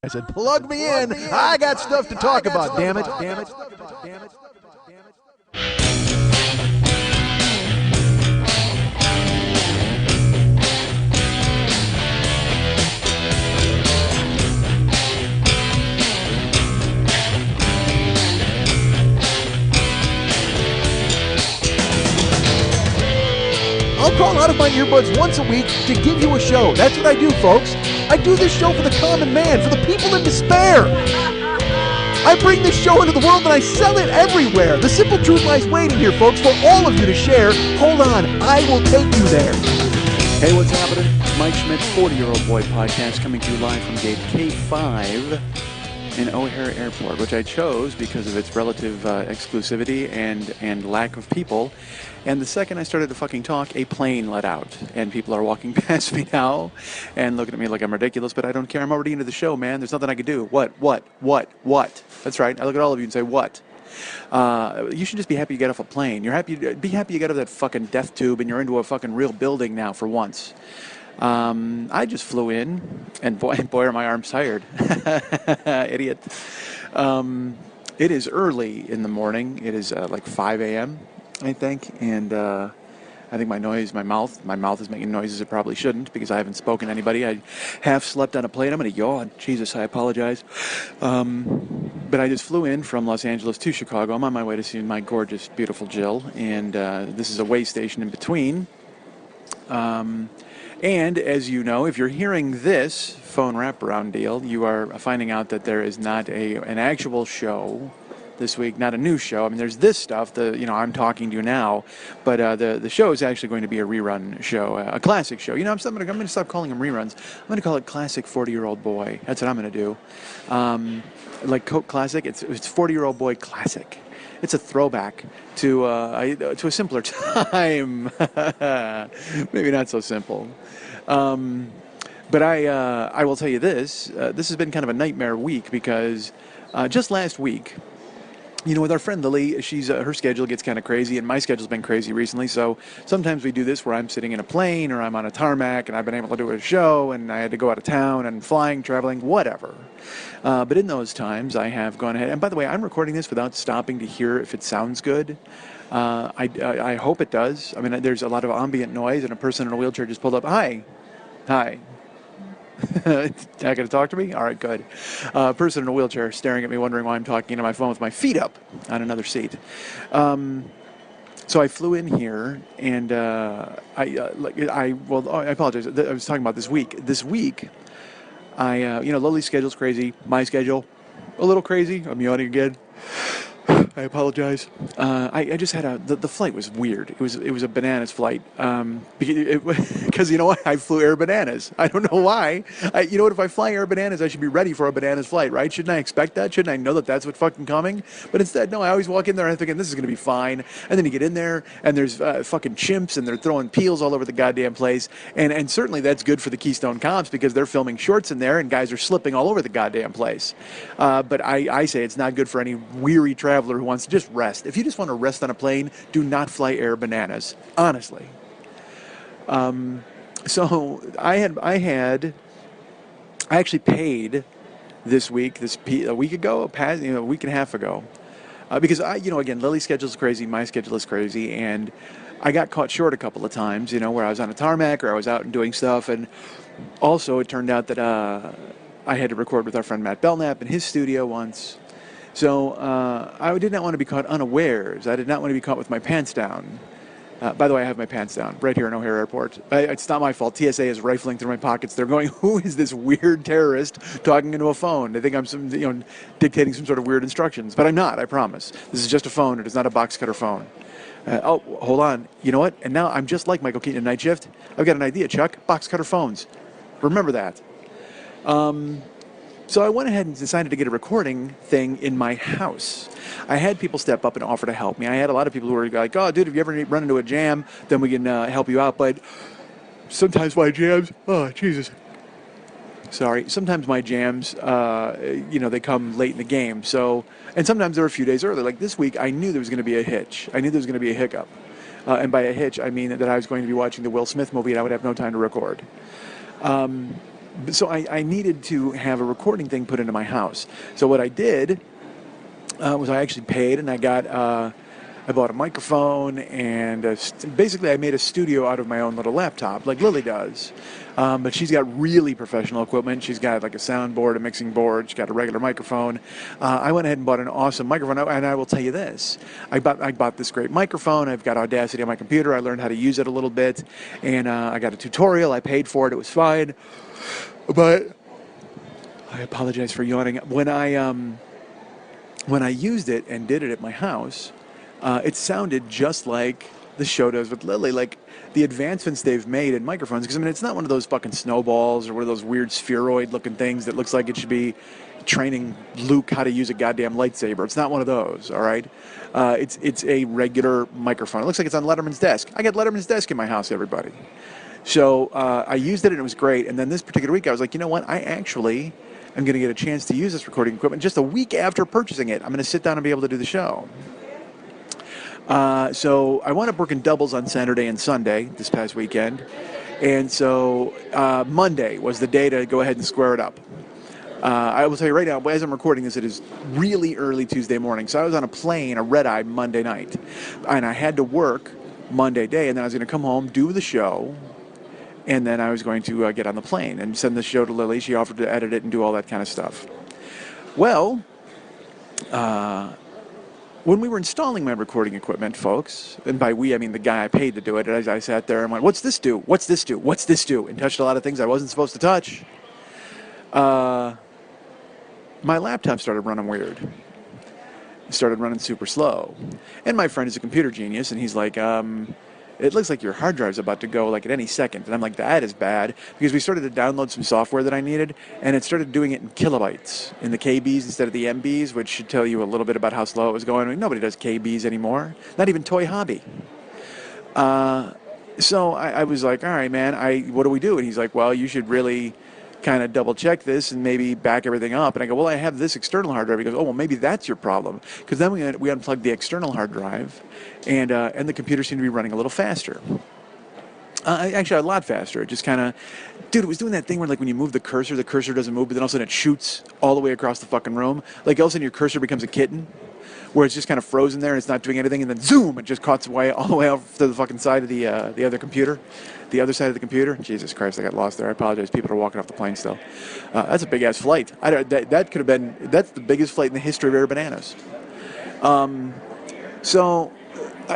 I said, plug me in. I got stuff to talk about, damn it. I'll crawl out of my earbuds once a week to give you a show. That's what I do, folks. I do this show for the common man, for the people in despair. I bring this show into the world and I sell it everywhere. The simple truth lies waiting here, folks, for all of you to share. Hold on, I will take you there. Hey, what's happening? Mike Schmidt, 40-Year-Old Boy Podcast, coming to you live from gate K5 in O'Hare Airport, which I chose because of its relative exclusivity and lack of people. And the second I started to fucking talk, a plane let out. And people are walking past me now and looking at me like I'm ridiculous, but I don't care. I'm already into the show, man. There's nothing I can do. What? That's right. I look at all of you and say, what? You should just be happy you get off a plane. Be happy you got off that fucking death tube and you're into a fucking real building now for once. I just flew in, and boy are my arms tired. Idiot. It is early in the morning. It is like 5 a.m., I think, and I think my mouth is making noises it probably shouldn't because I haven't spoken to anybody. I half slept on a plane. I'm going to yawn. Jesus, I apologize. But I just flew in from Los Angeles to Chicago. I'm on my way to see my gorgeous, beautiful Jill, and this is a way station in between. And as you know, if you're hearing this phone wraparound deal, you are finding out that there is not an actual show this week, not a new show. I mean, there's this stuff, I'm talking to you now, but the show is actually going to be a rerun show, a classic show. I'm going to stop calling them reruns. I'm going to call it Classic 40-Year-Old Boy. That's what I'm going to do. Like Coke Classic, it's 40-Year-Old Boy Classic. It's a throwback to a simpler time. Maybe not so simple. But I will tell you this. This has been kind of a nightmare week because just last week, with our friend Lily, her schedule gets kind of crazy, and my schedule's been crazy recently. So sometimes we do this where I'm sitting in a plane or I'm on a tarmac, and I've been able to do a show, and I had to go out of town and flying, traveling, whatever. But in those times, I have gone ahead. And by the way, I'm recording this without stopping to hear if it sounds good. I hope it does. I mean, there's a lot of ambient noise, and a person in a wheelchair just pulled up. Hi. Not going to talk to me? All right, good. Person in a wheelchair staring at me, wondering why I'm talking into my phone with my feet up on another seat. So I flew in here, and I apologize. I was talking about this week. This week, Lily's schedule's crazy. My schedule, a little crazy. I'm yawning again. I apologize. I just had the flight was weird. It was a bananas flight. Because you know what? I flew Air Bananas. I don't know why. If I fly Air Bananas, I should be ready for a bananas flight, right? Shouldn't I expect that? Shouldn't I know that that's what's fucking coming? But instead, no, I always walk in there and I'm thinking this is going to be fine. And then you get in there and there's fucking chimps and they're throwing peels all over the goddamn place. And certainly that's good for the Keystone Cops because they're filming shorts in there and guys are slipping all over the goddamn place. But I say it's not good for any weary traveler who wants to just rest. If you just want to rest on a plane, do not fly Air Bananas. Honestly. So I actually paid this week, a week ago, a week and a half ago, because again, Lily's schedule is crazy, my schedule is crazy, and I got caught short a couple of times, where I was on a tarmac or I was out and doing stuff, and also it turned out that I had to record with our friend Matt Belknap in his studio once. So I did not want to be caught unawares. I did not want to be caught with my pants down. By the way, I have my pants down right here in O'Hare Airport. It's not my fault. TSA is rifling through my pockets. They're going, who is this weird terrorist talking into a phone? They think I'm dictating some sort of weird instructions. But I'm not, I promise. This is just a phone. It is not a box cutter phone. Hold on. You know what? And now I'm just like Michael Keaton in Night Shift. I've got an idea, Chuck. Box cutter phones. Remember that. So I went ahead and decided to get a recording thing in my house. I had people step up and offer to help me. I had a lot of people who were like, oh, dude, if you ever run into a jam, then we can help you out. But sometimes my jams, oh, Jesus. Sorry. Sometimes my jams, they come late in the game. So, and sometimes they're a few days early. Like this week, I knew there was going to be a hitch. I knew there was going to be a hiccup. And by a hitch, I mean that I was going to be watching the Will Smith movie and I would have no time to record. So I needed to have a recording thing put into my house. So what I did was I actually paid, and I bought a microphone, and basically I made a studio out of my own little laptop, like Lily does. But she's got really professional equipment. She's got like a soundboard, a mixing board. She's got a regular microphone. I went ahead and bought an awesome microphone, and I will tell you this: I bought this great microphone. I've got Audacity on my computer. I learned how to use it a little bit, and I got a tutorial. I paid for it. It was fine, but I apologize for yawning. When I used it and did it at my house, it sounded just like the show does with Lily. Like the advancements they've made in microphones, because I mean, it's not one of those fucking snowballs or one of those weird spheroid-looking things that looks like it should be training Luke how to use a goddamn lightsaber. It's not one of those, all right? It's a regular microphone. It looks like it's on Letterman's desk. I got Letterman's desk in my house, everybody. So I used it, and it was great. And then this particular week, I was like, you know what? I actually am going to get a chance to use this recording equipment just a week after purchasing it. I'm going to sit down and be able to do the show. So I wound up working doubles on Saturday and Sunday this past weekend. And so Monday was the day to go ahead and square it up. I will tell you right now, as I'm recording this, it is really early Tuesday morning. So I was on a plane, a red-eye, Monday night. And I had to work Monday day, and then I was going to come home, do the show, and then I was going to get on the plane and send the show to Lily. She offered to edit it and do all that kind of stuff. Well, when we were installing my recording equipment, folks, and by we, I mean the guy I paid to do it, as I sat there and went, what's this do? What's this do? What's this do? And touched a lot of things I wasn't supposed to touch. My laptop started running weird. It started running super slow. And my friend is a computer genius, and he's like, it looks like your hard drive's about to go like at any second. And I'm like, that is bad, because we started to download some software that I needed, and it started doing it in kilobytes, in the KBs instead of the MBs, which should tell you a little bit about how slow it was going. I mean, nobody does KBs anymore, not even Toy Hobby. So I was like, all right, man, what do we do? And he's like, well, you should really kind of double check this and maybe back everything up. And I go, well, I have this external hard drive. He goes, oh, well, maybe that's your problem. Because then we unplugged the external hard drive, and the computer seemed to be running a little faster. Actually, a lot faster. It just kind of, dude, it was doing that thing where, like, when you move the cursor doesn't move, but then all of a sudden it shoots all the way across the fucking room. Like, all of a sudden your cursor becomes a kitten, where it's just kind of frozen there and it's not doing anything, and then zoom, it just cuts away all the way off to the fucking side of the other computer. The other side of the computer. Jesus Christ, I got lost there. I apologize. People are walking off the plane still. That's a big-ass flight. That could have been, that's the biggest flight in the history of Air Bananas. So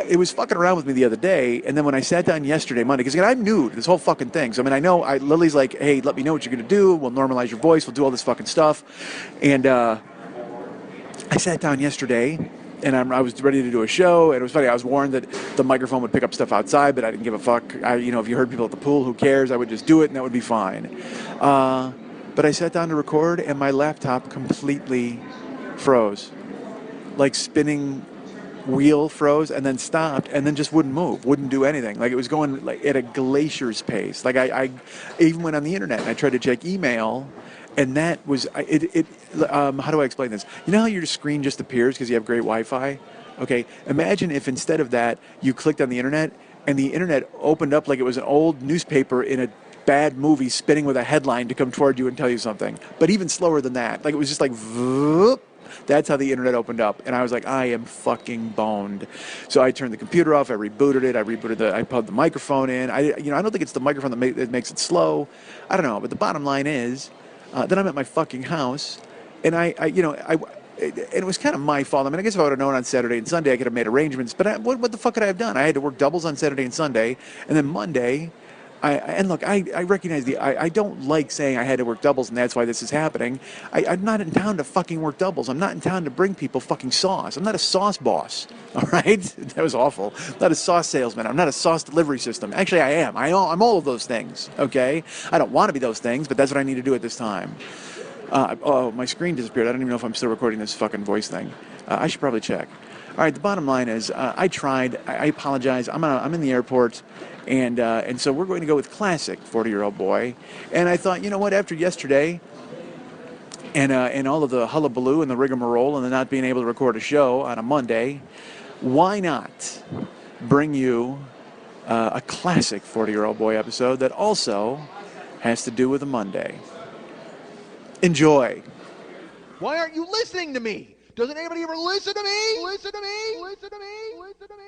it was fucking around with me the other day, and then when I sat down yesterday, Monday, because again, I'm new to this whole fucking thing. So, I mean, I know, Lily's like, hey, let me know what you're going to do. We'll normalize your voice. We'll do all this fucking stuff. And I sat down yesterday, and I was ready to do a show, and it was funny. I was warned that the microphone would pick up stuff outside, but I didn't give a fuck. If you heard people at the pool, who cares? I would just do it, and that would be fine. But I sat down to record, and my laptop completely froze. Like spinning wheel froze, and then stopped, and then just wouldn't move, wouldn't do anything. Like it was going like at a glacier's pace. Like I even went on the internet, and I tried to check email, and that was how do I explain this? You know how your screen just appears because you have great Wi-Fi? Okay, imagine if instead of that you clicked on the internet and the internet opened up like it was an old newspaper in a bad movie spinning with a headline to come toward you and tell you something. But even slower than that. Like it was just like vroom. That's how the internet opened up, and I was like, I am fucking boned. So I turned the computer off. I rebooted it. I plugged the microphone in. I don't think it's the microphone that makes it slow. I don't know, but the bottom line is. Then I'm at my fucking house, and it was kind of my fault. I mean, I guess if I would have known on Saturday and Sunday, I could have made arrangements. But what the fuck could I have done? I had to work doubles on Saturday and Sunday, and then Monday. I recognize I don't like saying I had to work doubles, and that's why this is happening. I'm not in town to fucking work doubles. I'm not in town to bring people fucking sauce. I'm not a sauce boss, all right? That was awful. I'm not a sauce salesman. I'm not a sauce delivery system. Actually, I am. I'm all of those things, okay? I don't want to be those things, but that's what I need to do at this time. My screen disappeared. I don't even know if I'm still recording this fucking voice thing. I should probably check. All right, the bottom line is I tried. I apologize. I'm in the airport, and so we're going to go with classic 40-year-old boy. And I thought, you know what? After yesterday, and all of the hullabaloo and the rigmarole and the not being able to record a show on a Monday, why not bring you a classic 40-year-old boy episode that also has to do with a Monday? Enjoy. Why aren't you listening to me? Doesn't anybody ever listen to me? Listen to me? Listen to me? Listen to me?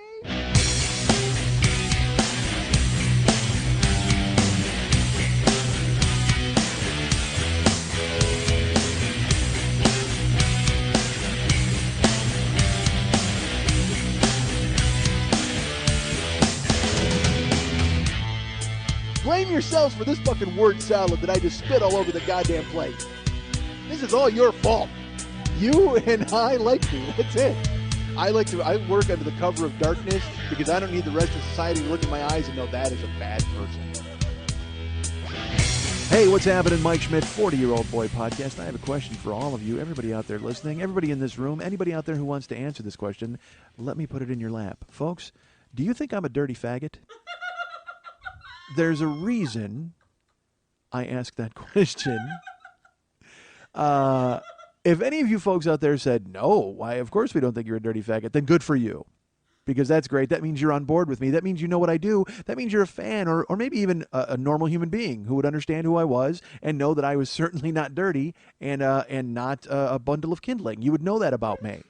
Blame yourselves for this fucking word salad that I just spit all over the goddamn plate. This is all your fault. You and I like me. That's it. I work under the cover of darkness because I don't need the rest of society to look in my eyes and know that is a bad person. Hey, what's happening? Mike Schmidt, 40-Year-Old Boy Podcast. I have a question for all of you, everybody out there listening, everybody in this room, anybody out there who wants to answer this question. Let me put it in your lap. Folks, do you think I'm a dirty faggot? There's a reason I asked that question. If any of you folks out there said, no, why, of course we don't think you're a dirty faggot, then good for you. Because that's great. That means you're on board with me. That means you know what I do. That means you're a fan or maybe even a normal human being who would understand who I was and know that I was certainly not dirty and not a bundle of kindling. You would know that about me.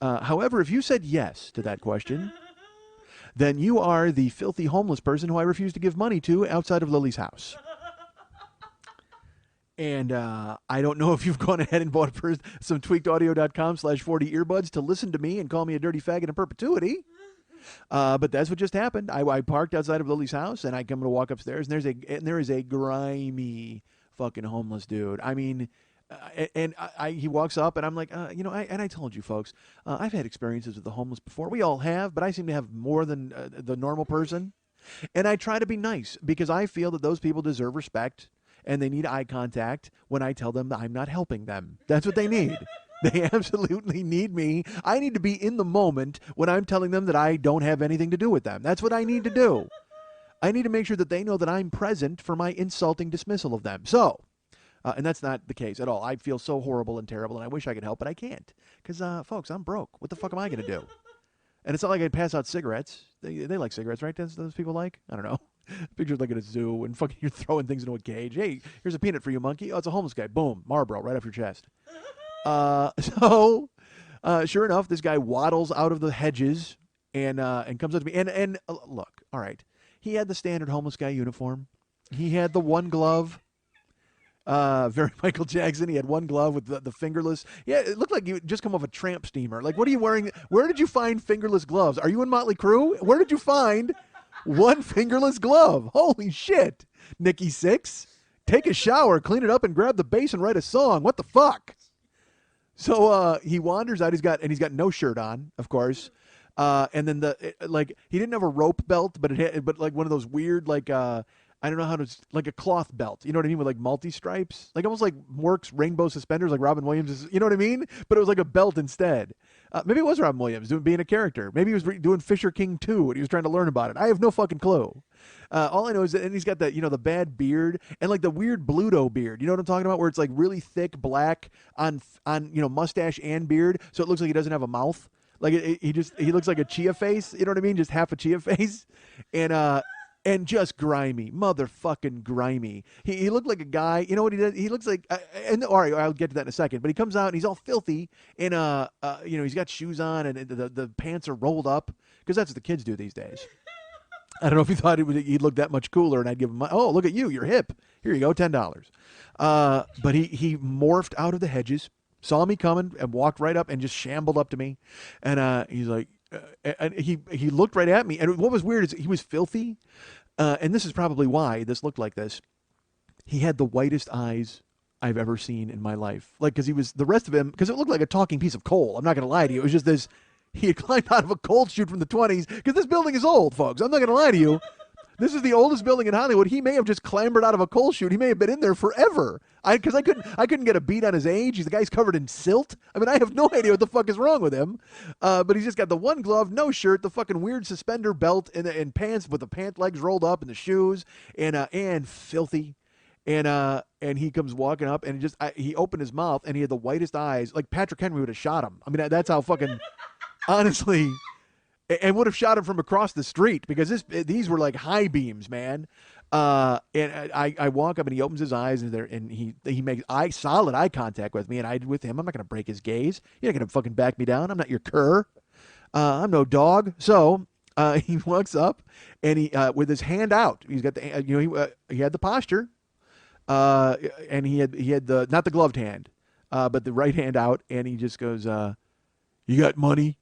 However, if you said yes to that question, then you are the filthy homeless person who I refuse to give money to outside of Lily's house. And I don't know if you've gone ahead and bought some tweakedaudio.com/40 earbuds to listen to me and call me a dirty faggot in perpetuity. But that's what just happened. I parked outside of Lily's house, and I'm going to walk upstairs, and there is a grimy fucking homeless dude. I mean, he walks up, and I'm like, I told you folks, I've had experiences with the homeless before. We all have, but I seem to have more than the normal person. And I try to be nice because I feel that those people deserve respect. And they need eye contact when I tell them that I'm not helping them. That's what they need. They absolutely need me. I need to be in the moment when I'm telling them that I don't have anything to do with them. That's what I need to do. I need to make sure that they know that I'm present for my insulting dismissal of them. So, and that's not the case at all. I feel so horrible and terrible, and I wish I could help, but I can't. Because, folks, I'm broke. What the fuck am I going to do? And it's not like I'd pass out cigarettes. They like cigarettes, right? Those people like? I don't know. Pictures like at a zoo and fucking you're throwing things into a cage. Hey, here's a peanut for you, monkey. Oh, it's a homeless guy. Boom, Marlboro right off your chest. Sure enough, this guy waddles out of the hedges and comes up to me. And look, all right, he had the standard homeless guy uniform. He had the one glove. Very Michael Jackson. He had one glove with the fingerless. Yeah, it looked like you just come off a tramp steamer. Like, what are you wearing? Where did you find fingerless gloves? Are you in Motley Crue? Where did you find one fingerless glove? Holy shit. Nikki Sixx, take a shower, clean it up, and grab the bass and write a song. What the fuck? So he wanders out. He's got no shirt on, of course. And then he didn't have a rope belt, but like one of those weird I don't know how to, like a cloth belt, you know what I mean, with like multi-stripes, like almost like Works rainbow suspenders, like Robin Williams is, you know what I mean? But it was like a belt instead. Maybe it was Robin Williams being a character. Maybe he was doing Fisher King 2 and he was trying to learn about it. I have no fucking clue. All I know is that, and he's got that, the bad beard and like the weird Bluto beard. You know what I'm talking about? Where it's like really thick black on mustache and beard, so it looks like he doesn't have a mouth. Like he looks like a chia face. You know what I mean? Just half a chia face, and just grimy, motherfucking grimy. He looked like a guy. You know what he did? He looks like, all right, I'll get to that in a second. But he comes out and he's all filthy, and he's got shoes on, and the pants are rolled up because that's what the kids do these days. I don't know if he thought he'd look that much cooler, and I'd give him oh, look at you, you're hip. Here you go, $10. But he morphed out of the hedges, saw me coming, and walked right up and just shambled up to me, and he's like. And he looked right at me, and what was weird is he was filthy, and this is probably why this looked like this. He had the whitest eyes I've ever seen in my life. Like, because the rest of him, because it looked like a talking piece of coal. I'm not going to lie to you. It was just this, he had climbed out of a coal chute from the 20s, because this building is old, folks. I'm not going to lie to you. This is the oldest building in Hollywood. He may have just clambered out of a coal chute. He may have been in there forever. Because I couldn't get a beat on his age. The guy's covered in silt. I mean, I have no idea what the fuck is wrong with him. But he's just got the one glove, no shirt, the fucking weird suspender belt, and pants with the pant legs rolled up, and the shoes, and filthy. And he comes walking up, and he opened his mouth, and he had the whitest eyes. Like Patrick Henry would have shot him. I mean, that's how fucking honestly. and would have shot him from across the street because these were like high beams, man. And I walk up and he opens his eyes and he makes solid eye contact with me, and I did with him. I'm not gonna break his gaze. You're not gonna fucking back me down. I'm not your cur. I'm no dog. So he walks up and he with his hand out. He's got the he had the posture, and he had the not the gloved hand, but the right hand out, and he just goes, "You got money?"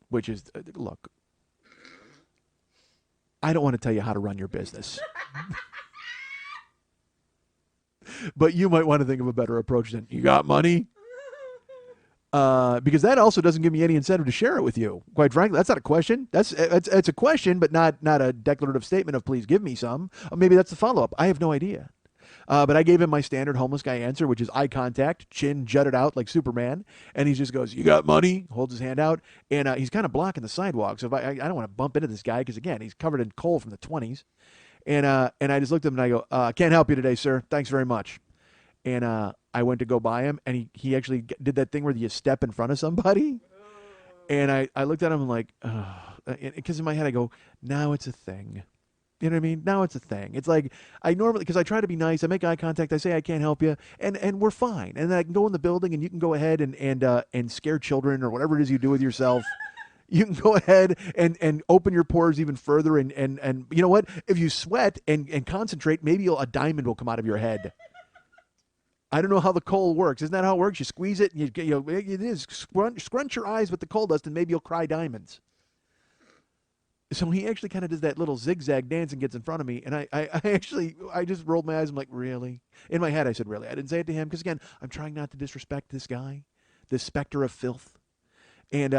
Which is look. I don't want to tell you how to run your business. But you might want to think of a better approach than, "You got money?" Because that also doesn't give me any incentive to share it with you. Quite frankly, that's not a question. That's a question, but not a declarative statement of please give me some. Or maybe that's the follow-up. I have no idea. But I gave him my standard homeless guy answer, which is eye contact, chin jutted out like Superman, and he just goes, "You got money?" Holds his hand out, and he's kind of blocking the sidewalk. So if I don't want to bump into this guy because again he's covered in coal from the 20s, and I just looked at him and I go, "Can't help you today, sir. Thanks very much." And I went to go by him, and he actually did that thing where you step in front of somebody, and I looked at him and like, because in my head I go, now it's a thing. You know what I mean? Now it's a thing. It's like I normally, because I try to be nice, I make eye contact, I say I can't help you, and we're fine. And then I can go in the building, and you can go ahead and scare children or whatever it is you do with yourself. You can go ahead and open your pores even further, and you know what? If you sweat and concentrate, maybe a diamond will come out of your head. I don't know how the coal works. Isn't that how it works? You squeeze it, and it is scrunch your eyes with the coal dust, and maybe you'll cry diamonds. So he actually kind of does that little zigzag dance and gets in front of me, and I just rolled my eyes. I'm like, really? In my head, I said, really? I didn't say it to him because, again, I'm trying not to disrespect this guy, this specter of filth. And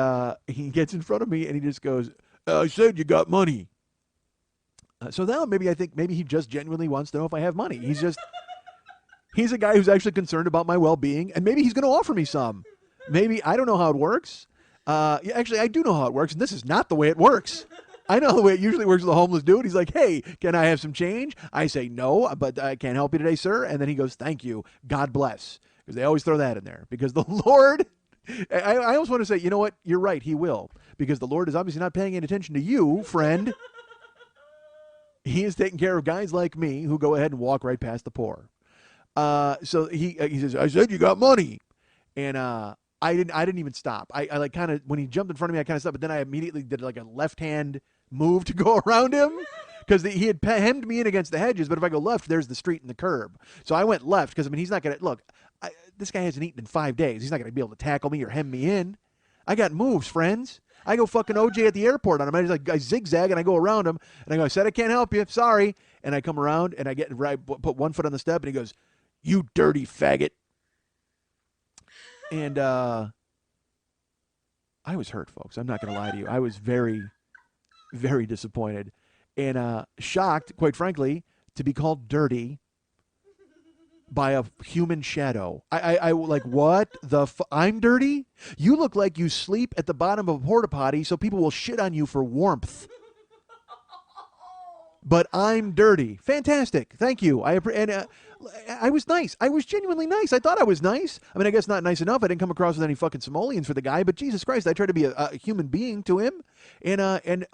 he gets in front of me, and he just goes, "I said you got money." So now I think maybe he just genuinely wants to know if I have money. He's a guy who's actually concerned about my well-being, and maybe he's going to offer me some. Maybe, I don't know how it works. Actually, I do know how it works, and this is not the way it works. I know the way it usually works with a homeless dude. He's like, "Hey, can I have some change?" I say, "No, but I can't help you today, sir." And then he goes, "Thank you. God bless." Because they always throw that in there. Because the Lord, I almost want to say, you know what? You're right. He will. Because the Lord is obviously not paying any attention to you, friend. He is taking care of guys like me who go ahead and walk right past the poor. So he says, "I said you got money." And I didn't even stop. I like kind of, when he jumped in front of me, I kind of stopped, but then I immediately did like a left hand move to go around him because he had hemmed me in against the hedges. But if I go left, there's the street and the curb. So I went left because, I mean, he's not going to look. This guy hasn't eaten in 5 days. He's not going to be able to tackle me or hem me in. I got moves, friends. I go fucking OJ at the airport on him. I zigzag and I go around him and I go, "I said I can't help you. Sorry." And I come around and I put one foot on the step and he goes, "You dirty faggot." And I was hurt, folks. I'm not going to lie to you. I was very, very disappointed and shocked, quite frankly, to be called dirty by a human shadow. I like, what the I'm dirty? You look like you sleep at the bottom of a porta potty so people will shit on you for warmth. But I'm dirty. Fantastic. Thank you. I was nice. I was genuinely nice. I thought I was nice. I mean, I guess not nice enough. I didn't come across with any fucking simoleons for the guy, but Jesus Christ, I tried to be a human being to him. And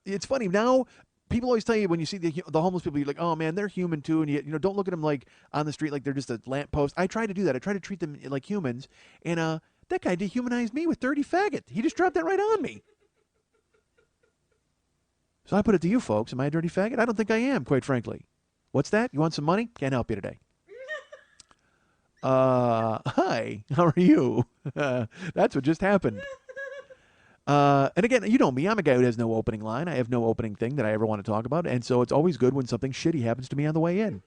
it's funny now. People always tell you when you see the homeless people, you're like, "Oh man, they're human too," and you don't look at them like on the street like they're just a lamppost. I try to do that. I try to treat them like humans, and that guy dehumanized me with dirty faggot. He just dropped that right on me. So I put it to you folks: am I a dirty faggot? I don't think I am, quite frankly. What's that? You want some money? Can't help you today. Hi, how are you? That's what just happened. And again, you know me, I'm a guy who has no opening line. I have no opening thing that I ever want to talk about. And so it's always good when something shitty happens to me on the way in.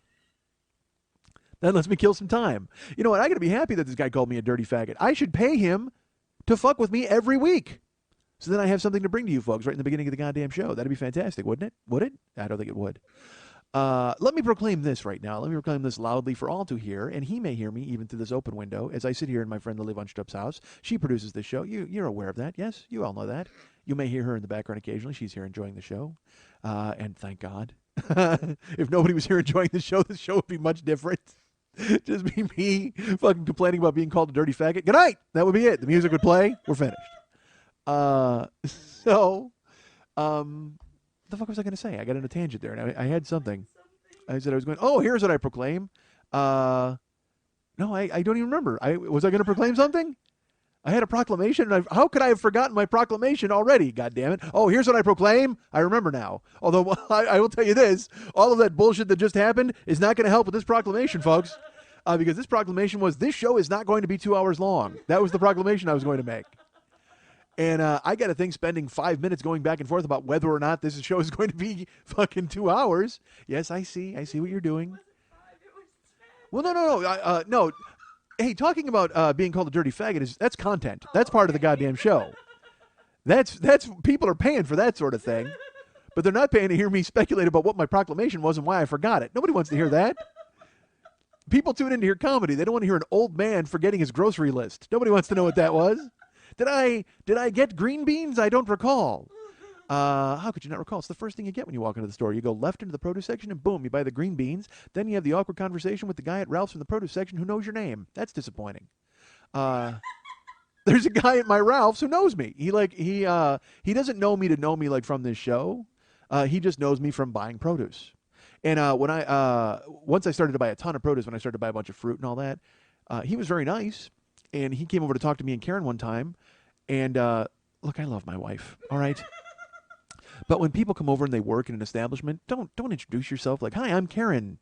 That lets me kill some time. You know what? I got to be happy that this guy called me a dirty faggot. I should pay him to fuck with me every week. So then I have something to bring to you folks right in the beginning of the goddamn show. That'd be fantastic, wouldn't it? Would it? I don't think it would. Let me proclaim this right now. Let me proclaim this loudly for all to hear, and he may hear me even through this open window as I sit here in my friend Lily Von Strup's house. She produces this show. You're aware of that, yes? You all know that. You may hear her in the background occasionally. She's here enjoying the show, and thank God. If nobody was here enjoying the show would be much different. Just be me fucking complaining about being called a dirty faggot. Good night. That would be it. The music would play. We're finished. So, the fuck was I going to say? I got in a tangent there, and I had something. I said I was going. Oh, here's what I proclaim. No, I don't even remember. Was I going to proclaim something? I had a proclamation, and how could I have forgotten my proclamation already? God damn it! Oh, here's what I proclaim. I remember now. Although I will tell you this: all of that bullshit that just happened is not going to help with this proclamation, folks. Because this proclamation was this show is not going to be 2 hours long. That was the proclamation I was going to make. And I got a thing spending 5 minutes going back and forth about whether or not this show is going to be fucking 2 hours. Yes, I see. I see what you're doing. Well, no. Hey, talking about being called a dirty faggot that's content. That's part of the goddamn show. That's people are paying for that sort of thing, but they're not paying to hear me speculate about what my proclamation was and why I forgot it. Nobody wants to hear that. People tune in to hear comedy. They don't want to hear an old man forgetting his grocery list. Nobody wants to know what that was. Did I get green beans? I don't recall. How could you not recall? It's the first thing you get when you walk into the store. You go left into the produce section and boom, you buy the green beans. Then you have the awkward conversation with the guy at Ralph's in the produce section who knows your name. That's disappointing. There's a guy at my Ralph's who knows me. He doesn't know me to know me like from this show. He just knows me from buying produce. And once I started to buy a ton of produce, when I started to buy a bunch of fruit and all that, he was very nice. And he came over to talk to me and Karen one time. And look, I love my wife. All right. But when people come over and they work in an establishment, don't introduce yourself like, "Hi, I'm Karen.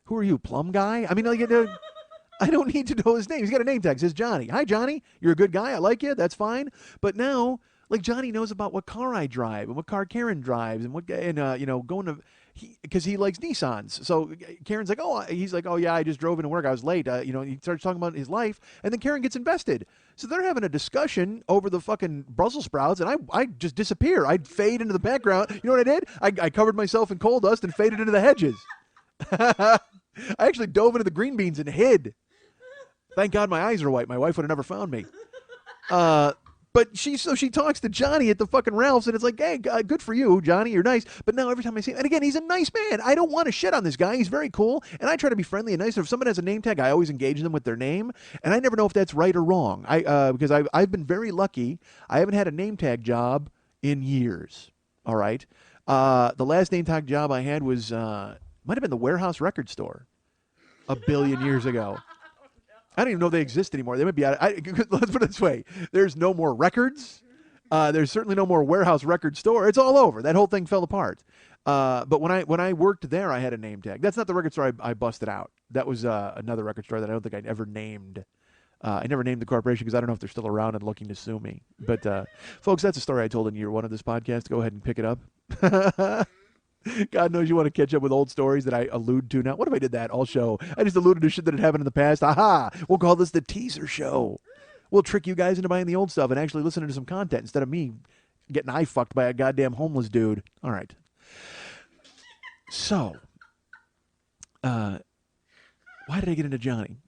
Who are you, plum guy?" I mean, like, I don't need to know his name. He's got a name tag. It says Johnny. "Hi, Johnny. You're a good guy. I like you. That's fine." But now, like, Johnny knows about what car I drive and what car Karen drives and going to because he likes Nissans. So Karen's like, "Oh," he's like, "Oh yeah, I just drove into work. I was late." He starts talking about his life, and then Karen gets invested. So they're having a discussion over the fucking Brussels sprouts, and I just disappear. I'd fade into the background. You know what I did? I covered myself in coal dust and faded into the hedges. I actually dove into the green beans and hid. Thank God my eyes are white. My wife would have never found me. But she talks to Johnny at the fucking Ralph's, and it's like, "Hey, good for you, Johnny. You're nice." But now every time I see him, and again, he's a nice man. I don't want to shit on this guy. He's very cool, and I try to be friendly and nice. If someone has a name tag, I always engage them with their name, and I never know if that's right or wrong. Because I've been very lucky. I haven't had a name tag job in years. All right. The last name tag job I had was might have been the Warehouse Record Store a billion years ago. I don't even know if they exist anymore. They might be out. Let's put it this way: there's no more records. There's certainly no more Warehouse Record Store. It's all over. That whole thing fell apart. But when I worked there, I had a name tag. That's not the record store I busted out. That was another record store that I don't think I ever named. I never named the corporation because I don't know if they're still around and looking to sue me. But folks, that's a story I told in year one of this podcast. Go ahead and pick it up. God knows you want to catch up with old stories that I allude to now. What if I did that all show? I just alluded to shit that had happened in the past. Aha! We'll call this the teaser show. We'll trick you guys into buying the old stuff and actually listening to some content instead of me getting eye fucked by a goddamn homeless dude. All right. So, why did I get into Johnny?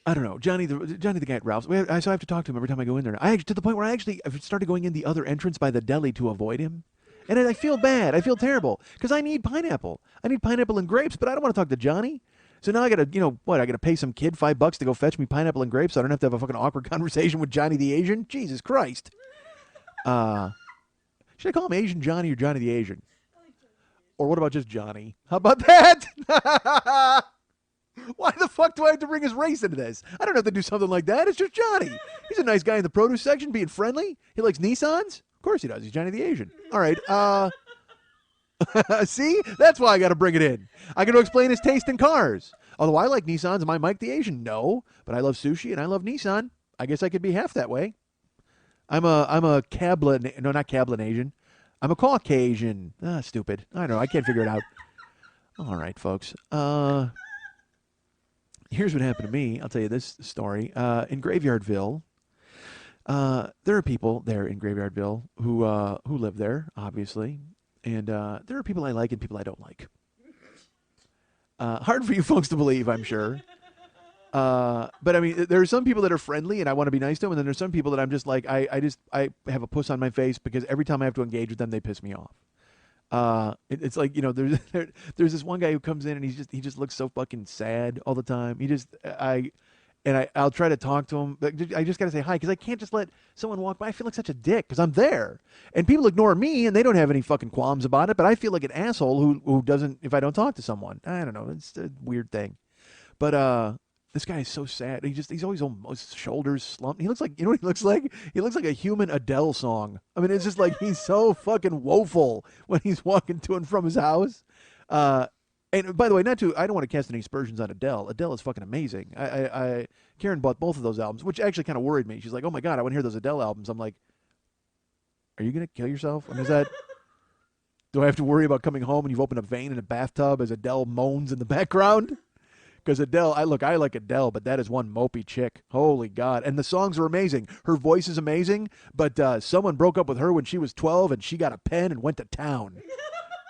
I don't know. Johnny the guy at Ralph's. So I have to talk to him every time I go in there. To the point where I started going in the other entrance by the deli to avoid him. And I feel bad. I feel terrible because I need pineapple. I need pineapple and grapes, but I don't want to talk to Johnny. So now I got to, I got to pay some kid $5 to go fetch me pineapple and grapes so I don't have to have a fucking awkward conversation with Johnny the Asian. Jesus Christ. Should I call him Asian Johnny or Johnny the Asian? Or what about just Johnny? How about that? Why the fuck do I have to bring his race into this? I don't have to do something like that. It's just Johnny. He's a nice guy in the produce section being friendly. He likes Nissans. Of course he does. He's Johnny the Asian. All right. See? That's why I got to bring it in. I got to explain his taste in cars. Although I like Nissans. Am I Mike the Asian? No. But I love sushi and I love Nissan. I guess I could be half that way. I'm a Kablan. No, not Kablan Asian. I'm a Caucasian. Stupid. I don't know. I can't figure it out. All right, folks. Here's what happened to me. I'll tell you this story. In Graveyardville, there are people there in Graveyardville who live there, obviously, and there are people I like and people I don't like. Hard for you folks to believe, I'm sure. But I mean, there are some people that are friendly and I want to be nice to them, and then there's some people that I'm just like, I have a puss on my face because every time I have to engage with them, they piss me off. It's like, there's this one guy who comes in and he just looks so fucking sad all the time. and I'll try to talk to him. But I just got to say hi because I can't just let someone walk by. I feel like such a dick because I'm there, and people ignore me and they don't have any fucking qualms about it. But I feel like an asshole who doesn't if I don't talk to someone. I don't know. It's a weird thing, but this guy is so sad. He's always almost shoulders slumped. He looks like you know what he looks like. He looks like a human Adele song. I mean, it's just like he's so fucking woeful when he's walking to and from his house. And by the way, I don't want to cast any aspersions on Adele. Adele is fucking amazing. Karen bought both of those albums, which actually kind of worried me. She's like, "Oh my god, I want to hear those Adele albums." I'm like, "Are you gonna kill yourself? I mean, is that? Do I have to worry about coming home and you've opened a vein in a bathtub as Adele moans in the background?" Because Adele, I like Adele, but that is one mopey chick. Holy God. And the songs are amazing. Her voice is amazing, but someone broke up with her when she was 12 and she got a pen and went to town.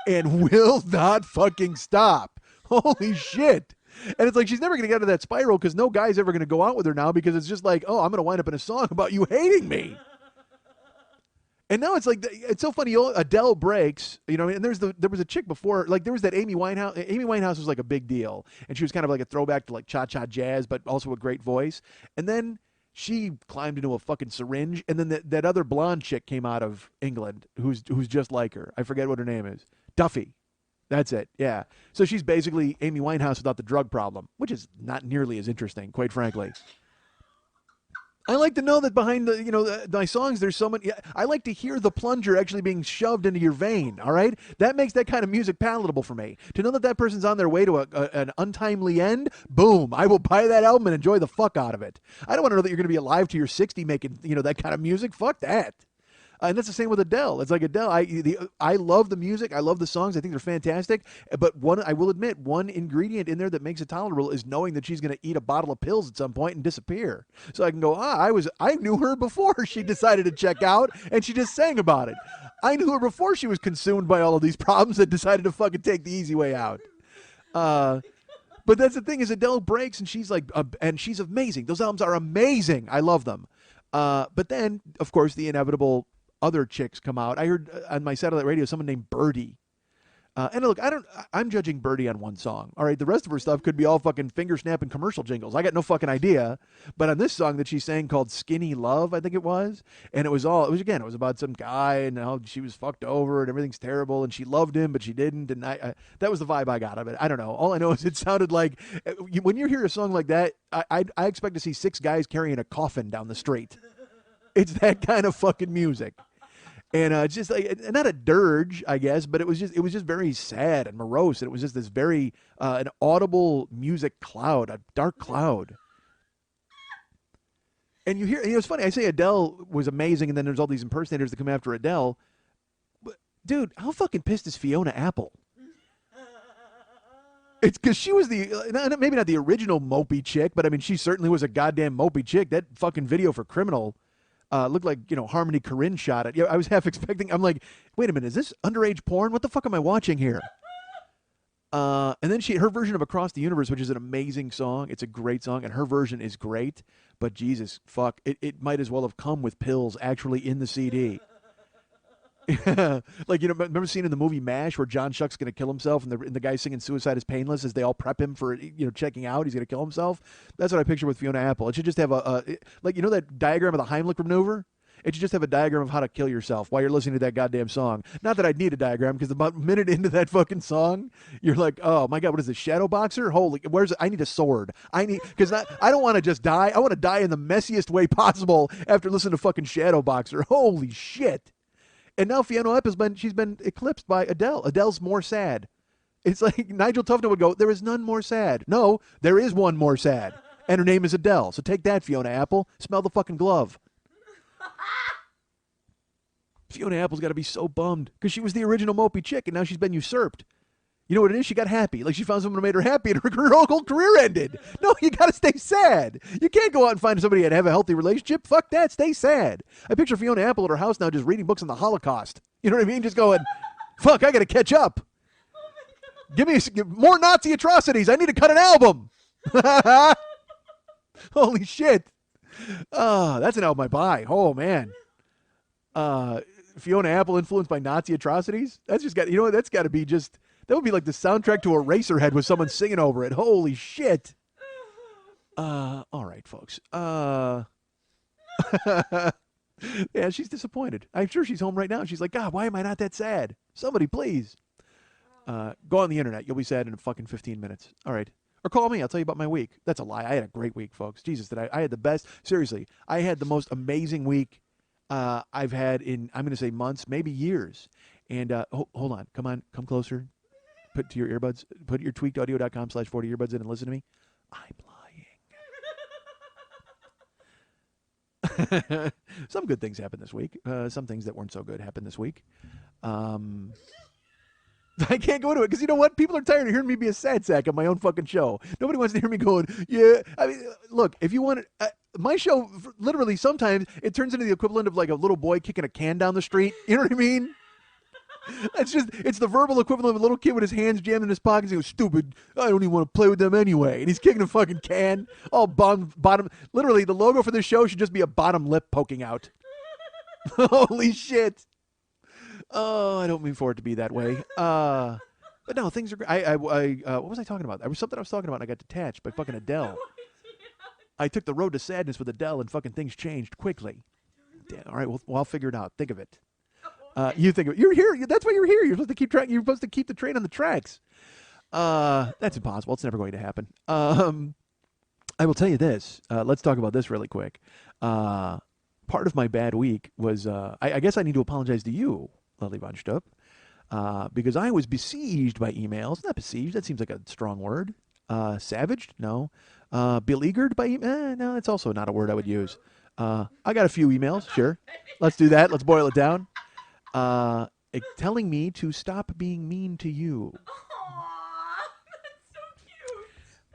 And will not fucking stop. Holy shit. And it's like she's never going to get out of that spiral because no guy's ever going to go out with her now because it's just like, oh, I'm going to wind up in a song about you hating me. And now it's like, it's so funny. Adele breaks, you know, and there was a chick before, like there was that Amy Winehouse. Amy Winehouse was like a big deal. And she was kind of like a throwback to like cha-cha jazz, but also a great voice. And then she climbed into a fucking syringe. And then that other blonde chick came out of England who's just like her. I forget what her name is. Duffy. That's it. Yeah. So she's basically Amy Winehouse without the drug problem, which is not nearly as interesting, quite frankly. I like to know that behind my songs, there's so many. I like to hear the plunger actually being shoved into your vein. All right, that makes that kind of music palatable for me. To know that person's on their way to an untimely end, boom! I will buy that album and enjoy the fuck out of it. I don't want to know that you're going to be alive to your 60 making that kind of music. Fuck that. And that's the same with Adele. It's like Adele. I love the music. I love the songs. I think they're fantastic. But I will admit, one ingredient in there that makes it tolerable is knowing that she's going to eat a bottle of pills at some point and disappear. So I can go, I knew her before she decided to check out, and she just sang about it. I knew her before she was consumed by all of these problems and decided to fucking take the easy way out. But that's the thing is Adele breaks, and she's like, and she's amazing. Those albums are amazing. I love them. But then, of course, the inevitable other chicks come out. I heard on my satellite radio someone named Birdie. And look, I'm judging Birdie on one song. All right, the rest of her stuff could be all fucking finger snapping commercial jingles. I got no fucking idea. But on this song that she sang called Skinny Love, I think it was, and it was about some guy and how she was fucked over and everything's terrible and she loved him but she didn't, and that was the vibe I got of it. I don't know. All I know is it sounded like when you hear a song like that, I expect to see 6 guys carrying a coffin down the street. It's that kind of fucking music. And just like not a dirge, I guess, but it was just very sad and morose. And it was just this very an audible music cloud, a dark cloud. And you hear, it's funny. I say Adele was amazing, and then there's all these impersonators that come after Adele. But dude, how fucking pissed is Fiona Apple? It's because she was maybe not the original mopey chick, but I mean, she certainly was a goddamn mopey chick. That fucking video for Criminal. Looked like, Harmony Korine shot it. I was half expecting, I'm like, wait a minute, is this underage porn? What the fuck am I watching here? And then her version of Across the Universe, which is an amazing song. It's a great song, and her version is great. But Jesus, fuck, it might as well have come with pills actually in the CD. Like, remember seeing in the movie MASH where John Shuck's going to kill himself and the guy singing Suicide is Painless as they all prep him for, checking out. He's going to kill himself. That's what I picture with Fiona Apple. It should just have that diagram of the Heimlich maneuver? It should just have a diagram of how to kill yourself while you're listening to that goddamn song. Not that I'd need a diagram, because about a minute into that fucking song, you're like, oh my God, what is this, Shadow Boxer? Holy, I need a sword. Because I don't want to just die. I want to die in the messiest way possible after listening to fucking Shadow Boxer. Holy shit. And now Fiona Apple she's been eclipsed by Adele. Adele's more sad. It's like Nigel Tufnell would go, there is none more sad. No, there is one more sad. And her name is Adele. So take that, Fiona Apple. Smell the fucking glove. Fiona Apple's got to be so bummed because she was the original mopey chick and now she's been usurped. You know what it is? She got happy. Like she found someone who made her happy and her whole career ended. No, you got to stay sad. You can't go out and find somebody and have a healthy relationship. Fuck that. Stay sad. I picture Fiona Apple at her house now just reading books on the Holocaust. You know what I mean? Just going, fuck, I got to catch up. Give me more Nazi atrocities. I need to cut an album. Holy shit. That's an album I buy. Oh, man. Fiona Apple influenced by Nazi atrocities? That's just got, that's got to be just... That would be like the soundtrack to Eraserhead with someone singing over it. Holy shit. All right. right, folks. Yeah, she's disappointed. I'm sure she's home right now. She's like, God, why am I not that sad? Somebody, please. Go on the internet. You'll be sad in fucking 15 minutes. All right. Or call me. I'll tell you about my week. That's a lie. I had a great week, folks. Jesus, I had the best. Seriously, I had the most amazing week I've had in, I'm going to say months, maybe years. And hold on. Come closer. Put to your earbuds. Put your tweakedaudio.com/40 earbuds in and listen to me. I'm lying. Some good things happened this week. Some things that weren't so good happened this week. I can't go into it because you know what? People are tired of hearing me be a sad sack on my own fucking show. Nobody wants to hear me going, yeah. I mean, look, if you want to, my show, literally sometimes it turns into the equivalent of like a little boy kicking a can down the street. You know what I mean? It's the verbal equivalent of a little kid with his hands jammed in his pockets. He goes, stupid, I don't even want to play with them anyway. And he's kicking a fucking can. All bottom. Literally, the logo for this show should just be a bottom lip poking out. Holy shit. Oh, I don't mean for it to be that way. But no, things are great. What was I talking about? There was something I was talking about and I got detached by fucking Adele. I took the road to sadness with Adele and fucking things changed quickly. Damn, all right, well, I'll figure it out. Think of it. You think of it. You're here. That's why you're here. You're supposed to keep track. You're supposed to keep the train on the tracks. That's impossible. It's never going to happen. I will tell you this. Let's talk about this really quick. Part of my bad week was, I guess I need to apologize to you, Lily Von Stupp, because I was besieged by emails. Not besieged. That seems like a strong word. Savaged? No. Beleaguered by email? No, that's also not a word I would use. I got a few emails. Sure. Let's do that. Let's boil it down. Telling me to stop being mean to you. Aww, that's so cute.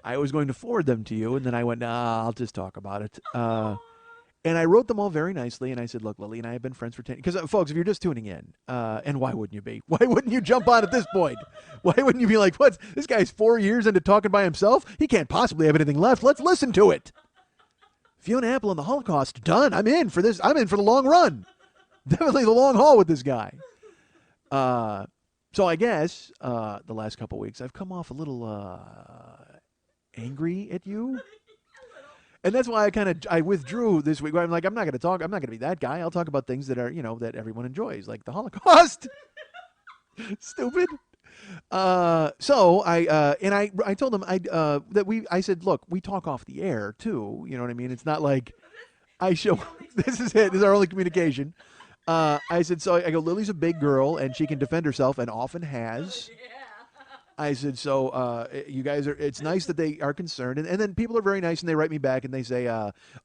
I was going to forward them to you, and then I went, nah, I'll just talk about it. And I wrote them all very nicely, and I said, look, Lily and I have been friends for 10 years. Because, folks, if you're just tuning in, and why wouldn't you be? Why wouldn't you jump on at this point? Why wouldn't you be like, what? This guy's 4 years into talking by himself? He can't possibly have anything left. Let's listen to it. Fiona Apple and the Holocaust, done. I'm in for this. I'm in for the long run. Definitely the long haul with this guy. So I guess the last couple of weeks I've come off a little angry at you. And that's why I withdrew this week. I'm like, I'm not going to be that guy. I'll talk about things that are, that everyone enjoys, like the Holocaust. Stupid. So I told them I said, look, we talk off the air too. You know what I mean? It's not like I show, this is it. This is our only communication. I said, so I go, Lily's a big girl and she can defend herself and often has. I said, so you guys it's nice that they are concerned. And then people are very nice and they write me back and they say,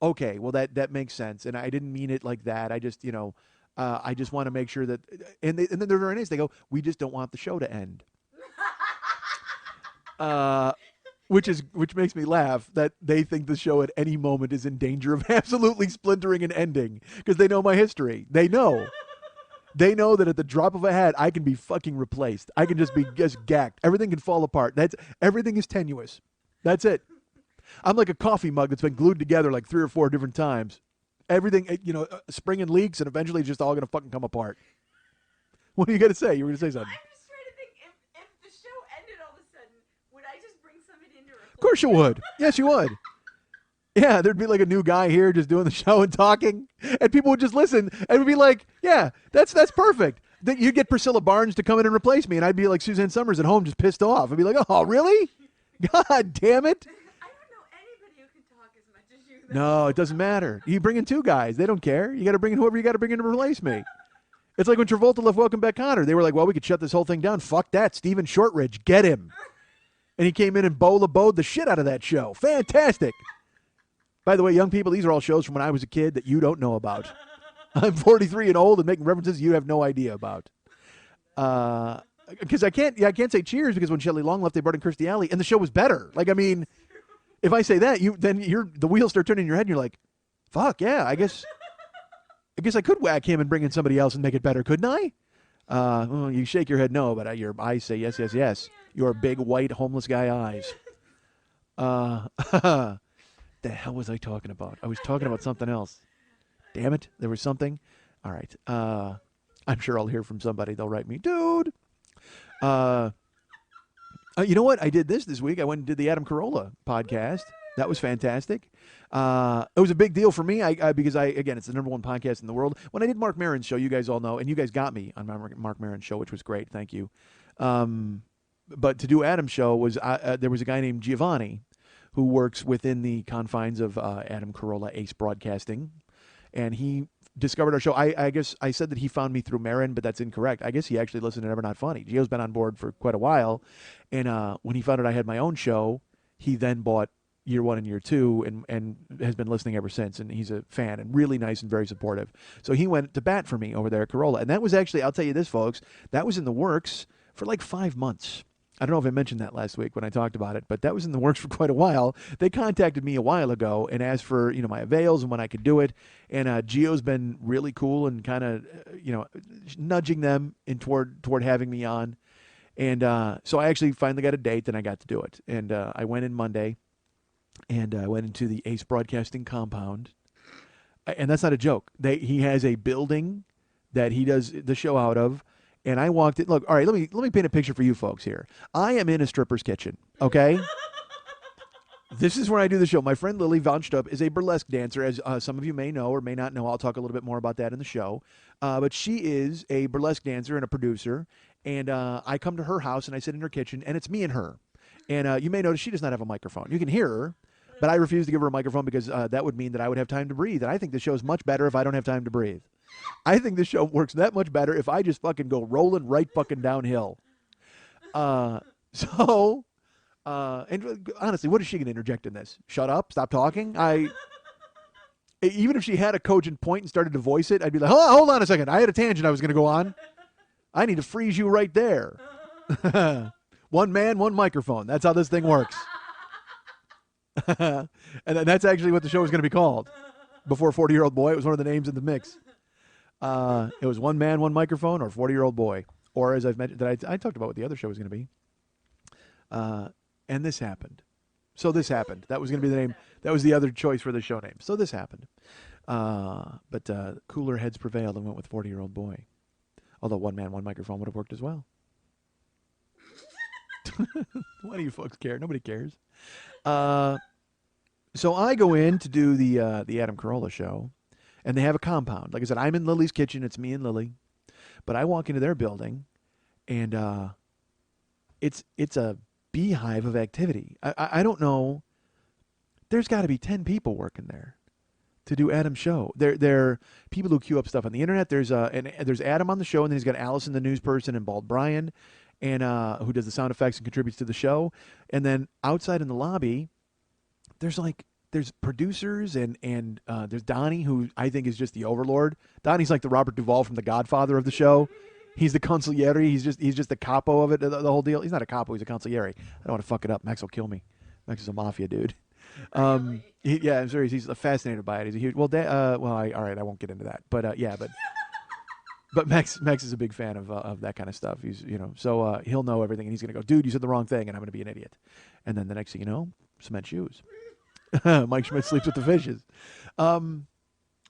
okay, well, that makes sense. And I didn't mean it like that. I just, I just want to make sure that, and then they're very nice. They go, we just don't want the show to end. Which makes me laugh that they think the show at any moment is in danger of absolutely splintering and ending because they know my history. They know that at the drop of a hat, I can be fucking replaced. I can just be gacked. Everything can fall apart. Everything is tenuous. That's it. I'm like a coffee mug that's been glued together like 3 or 4 different times. Everything, springing leaks and eventually it's just all going to fucking come apart. What are you going to say? You were going to say something. I'm just trying to think if the show ended all of a sudden, would I just bring somebody in to replace Of course you would. Yes, you would. Yeah, there'd be like a new guy here just doing the show and talking, and people would just listen and would be like, yeah, that's perfect. Then you'd get Priscilla Barnes to come in and replace me, and I'd be like Suzanne Summers at home just pissed off. I'd be like, oh, really? God damn it. I don't know anybody who can talk as much as you. No, it doesn't matter. You bring in 2 guys. They don't care. You got to bring in whoever you got to bring in to replace me. It's like when Travolta left Welcome Back, Kotter. They were like, well, we could shut this whole thing down. Fuck that. Stephen Shortridge, get him. And he came in and bowed the shit out of that show. Fantastic. By the way, young people, these are all shows from when I was a kid that you don't know about. I'm 43 and old and making references you have no idea about. Because I can't say Cheers because when Shelley Long left, they brought in Kirstie Alley, and the show was better. Like, I mean, if I say that, the wheels start turning in your head, and you're like, fuck yeah, I guess I could whack him and bring in somebody else and make it better, couldn't I? Well, you shake your head no, but your eyes say yes, yes, yes. Your big white homeless guy eyes. The hell was I talking about? I was talking about something else. Damn it. There was something. All right. I'm sure I'll hear from somebody. They'll write me, dude. You know what? I did this week. I went and did the Adam Carolla podcast. That was fantastic. It was a big deal for me because again, it's the number one podcast in the world. When I did Mark Maron's show, you guys all know, and you guys got me on my Mark Maron show, which was great. Thank you. But to do Adam's show was there was a guy named Giovanni who works within the confines of Adam Carolla Ace Broadcasting, and he discovered our show. I guess I said that he found me through Marin, but that's incorrect. I guess he actually listened to Never Not Funny. Gio's been on board for quite a while, and when he found out I had my own show, he then bought year one and year two and has been listening ever since, and he's a fan and really nice and very supportive. So he went to bat for me over there at Carolla, and that was actually, I'll tell you this, folks, that was in the works for like 5 months. I don't know if I mentioned that last week when I talked about it, but that was in the works for quite a while. They contacted me a while ago and asked for, my avails and when I could do it. And Gio's been really cool and kind of, nudging them in toward having me on. And so I actually finally got a date and I got to do it. And I went in Monday and I went into the Ace Broadcasting compound. And that's not a joke. He has a building that he does the show out of. And I walked in. Look, all right, let me paint a picture for you folks here. I am in a stripper's kitchen, okay? This is where I do the show. My friend Lily Von Stubb is a burlesque dancer, as some of you may know or may not know. I'll talk a little bit more about that in the show. But she is a burlesque dancer and a producer. And I come to her house and I sit in her kitchen, and it's me and her. And you may notice she does not have a microphone. You can hear her, but I refuse to give her a microphone because that would mean that I would have time to breathe. And I think the show is much better if I don't have time to breathe. I think this show works that much better if I just fucking go rolling right fucking downhill. And honestly, what is she going to interject in this? Shut up, stop talking. Even if she had a cogent point and started to voice it, I'd be like, hold on a second. I had a tangent I was going to go on. I need to freeze you right there. One man, one microphone. That's how this thing works. And that's actually what the show was going to be called. Before 40-Year-Old Boy, it was one of the names in the mix. It was one man, one microphone, or 40-Year-Old Boy. Or as I've mentioned, that I talked about what the other show was going to be. And this happened. So this happened. That was going to be the name. That was the other choice for the show name. So this happened. But cooler heads prevailed and went with 40-Year-Old Boy. Although one man, one microphone would have worked as well. Why do you folks care? Nobody cares. So I go in to do the Adam Carolla show, and they have a compound. Like I said, I'm in Lily's kitchen. It's me and Lily. But I walk into their building, and it's a beehive of activity. I don't know. There's got to be 10 people working there to do Adam's show. They're people who queue up stuff on the internet. There's Adam on the show, and then he's got Allison, the news person, and Bald Brian, and who does the sound effects and contributes to the show. And then outside in the lobby, there's producers and there's Donnie, who I think is just the overlord. Donnie's like the Robert Duvall from The Godfather of the show. He's the consigliere. He's just the capo of it, the whole deal. He's not a capo. He's a consigliere. I don't want to fuck it up. Max will kill me. Max is a mafia dude. Yeah, I'm serious. He's fascinated by it. He's a huge. All right. I won't get into that. But but Max is a big fan of that kind of stuff. He's so he'll know everything, and he's gonna go, dude, you said the wrong thing, and I'm gonna be an idiot. And then the next thing you know, cement shoes. Mike Schmidt sleeps with the fishes.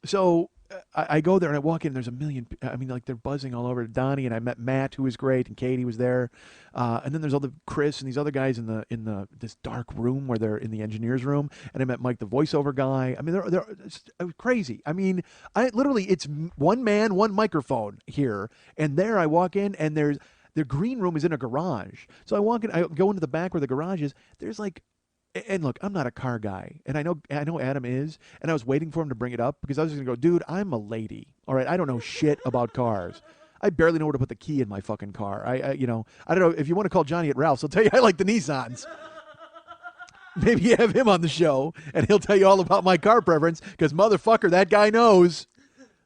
So I go there and I walk in. And there's a million. I mean, like they're buzzing all over. Donnie and I met Matt, who was great, and Katie was there. And then there's all the Chris and these other guys in this dark room where they're in the engineers room. And I met Mike, the voiceover guy. I mean, it was crazy. I mean, it's one man, one microphone here. And there I walk in, and their green room is in a garage. So I walk in. I go into the back where the garage is. There's like. And look, I'm not a car guy, and I know Adam is, and I was waiting for him to bring it up because I was just gonna go, dude, I'm a lady, all right? I don't know shit about cars. I barely know where to put the key in my fucking car. I don't know if you want to call Johnny at Ralph's, he'll tell you I like the Nissans. Maybe you have him on the show, and he'll tell you all about my car preference because motherfucker, that guy knows.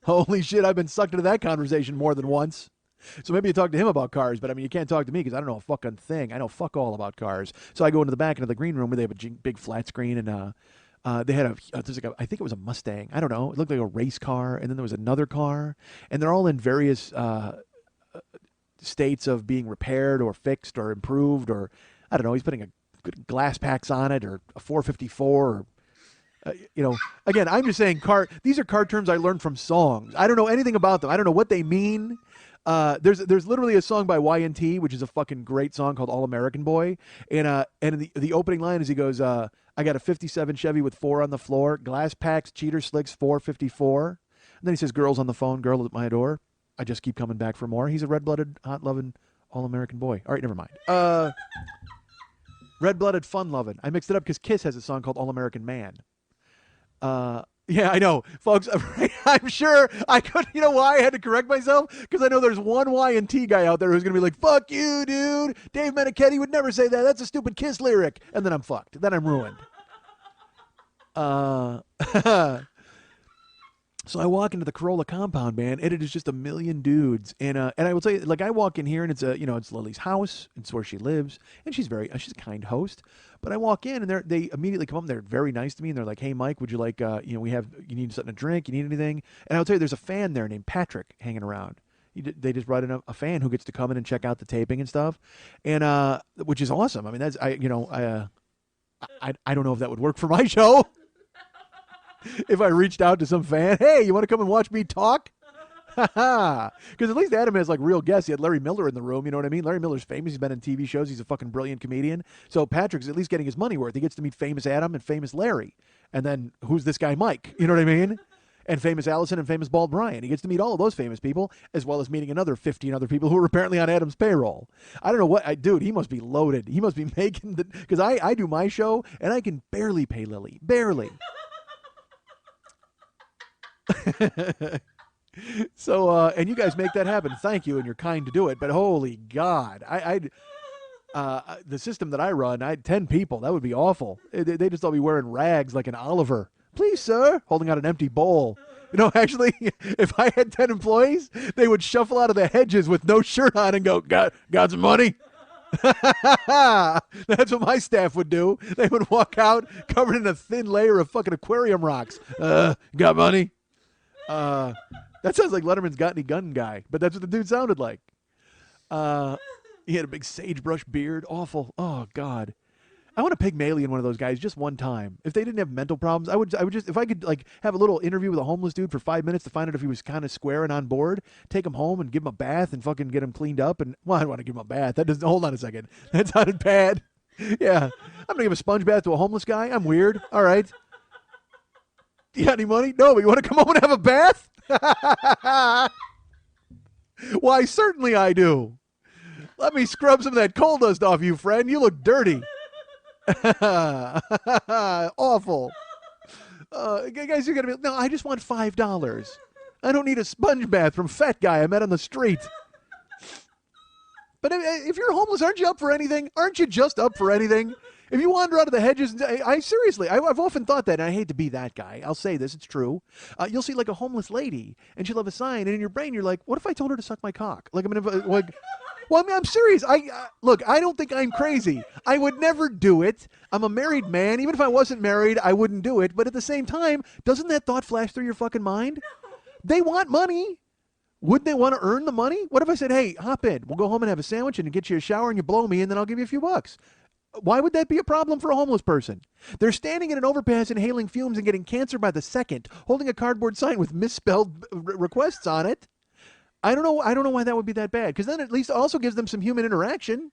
Holy shit, I've been sucked into that conversation more than once. So maybe you talk to him about cars, but I mean, you can't talk to me because I don't know a fucking thing. I know fuck all about cars. So I go into the back into the green room where they have a big flat screen, and they had I think it was a Mustang. I don't know. It looked like a race car, and then there was another car, and they're all in various states of being repaired or fixed or improved, or I don't know. He's putting a good glass packs on it, or a 454, or Again, I'm just saying these are card terms I learned from songs. I don't know anything about them. I don't know what they mean. There's literally a song by YNT, which is a fucking great song called All American Boy. And the opening line is he goes, I got a 57 Chevy with 4 on the floor, glass packs, cheater slicks, 454. And then he says, girls on the phone, girl at my door. I just keep coming back for more. He's a red-blooded, hot-loving, all-American boy. All right, never mind. Red-blooded, fun-loving. I mixed it up because Kiss has a song called All-American Man. Yeah, I know, folks. I'm sure I could. You know why I had to correct myself? Because I know there's one Y&T guy out there who's going to be like, fuck you, dude. Dave Meniketti would never say that. That's a stupid Kiss lyric. And then I'm fucked. Then I'm ruined. So I walk into the Corolla compound, man, and it is just a million dudes. And I will tell you, like, I walk in here, and it's Lily's house. It's where she lives, and she's a kind host. But I walk in, and they immediately come up, and they're very nice to me, and they're like, hey, Mike, would you like, you need something to drink? You need anything? And I'll tell you, there's a fan there named Patrick hanging around. They just brought in a fan who gets to come in and check out the taping and stuff, and which is awesome. I mean, I don't know if that would work for my show. If I reached out to some fan, hey, you want to come and watch me talk? Because at least Adam has like real guests. He had Larry Miller in the room, you know what I mean? Larry Miller's famous. He's been in TV shows. He's a fucking brilliant comedian. So Patrick's at least getting his money worth. He gets to meet famous Adam and famous Larry. And then who's this guy Mike? You know what I mean? And famous Allison and famous Bald Brian. He gets to meet all of those famous people, as well as meeting another 15 other people who are apparently on Adam's payroll. I don't know what, dude, he must be loaded. He must be making because I do my show, and I can barely pay Lily. Barely. So, and you guys make that happen. Thank you, and you're kind to do it. But holy God, the system that I run, 10 people. That would be awful. They just all be wearing rags like an Oliver. Please, sir, holding out an empty bowl. You know, actually, if I had 10 employees, they would shuffle out of the hedges with no shirt on and go, got some money? That's what my staff would do. They would walk out covered in a thin layer of fucking aquarium rocks. Got money? That sounds like Letterman's Got Any Gun guy, but that's what the dude sounded like. He had a big sagebrush beard. Awful. Oh, God. I want to Pygmalion one of those guys just one time. If they didn't have mental problems, I would just, if I could like have a little interview with a homeless dude for 5 minutes to find out if he was kind of square and on board, take him home and give him a bath and fucking get him cleaned up. And, well, I don't want to give him a bath. That doesn't, hold on a second. That sounded bad. Yeah. I'm going to give a sponge bath to a homeless guy? I'm weird. All right. You got any money? No, but you want to come home and have a bath? Why, certainly I do. Let me scrub some of that coal dust off you, friend. You look dirty. Awful. Guys, you're going to be, no, I just want $5. I don't need a sponge bath from fat guy I met on the street. But if you're homeless, aren't you up for anything? Aren't you just up for anything? If you wander out of the hedges, seriously, I've often thought that, and I hate to be that guy. I'll say this, it's true. You'll see like a homeless lady, and she'll have a sign, and in your brain, you're like, what if I told her to suck my cock? Like, I mean, well, I mean, I'm serious. Look, I don't think I'm crazy. I would never do it. I'm a married man. Even if I wasn't married, I wouldn't do it. But at the same time, doesn't that thought flash through your fucking mind? They want money. Wouldn't they want to earn the money? What if I said, hey, hop in. We'll go home and have a sandwich and get you a shower and you blow me and then I'll give you a few bucks. Why would that be a problem for a homeless person? They're standing in an overpass inhaling fumes and getting cancer by the second, holding a cardboard sign with misspelled requests on it. I don't know why that would be that bad, because then at least it also gives them some human interaction.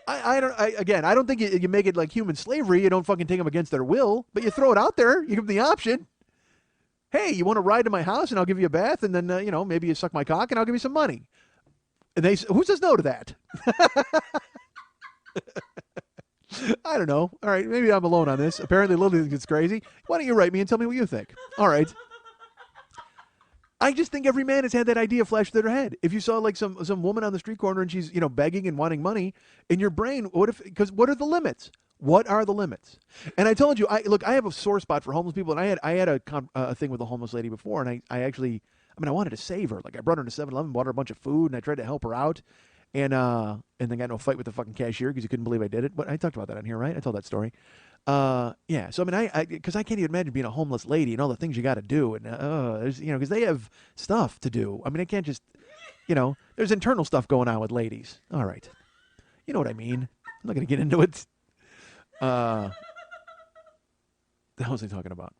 I don't think you make it like human slavery. You don't fucking take them against their will, but you throw it out there. You give them the option. Hey, you want to ride to my house and I'll give you a bath, and then maybe you suck my cock and I'll give you some money. And who says no to that? I don't know. All right, maybe I'm alone on this. Apparently Lily thinks it's crazy. Why don't you write me and tell me what you think? All right. I just think every man has had that idea flash through their head. If you saw like some woman on the street corner and she's begging and wanting money, in your brain, what are the limits? What are the limits? And I told you, I have a sore spot for homeless people, and I had a thing with a homeless lady before, and I wanted to save her. Like, I brought her to 7-Eleven, bought her a bunch of food, and I tried to help her out, and then got in a fight with the fucking cashier because he couldn't believe I did it. But I talked about that on here, right? I told that story. Yeah. So because I can't even imagine being a homeless lady and all the things you got to do, and because they have stuff to do. I mean, I can't just, there's internal stuff going on with ladies. All right, you know what I mean. I'm not gonna get into it. the hell was I talking about?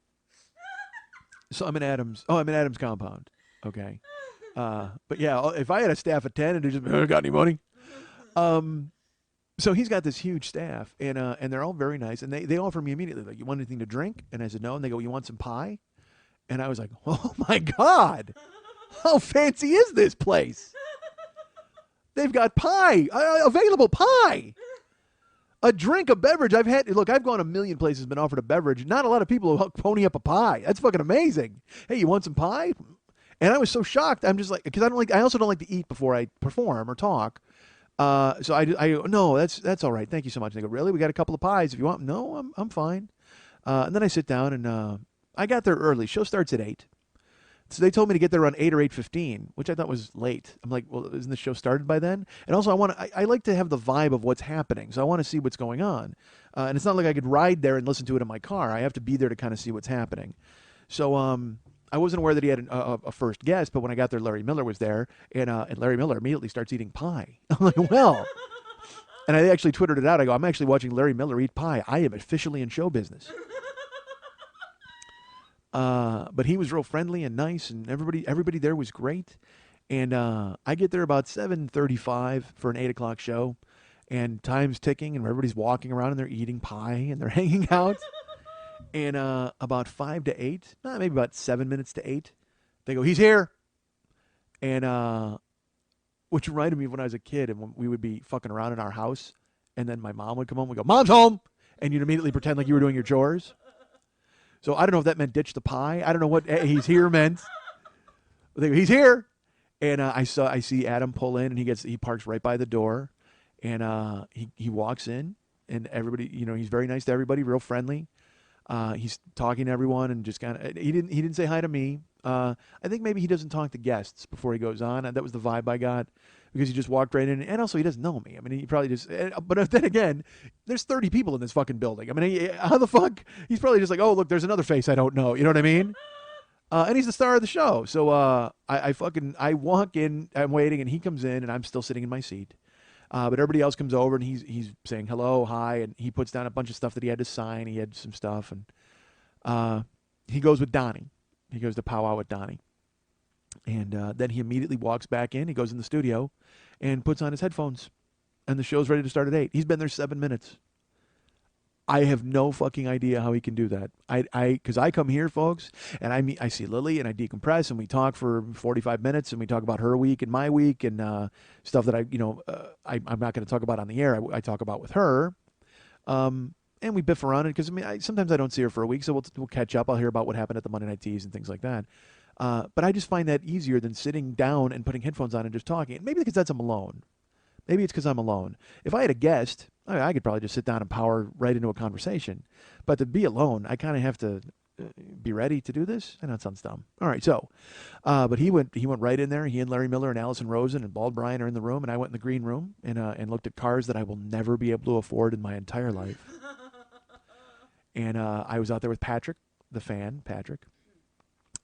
So I'm in Adams. Oh, I'm in Adams compound. Okay. But yeah, if I had a staff of 10 and they just got any money, so he's got this huge staff, and they're all very nice, and they offer me immediately, like, you want anything to drink? And I said no, and they go, you want some pie? And I was like, oh my God, how fancy is this place? They've got pie, available pie. A drink, a beverage. I've gone a million places, been offered a beverage. Not a lot of people will pony up a pie. That's fucking amazing. Hey, you want some pie? And I was so shocked. I'm just like, because I also don't like to eat before I perform or talk. So I go, no, that's all right. Thank you so much. And they go, really? We got a couple of pies if you want. No, I'm fine. And then I sit down, and I got there early. Show starts at 8. So they told me to get there around 8 or 8:15, which I thought was late. I'm like, well, isn't the show started by then? And also, I like to have the vibe of what's happening, so I want to see what's going on. And it's not like I could ride there and listen to it in my car. I have to be there to kind of see what's happening. So I wasn't aware that he had a first guest, but when I got there, Larry Miller was there, and Larry Miller immediately starts eating pie. I'm like, well, and I actually Twittered it out. I go, I'm actually watching Larry Miller eat pie. I am officially in show business. But he was real friendly and nice, and everybody there was great. And I get there about 7:35 for an 8 o'clock show, and time's ticking, and everybody's walking around, and they're eating pie, and they're hanging out. And about 5 to 8, maybe about 7 minutes to 8, they go, he's here. And which reminded me of when I was a kid, and when we would be fucking around in our house, and then my mom would come home, we go, Mom's home, and you'd immediately pretend like you were doing your chores. So I don't know if that meant ditch the pie. I don't know what he's here meant. He's here. And I see Adam pull in, and he parks right by the door, and he walks in, and everybody, he's very nice to everybody, real friendly. He's talking to everyone, and just kind of, he didn't say hi to me. I think maybe he doesn't talk to guests before he goes on. That was the vibe I got, because he just walked right in, and also he doesn't know me. I mean, he probably just, but then again, there's 30 people in this fucking building. I mean, how the fuck? He's probably just like, oh, look, there's another face I don't know. You know what I mean? And he's the star of the show. So I walk in, I'm waiting, and he comes in, and I'm still sitting in my seat. But everybody else comes over, and he's saying hello, hi, and he puts down a bunch of stuff that he had to sign. He had some stuff, and he goes with Donnie. He goes to powwow with Donnie. And then he immediately walks back in. He goes in the studio and puts on his headphones. And the show's ready to start at 8. He's been there 7 minutes. I have no fucking idea how he can do that. Because I come here, folks, and I see Lily, and I decompress, and we talk for 45 minutes, and we talk about her week and my week, and stuff that I'm not going to talk about on the air. I talk about with her. And we biff around it, because sometimes I don't see her for a week, so we'll catch up. I'll hear about what happened at the Monday Night Teas and things like that. But I just find that easier than sitting down and putting headphones on and just talking. And maybe because I'm alone. Maybe it's because I'm alone. If I had a guest, I could probably just sit down and power right into a conversation. But to be alone, I kind of have to be ready to do this. I know it sounds dumb. All right, so, but he went right in there. He and Larry Miller and Allison Rosen and Bald Bryan are in the room, and I went in the green room and looked at cars that I will never be able to afford in my entire life. And I was out there with Patrick, the fan, Patrick.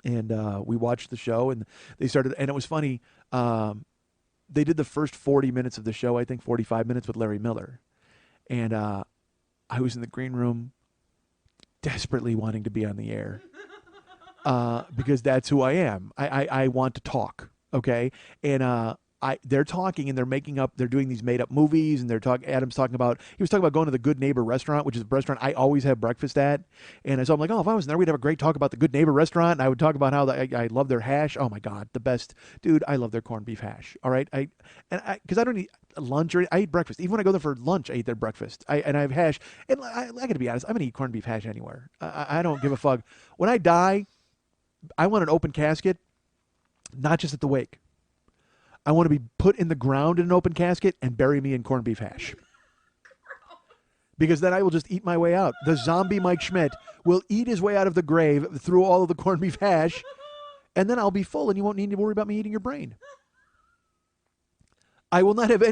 And we watched the show, and they started, and it was funny. They did the first 40 minutes of the show, I think 45 minutes with Larry Miller. And I was in the green room desperately wanting to be on the air because that's who I am. I want to talk, okay? And they're talking, and they're doing these made up movies, and Adam's talking about, he was talking about going to the Good Neighbor restaurant, which is a restaurant I always have breakfast at. And so I'm like, oh, if I was there, we'd have a great talk about the Good Neighbor restaurant. And I would talk about how I love their hash. Oh my God, the best. Dude, I love their corned beef hash. All right. Cause I don't eat lunch, or I eat breakfast. Even when I go there for lunch, I eat their breakfast. I have hash. And I gotta be honest, I'm gonna eat corned beef hash anywhere. I don't give a fuck. When I die, I want an open casket, not just at the wake. I want to be put in the ground in an open casket and bury me in corned beef hash. Because then I will just eat my way out. The zombie Mike Schmidt will eat his way out of the grave through all of the corned beef hash, and then I'll be full, and you won't need to worry about me eating your brain. I will not have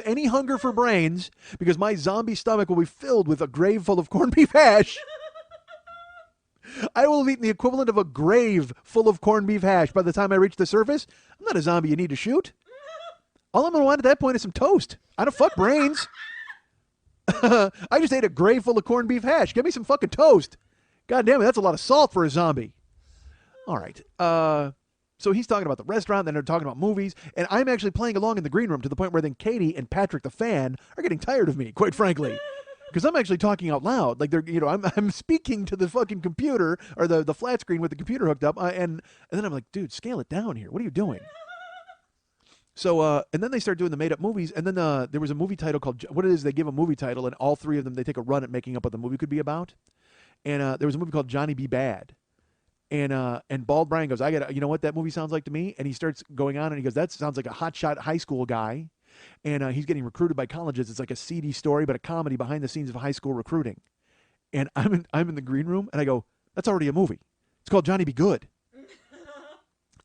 any hunger for brains, because my zombie stomach will be filled with a grave full of corned beef hash. I will have eaten the equivalent of a grave full of corned beef hash by the time I reach the surface. I'm not a zombie you need to shoot. All I'm going to want at that point is some toast. I don't fuck brains. I just ate a grave full of corned beef hash. Give me some fucking toast. God damn it, that's a lot of salt for a zombie. All right. So he's talking about the restaurant, then they're talking about movies, and I'm actually playing along in the green room to the point where then Katie and Patrick the fan are getting tired of me, quite frankly. Because I'm actually talking out loud, like I'm speaking to the fucking computer or the flat screen with the computer hooked up, and then I'm like, dude, scale it down here. What are you doing? So and then they start doing the made up movies, and then there was a movie title called what it is. They give a movie title, and all three of them they take a run at making up what the movie could be about. And there was a movie called Johnny Be Bad, and Bald Brian goes, I got you know what that movie sounds like to me, and he starts going on and he goes, that sounds like a hotshot high school guy. And he's getting recruited by colleges. It's like a seedy story, but a comedy behind the scenes of high school recruiting. And I'm in the green room, and I go, that's already a movie. It's called Johnny Be Good.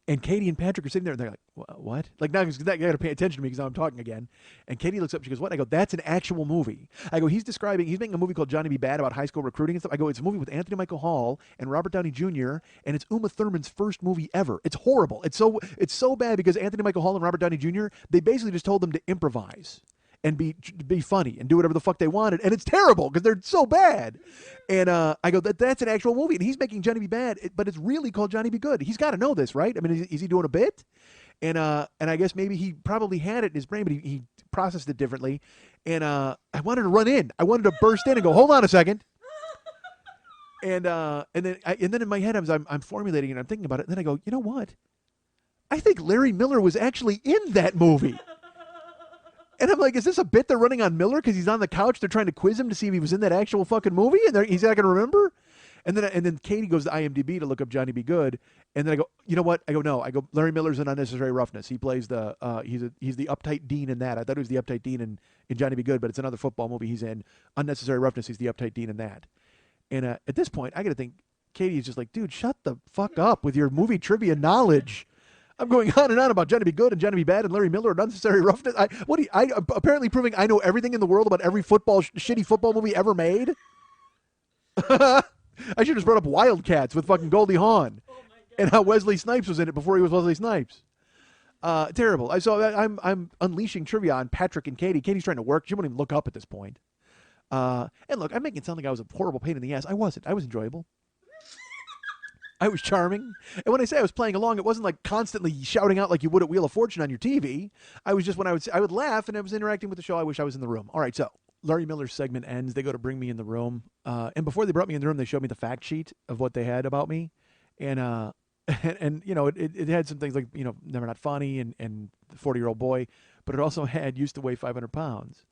And Katie and Patrick are sitting there, and they're like, what? Like, now you got to pay attention to me because now I'm talking again. And Katie looks up, she goes, what? I go, that's an actual movie. I go, he's making a movie called Johnny Be Bad about high school recruiting and stuff. I go, it's a movie with Anthony Michael Hall and Robert Downey Jr., and it's Uma Thurman's first movie ever. It's horrible. It's so bad because Anthony Michael Hall and Robert Downey Jr., they basically just told them to improvise and be funny and do whatever the fuck they wanted. And it's terrible because they're so bad. And I go, that's an actual movie. And he's making Johnny Be Bad, but it's really called Johnny Be Good. He's got to know this, right? I mean, is he doing a bit? And I guess maybe he probably had it in his brain, but he processed it differently. And I wanted to run in. I wanted to burst in and go, hold on a second. And then in my head, I'm formulating and I'm thinking about it. And then I go, you know what? I think Larry Miller was actually in that movie. And I'm like, is this a bit they're running on Miller because he's on the couch? They're trying to quiz him to see if he was in that actual fucking movie, and he's not going to remember. And then Katie goes to IMDb to look up Johnny Be Good, and then I go, you know what? I go, no. I go, Larry Miller's in Unnecessary Roughness. He plays he's the uptight dean in that. I thought he was the uptight dean in Johnny Be Good, but it's another football movie he's in. Unnecessary Roughness. He's the uptight dean in that. And at this point, I got to think Katie is just like, dude, shut the fuck up with your movie trivia knowledge. I'm going on and on about Johnny Be Good and Johnny Be Bad and Larry Miller and Unnecessary Roughness. I apparently proving I know everything in the world about every shitty football movie ever made. I should have just brought up Wildcats with fucking Goldie Hawn and how Wesley Snipes was in it before he was Wesley Snipes. Terrible. I'm unleashing trivia on Patrick and Katie. Katie's trying to work. She won't even look up at this point. And look, I'm making it sound like I was a horrible pain in the ass. I wasn't. I was enjoyable. I was charming. And when I say I was playing along, it wasn't like constantly shouting out like you would at Wheel of Fortune on your TV. I was just, when I would laugh and I was interacting with the show, I wish I was in the room. All right, so Larry Miller's segment ends. They go to bring me in the room. And before they brought me in the room, they showed me the fact sheet of what they had about me. And you know, it had some things like, you know, never not funny and the 40-year-old boy, but it also had used to weigh 500 pounds.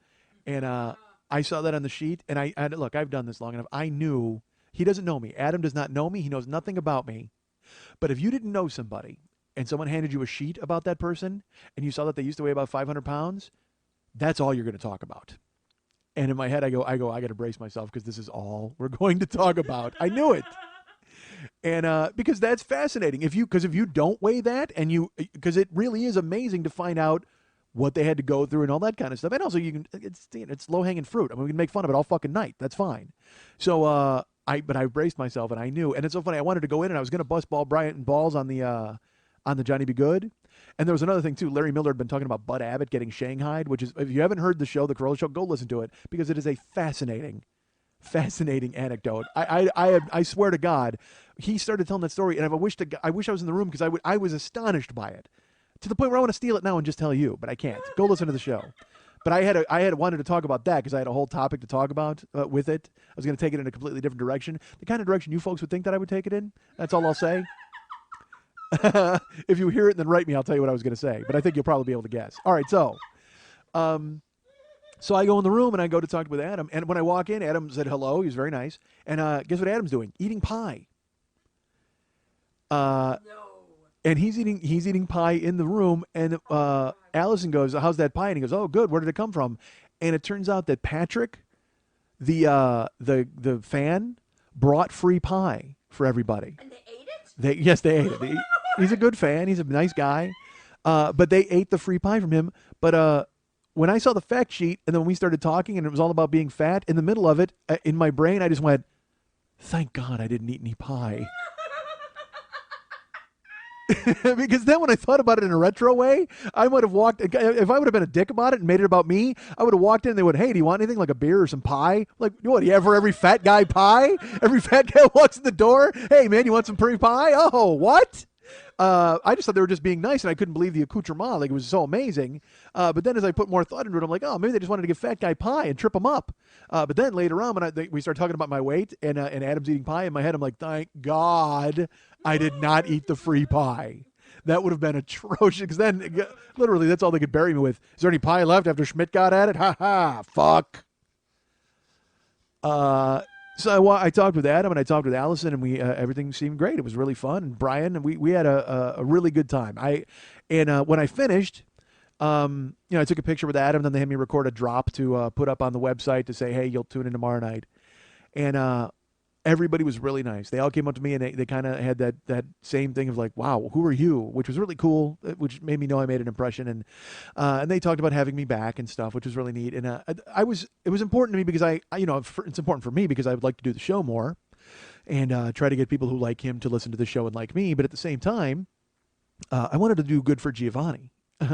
And I saw that on the sheet. And look, I've done this long enough. I knew. He doesn't know me. Adam does not know me. He knows nothing about me. But if you didn't know somebody and someone handed you a sheet about that person and you saw that they used to weigh about 500 pounds, that's all you're going to talk about. And in my head, I got to brace myself because this is all we're going to talk about. I knew it. And because that's fascinating. Because if you don't weigh that because it really is amazing to find out what they had to go through and all that kind of stuff. And also it's low hanging fruit. I mean, we can make fun of it all fucking night. That's fine. So, but I braced myself and I knew, and it's so funny. I wanted to go in and I was going to bust Bryant and balls on the Johnny Be Good. And there was another thing too. Larry Miller had been talking about Bud Abbott getting shanghaied, which is, if you haven't heard the show, The Corolla Show, go listen to it because it is a fascinating anecdote. I swear to God, he started telling that story, and I wish I was in the room because I was astonished by it to the point where I want to steal it now and just tell you, but I can't. Go listen to the show. But I had wanted to talk about that because I had a whole topic to talk about with it. I was going to take it in a completely different direction, the kind of direction you folks would think that I would take it in. That's all I'll say. If you hear it, then write me. I'll tell you what I was going to say. But I think you'll probably be able to guess. All right, so I go in the room and I go to talk with Adam. And when I walk in, Adam said hello. He was very nice. And guess what Adam's doing? Eating pie. No. And he's eating pie in the room, and Allison goes, "How's that pie?" And he goes, "Oh, good. Where did it come from?" And it turns out that Patrick, the fan, brought free pie for everybody. And they ate it? Yes, they ate it. He's a good fan. He's a nice guy, but they ate the free pie from him. But when I saw the fact sheet, and then we started talking, and it was all about being fat. In the middle of it, in my brain, I just went, "Thank God I didn't eat any pie." Because then when I thought about it in a retro way, I would have walked, if I would have been a dick about it and made it about me, I would have walked in and they would, hey, do you want anything like a beer or some pie? Like, what, do you have for every fat guy pie? Every fat guy walks in the door, hey, man, you want some free pie? Oh, what? I just thought they were just being nice, and I couldn't believe the accoutrement. Like, it was so amazing. But then as I put more thought into it, I'm like, oh, maybe they just wanted to give fat guy pie and trip him up. But then later on, when we started talking about my weight and Adam's eating pie, in my head, I'm like, thank God I did not eat the free pie. That would have been atrocious, because then literally that's all they could bury me with. Is there any pie left after Schmidt got at it? Ha ha, fuck. So I talked with Adam and I talked with Allison, and we everything seemed great. It was really fun. And Brian, and we had a really good time. When I finished, I took a picture with Adam, and then they had me record a drop to put up on the website to say, hey, you'll tune in tomorrow night. And everybody was really nice. They all came up to me, and they kind of had that same thing of like, wow, who are you? Which was really cool, which made me know I made an impression. And they talked about having me back and stuff, which was really neat. And it was important to me because it's important for me because I would like to do the show more and try to get people who like him to listen to the show and like me. But at the same time, I wanted to do good for Giovanni.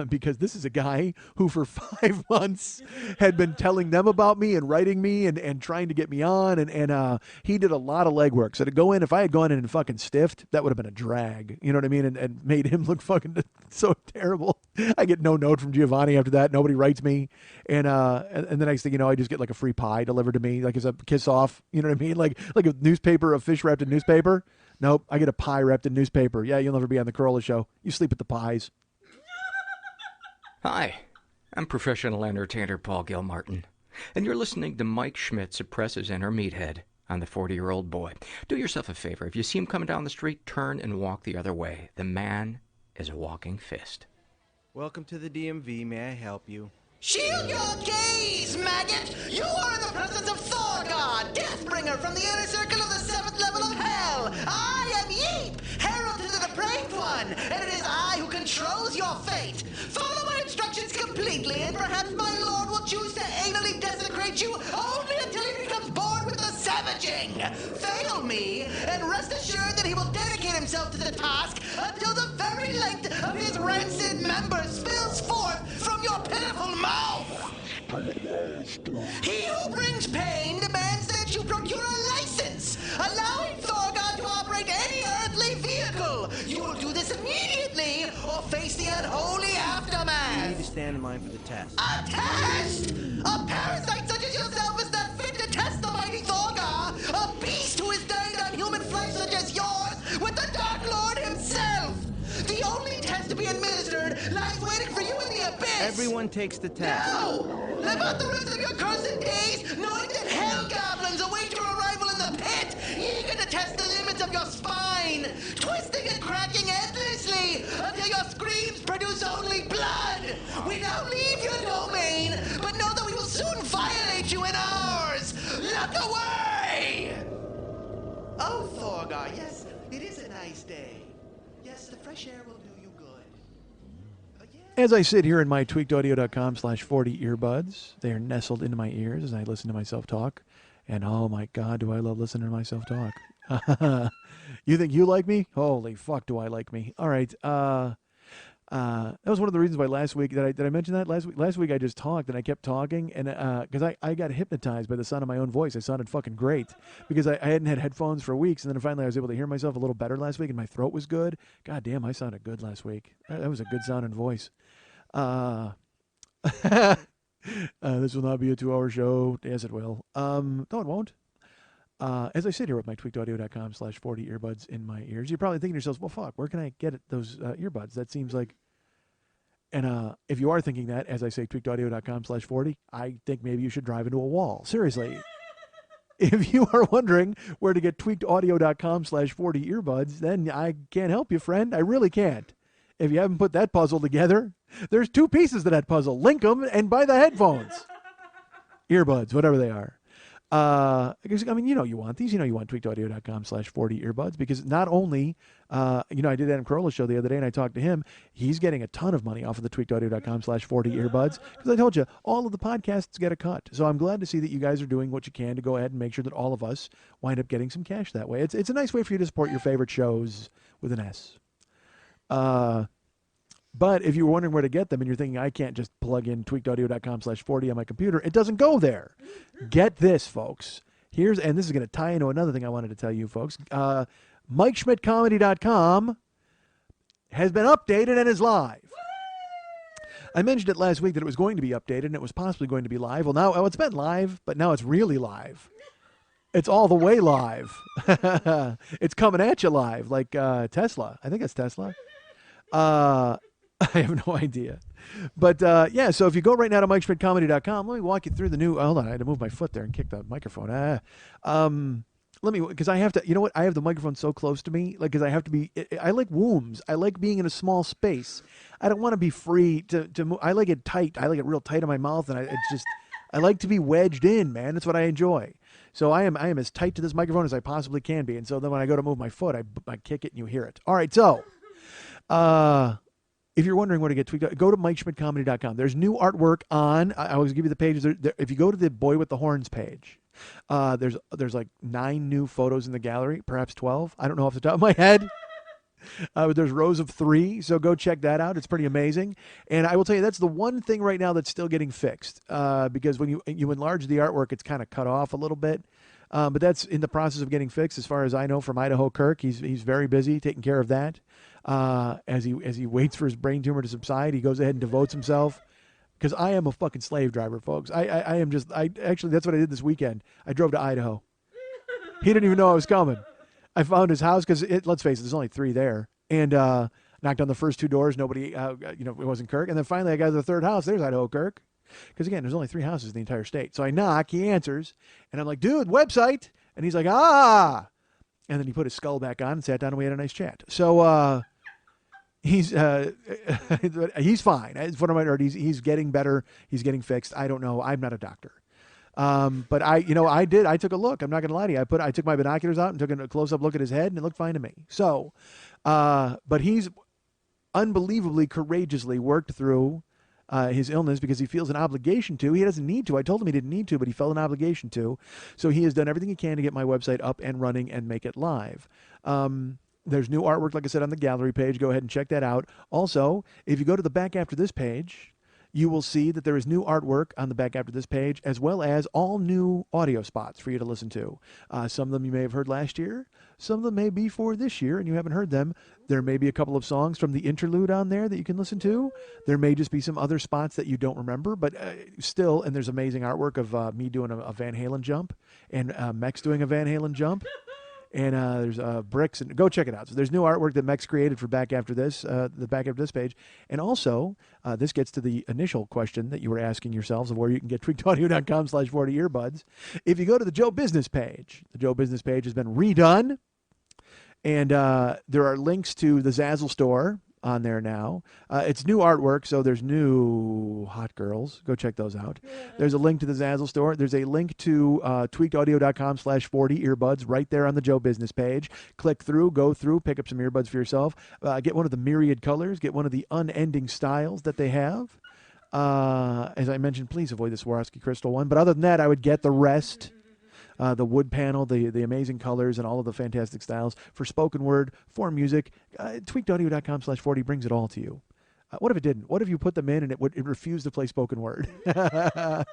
Because this is a guy who for 5 months had been telling them about me and writing me and trying to get me on. And he did a lot of legwork. So to go in, if I had gone in and fucking stiffed, that would have been a drag. You know what I mean? And made him look fucking so terrible. I get no note from Giovanni after that. Nobody writes me. And the next thing you know, I just get like a free pie delivered to me, like as a kiss off. You know what I mean? Like a newspaper, a fish wrapped in newspaper. Nope, I get a pie wrapped in newspaper. Yeah, you'll never be on the Corolla show. You sleep with the pies. Hi, I'm professional entertainer Paul Gilmartin, and you're listening to Mike Schmidt Suppresses Inner Meathead on the 40-Year-Old Boy. Do yourself a favor. If you see him coming down the street, turn and walk the other way. The man is a walking fist. Welcome to the DMV. May I help you? Shield your gaze, maggot! You are in the presence of Thorgod, Deathbringer from the inner circle of the 7th level of hell! I am Yeep, herald to the depraved one, and it is I who controls your fate! Follow my instructions completely, and perhaps my lord will choose to anally desecrate you only until he becomes bored with the savaging! Fail me, and rest assured that he will dedicate himself to the task until the very length of his rancid member spills forth from your pitiful mouth! He who brings pain demands that you procure a license, allowing Thorgod to operate any earthly vehicle. You will do this immediately, or face the unholy aftermath. You need to stand in line for the test. A test? A parasite such as yourself is not fit to test the mighty Thorgar, a beast who is dined on human flesh such as yours, with the Dark Lord himself. The only test to be administered lies waiting for you in the abyss. Everyone takes the test. No! Live out the rest of your cursed days knowing that hell goblins await your arrival in the pit, eager to test the limits of your spine, twisting and cracking endlessly until your screams produce only blood. We now leave your domain, but know that we will soon violate you in ours. Look away! Oh, Thorgar, yes, it is a nice day. Yes, the fresh air will do you good. As I sit here in my tweakedaudio.com/40 earbuds, they are nestled into my ears as I listen to myself talk. And oh my God, do I love listening to myself talk. You think you like me? Holy fuck, do I like me. All right. That was one of the reasons why last week, did I mention that? Last week I just talked and I kept talking and because I got hypnotized by the sound of my own voice. I sounded fucking great because I hadn't had headphones for weeks, and then finally I was able to hear myself a little better last week, and my throat was good. God damn, I sounded good last week. That was a good sounding voice. This will not be a 2-hour show. Yes, it will. No, it won't. As I sit here with my tweakedaudio.com/40 earbuds in my ears, you're probably thinking to yourselves, well, fuck, where can I get those earbuds? That seems like, and if you are thinking that, as I say, tweakedaudio.com/40, I think maybe you should drive into a wall. Seriously. If you are wondering where to get tweakedaudio.com/40 earbuds, then I can't help you, friend. I really can't. If you haven't put that puzzle together, there's 2 pieces to that puzzle. Link them and buy the headphones. Earbuds, whatever they are. I mean, you want these. You want tweakedaudio.com/40 earbuds because not only, I did Adam Carolla's show the other day and I talked to him. He's getting a ton of money off of the tweakedaudio.com/40 earbuds because I told you all of the podcasts get a cut. So I'm glad to see that you guys are doing what you can to go ahead and make sure that all of us wind up getting some cash that way. It's a nice way for you to support your favorite shows with an S. But if you're wondering where to get them and you're thinking, I can't just plug in tweakedaudio.com/40 on my computer, it doesn't go there. Get this, folks. And this is going to tie into another thing I wanted to tell you, folks. MikeSchmidtComedy.com has been updated and is live. I mentioned it last week that it was going to be updated and it was possibly going to be live. Well, now it's been live, but now it's really live. It's all the way live. It's coming at you live, like Tesla. I think it's Tesla. I have no idea. But, yeah, so if you go right now to MikeSchmidtComedy.com, let me walk you through the new... Hold on, I had to move my foot there and kick the microphone. Because I have to... You know what? I have the microphone so close to me, like, because I have to be... I like wombs. I like being in a small space. I don't want to be free to move. I like it tight. I like it real tight in my mouth, and it's just... I like to be wedged in, man. That's what I enjoy. So I am as tight to this microphone as I possibly can be. And so then when I go to move my foot, I kick it and you hear it. All right, so... if you're wondering where to get tweaked, go to MikeSchmidtComedy.com. There's new artwork on. I always give you the pages. If you go to the Boy with the Horns page, there's like 9 new photos in the gallery, perhaps 12. I don't know off the top of my head. There's rows of 3, so go check that out. It's pretty amazing. And I will tell you, that's the one thing right now that's still getting fixed, because when you enlarge the artwork, it's kind of cut off a little bit. But that's in the process of getting fixed, as far as I know, from Idaho Kirk. He's very busy taking care of that. As he waits for his brain tumor to subside, he goes ahead and devotes himself. Because I am a fucking slave driver, folks. I actually, that's what I did this weekend. I drove to Idaho. He didn't even know I was coming. I found his house because let's face it, there's only 3 there, and knocked on the first 2 doors. Nobody, it wasn't Kirk. And then finally, I got to the 3rd house. There's Idaho Kirk. Because again, there's only 3 houses in the entire state. So I knock, he answers, and I'm like, dude, website. And he's like, ah. And then he put his skull back on and sat down and we had a nice chat. So he's fine. As what I heard, he's getting better. He's getting fixed. I don't know. I'm not a doctor. But I took a look. I'm not going to lie to you. I took my binoculars out and took a close-up look at his head, and it looked fine to me. So, but he's unbelievably courageously worked through his illness because he feels an obligation to. He doesn't need to. I told him he didn't need to, but he felt an obligation to. So he has done everything he can to get my website up and running and make it live. There's new artwork, like I said, on the gallery page. Go ahead and check that out. Also, if you go to the back after this page, you will see that there is new artwork on the back after this page, as well as all new audio spots for you to listen to. Some of them you may have heard last year. Some of them may be for this year, and you haven't heard them. There may be a couple of songs from the interlude on there that you can listen to. There may just be some other spots that you don't remember, but still, and there's amazing artwork of me doing a Van Halen jump, and Mex doing a Van Halen jump. And there's bricks, and go check it out. So there's new artwork that Mex created for back after this, the back after this page. And also, this gets to the initial question that you were asking yourselves of where you can get tweakedaudio.com/40 earbuds. If you go to the Joe Business page, the Joe Business page has been redone. And there are links to the Zazzle store on there now. It's new artwork, so there's new hot girls. Go check those out. There's a link to the Zazzle store. There's a link to tweakedaudio.com/40 earbuds right there on the Joe Business page. Click through, go through, pick up some earbuds for yourself. Get one of the myriad colors. Get one of the unending styles that they have. As I mentioned, please avoid the Swarovski crystal one. But other than that, I would get the rest. The wood panel, the amazing colors, and all of the fantastic styles for spoken word, for music. Tweakedaudio.com/40 brings it all to you. What if it didn't? What if you put them in and it refused to play spoken word? That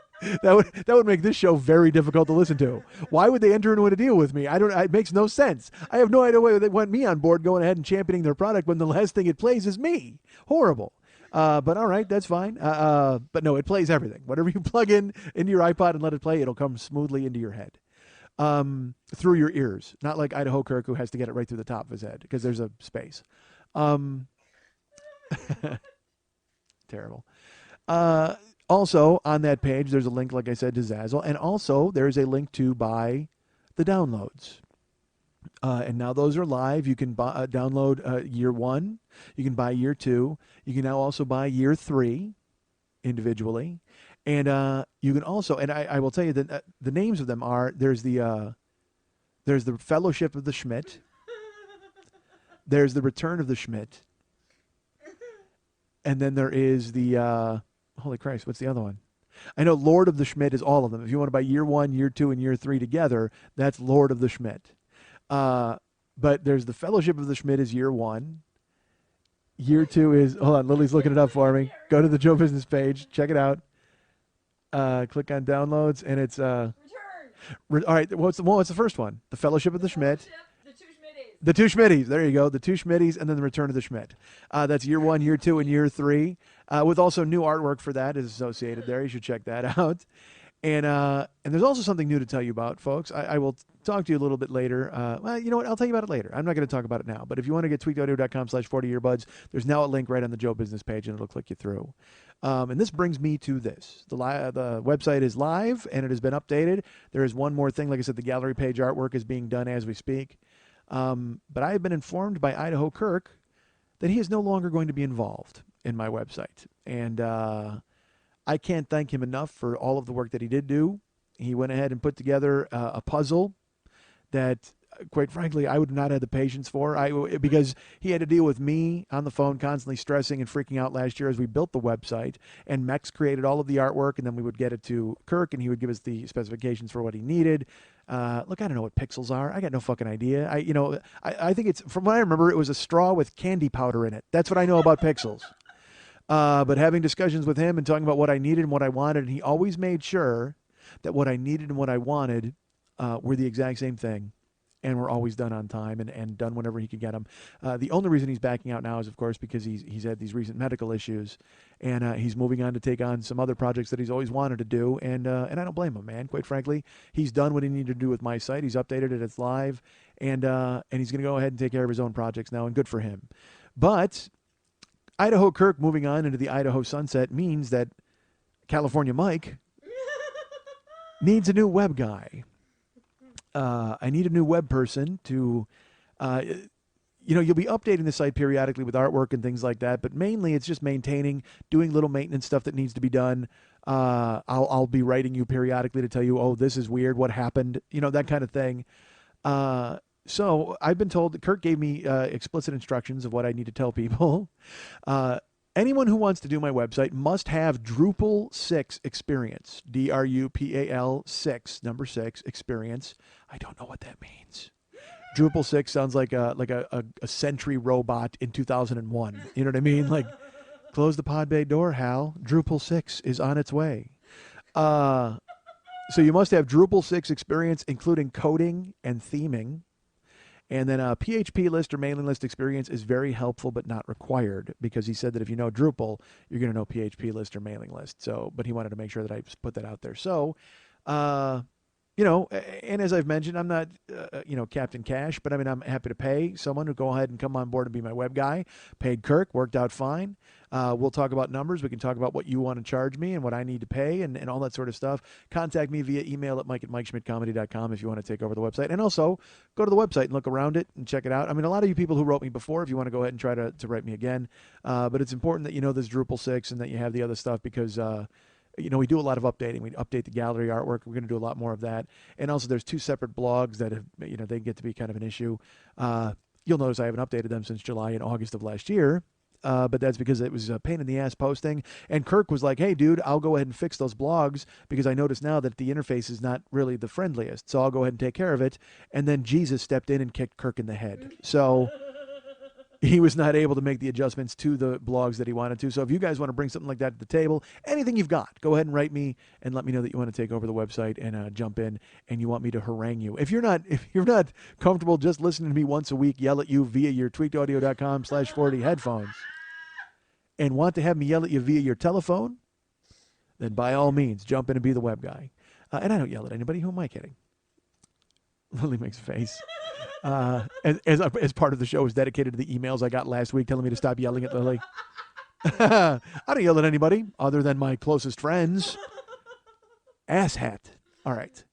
would make this show very difficult to listen to. Why would they enter into a deal with me? It makes no sense. I have no idea why they want me on board going ahead and championing their product when the last thing it plays is me. Horrible. But all right, that's fine. But no, it plays everything. Whatever you plug into your iPod and let it play, it'll come smoothly into your head. Through your ears, not like Idaho Kirk, who has to get it right through the top of his head because there's a space. Terrible. Also, on that page, there's a link, like I said, to Zazzle, and also there's a link to buy the downloads. And now those are live. You can download year 1. You can buy year 2. You can now also buy year 3 individually. And you can also, and I will tell you that the names of them are, there's the Fellowship of the Schmidt, there's the Return of the Schmidt, and then there is the, holy Christ, what's the other one? I know Lord of the Schmidt is all of them. If you want to buy year 1, year 2, and year 3 together, that's Lord of the Schmidt. But there's the Fellowship of the Schmidt is year 1. Year 2 is, hold on, Lily's looking it up for me. Go to the Joe Business page, check it out. Click on downloads, and it's Return. all right. What's the first one? The Fellowship of the Schmidt. Fellowship, the two Schmitties. The two Schmitties. There you go. The two Schmitties, and then the Return of the Schmidt. That's year 1, year 2, and year 3. With also new artwork for that is associated there. You should check that out. And there's also something new to tell you about, folks. I will talk to you a little bit later. Well, you know what? I'll tell you about it later. I'm not going to talk about it now. But if you want to get tweakedaudio.com/40earbuds, there's now a link right on the Joe Business page, and it'll click you through. And this brings me to this. The website is live, and it has been updated. There is one more thing. Like I said, the gallery page artwork is being done as we speak. But I have been informed by Idaho Kirk that he is no longer going to be involved in my website. And I can't thank him enough for all of the work that he did do. He went ahead and put together a puzzle that, quite frankly, I would not have the patience for. Because he had to deal with me on the phone constantly stressing and freaking out last year as we built the website. And Mex created all of the artwork, and then we would get it to Kirk, and he would give us the specifications for what he needed. Look, I don't know what pixels are. I got no fucking idea. I think it's, from what I remember, it was a straw with candy powder in it. That's what I know about pixels. But having discussions with him and talking about what I needed and what I wanted, and he always made sure that what I needed and what I wanted were the exact same thing, and were always done on time and done whenever he could get them. The only reason he's backing out now is, of course, because he's had these recent medical issues, and he's moving on to take on some other projects that he's always wanted to do, and I don't blame him, man. Quite frankly, he's done what he needed to do with my site. He's updated it. It's live, and he's going to go ahead and take care of his own projects now, and good for him. But Idaho Kirk moving on into the Idaho sunset means that California Mike needs a new web guy. I need a new web person to, you'll be updating the site periodically with artwork and things like that, but mainly it's just maintaining, doing little maintenance stuff that needs to be done. I'll be writing you periodically to tell you, oh, this is weird, what happened, that kind of thing. So I've been told that Kirk gave me explicit instructions of what I need to tell people. Anyone who wants to do my website must have Drupal 6 experience. DRUPAL 6, number 6, experience. I don't know what that means. Drupal 6 sounds like a Sentry robot in 2001. You know what I mean? Like, close the pod bay door, Hal. Drupal 6 is on its way. So you must have Drupal 6 experience, including coding and theming. And then a PHP list or mailing list experience is very helpful but not required, because he said that if you know Drupal, you're going to know PHP list or mailing list. So, but he wanted to make sure that I put that out there. So, and as I've mentioned, I'm not, Captain Cash, but I mean, I'm happy to pay someone to go ahead and come on board and be my web guy. Paid Kirk, worked out fine. We'll talk about numbers. We can talk about what you want to charge me and what I need to pay and all that sort of stuff. Contact me via email at mike@MikeSchmidtComedy.com if you want to take over the website. And also, go to the website and look around it and check it out. I mean, a lot of you people who wrote me before, if you want to go ahead and try to write me again. But it's important that you know this Drupal 6 and that you have the other stuff, because we do a lot of updating. We update the gallery artwork. We're going to do a lot more of that. And also, there's 2 separate blogs that have, they get to be kind of an issue. You'll notice I haven't updated them since July and August of last year. But that's because it was a pain in the ass posting. And Kirk was like, hey, dude, I'll go ahead and fix those blogs, because I notice now that the interface is not really the friendliest. So I'll go ahead and take care of it. And then Jesus stepped in and kicked Kirk in the head. So he was not able to make the adjustments to the blogs that he wanted to. So if you guys want to bring something like that to the table, anything you've got, go ahead and write me and let me know that you want to take over the website and jump in, and you want me to harangue you. If you're not comfortable just listening to me once a week yell at you via your tweakedaudio.com/40 headphones, and want to have me yell at you via your telephone, then by all means, jump in and be the web guy. And I don't yell at anybody. Who am I kidding? Lily makes a face. As part of the show is dedicated to the emails I got last week telling me to stop yelling at Lily. I don't yell at anybody other than my closest friends. Asshat. All right.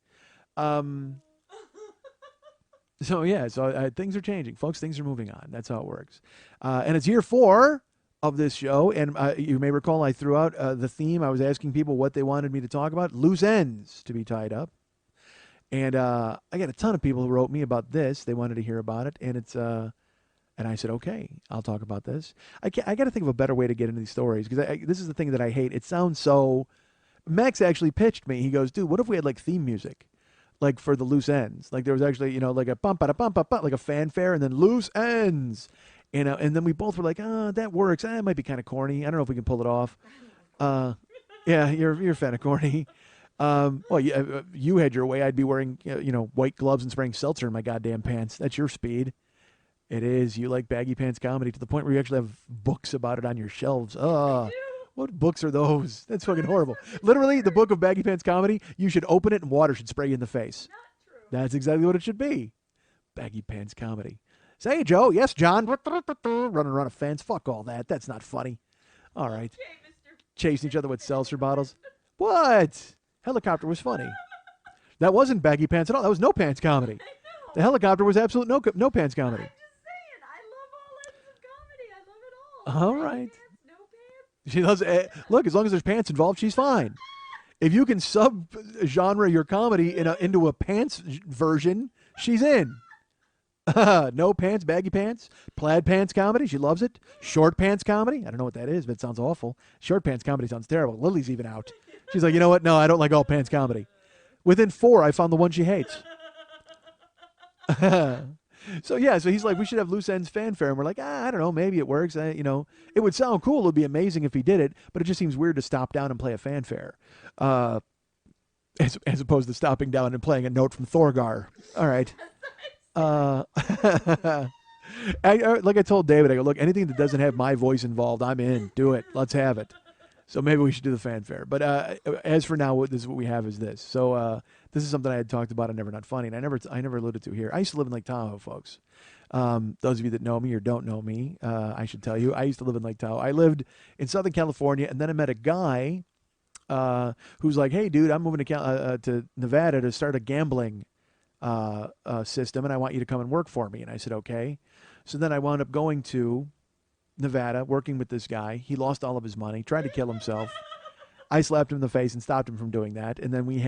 So things are changing, folks. Things are moving on. That's how it works. And it's year 4 of this show, and you may recall I threw out the theme. I was asking people what they wanted me to talk about. Loose ends to be tied up. And I got a ton of people who wrote me about this. They wanted to hear about it, and it's and I said, okay, I'll talk about this. I got to think of a better way to get into these stories, because this is the thing that I hate. It sounds so. Max actually pitched me. He goes, dude, what if we had like theme music, like for the loose ends? Like there was actually, like a bump, bump, bump, like a fanfare, and then loose ends. And then we both were like, that works. It might be kind of corny. I don't know if we can pull it off. Yeah, you're a fan of corny. Well, you had your way. I'd be wearing, white gloves and spraying seltzer in my goddamn pants. That's your speed. It is. You like baggy pants comedy to the point where you actually have books about it on your shelves. What books are those? That's fucking horrible. Literally, the book of baggy pants comedy, you should open it and water should spray you in the face. Not true. That's exactly what it should be. Baggy pants comedy. Say, hey, Joe. Yes, John. Running around a fence. Fuck all that. That's not funny. All right. Okay, Mr. Chasing each other with seltzer bottles. What? Helicopter was funny. That wasn't baggy pants at all. That was no pants comedy. The helicopter was absolute no pants comedy. I'm just saying, I love all ends of comedy. I love it all. All Baggy right. pants, no pants. She loves. Look, as long as there's pants involved, she's fine. If you can sub-genre your comedy into a pants version, she's in. No pants, baggy pants, plaid pants comedy. She loves it. Short pants comedy. I don't know what that is, but it sounds awful. Short pants comedy sounds terrible. Lily's even out. She's like, you know what? No, I don't like all pants comedy. Within 4, I found the one she hates. So he's like, we should have loose ends fanfare, and we're like, I don't know, maybe it works. It would sound cool. It would be amazing if he did it, but it just seems weird to stop down and play a fanfare, as opposed to stopping down and playing a note from Thorgar. All right. Like I told David, I go, look, anything that doesn't have my voice involved, I'm in. Do it. Let's have it. So maybe we should do the fanfare. But as for now, this is what we have is this. So this is something I had talked about on Never Not Funny, and I never alluded to here. I used to live in Lake Tahoe, folks. Those of you that know me or don't know me, I should tell you, I used to live in Lake Tahoe. I lived in Southern California, and then I met a guy who's like, hey, dude, I'm moving to Nevada to start a gambling system, and I want you to come and work for me. And I said, okay. So then I wound up going to Nevada, working with this guy. He lost all of his money, tried to kill himself. I slapped him in the face and stopped him from doing that. And then we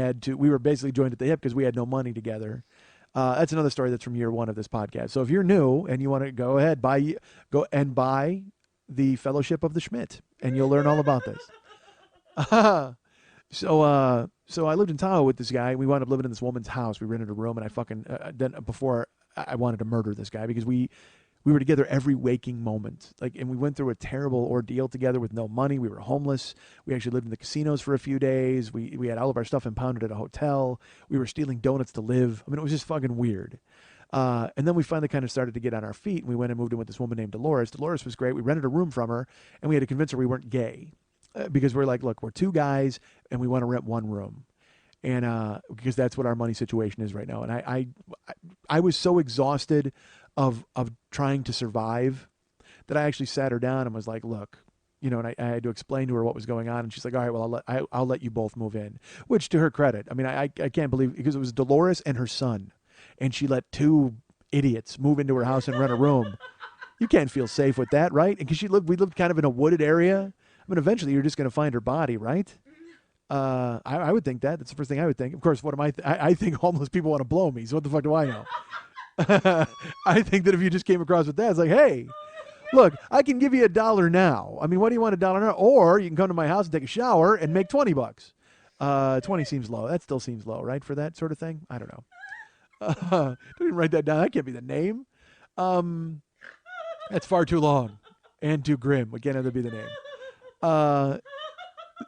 were basically joined at the hip because we had no money together. That's another story that's from year 1 of this podcast. So if you're new and you want to go ahead, buy the Fellowship of the Schmidt, and you'll learn all about this. So I lived in Tahoe with this guy. We wound up living in this woman's house. We rented a room, and I fucking before I wanted to murder this guy because we were together every waking moment. And we went through a terrible ordeal together with no money. We were homeless. We actually lived in the casinos for a few days. We had all of our stuff impounded at a hotel. We were stealing donuts to live. I mean, it was just fucking weird. And then we finally kind of started to get on our feet, and we went and moved in with this woman named Dolores. Dolores was great. We rented a room from her, and we had to convince her we weren't gay. Because we're like, look, we're 2 guys, and we want to rent 1 room. And because that's what our money situation is right now. And I was so exhausted of trying to survive that I actually sat her down and was like, look, and I had to explain to her what was going on. And she's like, all right, well, I'll let you both move in. Which, to her credit, I mean, I can't believe, because it was Dolores and her son, and she let 2 idiots move into her house and rent a room. You can't feel safe with that, right? And because we lived kind of in a wooded area. I mean, eventually you're just going to find her body, right? I would think that. That's the first thing I would think. Of course, what am I think homeless people want to blow me, so what the fuck do I know? I think that if you just came across with that, it's like, hey, look, I can give you $1 now. I mean, what do you want, $1 now? Or you can come to my house and take a shower and make $20. 20 seems low. That still seems low, right, for that sort of thing? I don't know. Don't even write that down. That can't be the name. That's far too long and too grim. It can't have to be the name.